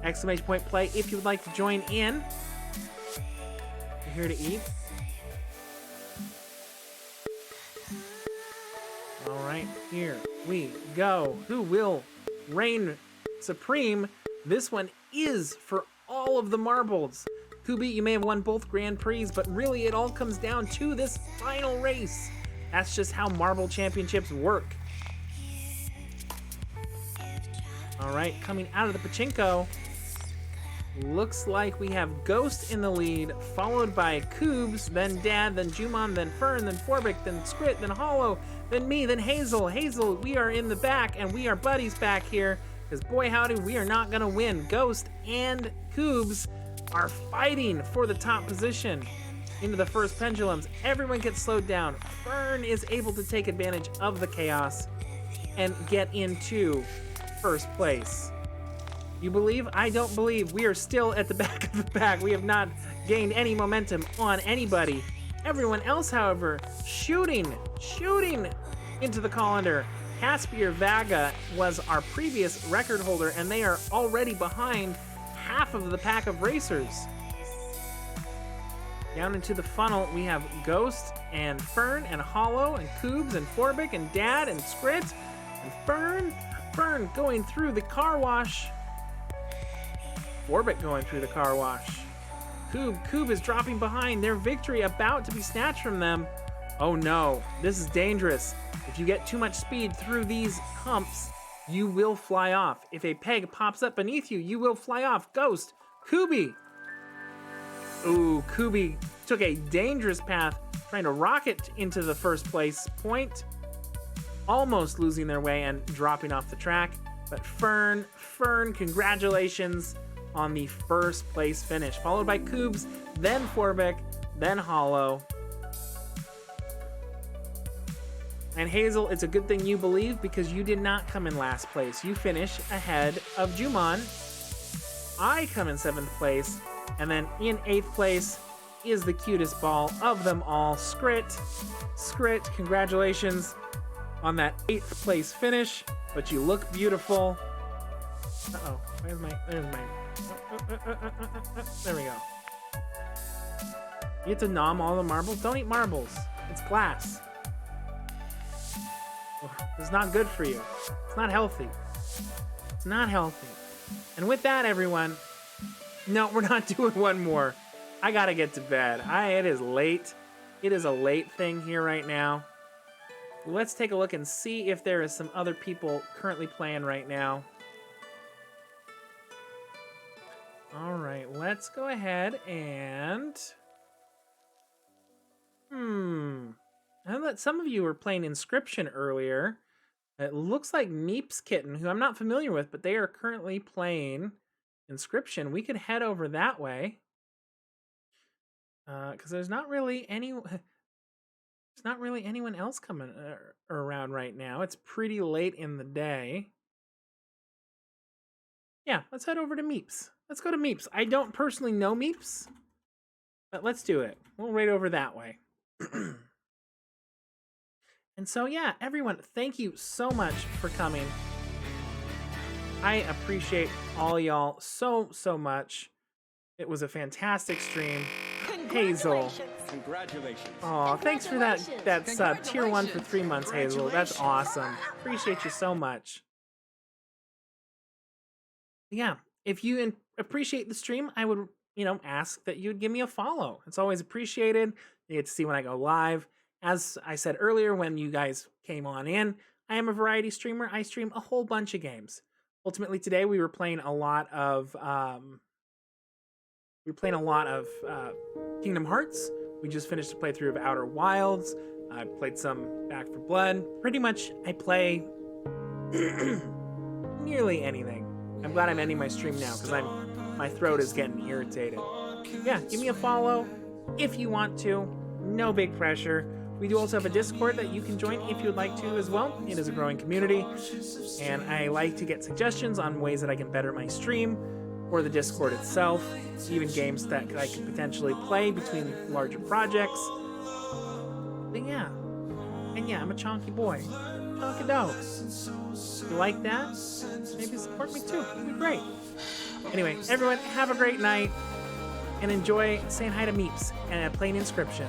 Exclamation point play if you would like to join in. You're here to eat. All right, here we go. Who will reign supreme? This one is for all of the marbles. Kubi, you may have won both Grand Prix, but really it all comes down to this final race. That's just how marble championships work. All right, coming out of the pachinko, looks like we have Ghost in the lead, followed by Koobs, then Dad, then Jumon, then Fern, then Forbic, then Skrit, then Hollow, then me, then Hazel. Hazel, we are in the back, and we are buddies back here, because boy howdy, we are not gonna win. Ghost and Koobs are fighting for the top position into the first pendulums. Everyone gets slowed down. Fern is able to take advantage of the chaos and get into first place. You believe? I don't believe. We are still at the back of the pack. We have not gained any momentum on anybody. Everyone else, however, shooting into the colander. Caspier Vaga was our previous record holder, and they are already behind half of the pack of racers. Down into the funnel, we have Ghost and Fern and Hollow and Koobs and Forbic and Dad and Skrit and Fern. Fern going through the car wash. Forbic going through the car wash. Koob is dropping behind. Their victory about to be snatched from them. Oh no, this is dangerous. If you get too much speed through these humps, you will fly off. If a peg pops up beneath you, you will fly off. Ghost, Kubi. Ooh, Kubi took a dangerous path, trying to rocket into the first place point, almost losing their way and dropping off the track. But Fern, congratulations on the first place finish, followed by Koobs, then Forbic, then Hollow. And Hazel, it's a good thing you believe because you did not come in last place. You finish ahead of Jumon. I come in 7th place, and then in 8th place is the cutest ball of them all, Skrit. Skrit, congratulations on that 8th place finish, but you look beautiful. Uh-oh, there's my, there we go. You get to nom all the marbles? Don't eat marbles, it's glass. It's not good for you. It's not healthy. It's not healthy. And with that, everyone, no, we're not doing one more. I gotta get to bed. It is late. It is a late thing here right now. Let's take a look and see if there is some other people currently playing right now. All right, let's go ahead and... I know that some of you were playing Inscription earlier. It looks like Meeps Kitten, who I'm not familiar with, but they are currently playing Inscription. We could head over that way. Because there's not really anyone else coming around right now. It's pretty late in the day. Yeah, let's head over to Meeps. Let's go to Meeps. I don't personally know Meeps, but let's do it. We'll raid over that way. And so, yeah, everyone, thank you so much for coming. I appreciate all y'all so, so much. It was a fantastic stream. Hazel. Congratulations. Oh, thanks for that sub. Tier 1 for 3 months, Hazel. That's awesome. Appreciate you so much. Yeah, if you appreciate the stream, I would, ask that you would give me a follow. It's always appreciated. You get to see when I go live. As I said earlier, when you guys came on in, I am a variety streamer. I stream a whole bunch of games. Ultimately, today we were playing a lot of Kingdom Hearts. We just finished a playthrough of Outer Wilds. I played some Back 4 Blood. Pretty much, I play nearly anything. I'm glad I'm ending my stream now because my throat is getting irritated. Yeah, give me a follow if you want to. No big pressure. We do also have a Discord that you can join if you would like to as well. It is a growing community, and I like to get suggestions on ways that I can better my stream or the Discord itself, even games that I could potentially play between larger projects. But yeah, and yeah, I'm a chonky boy. Chonky dope. If you like that, maybe support me too. It'd be great. Anyway, everyone, have a great night, and enjoy saying hi to Meeps and playing Inscription.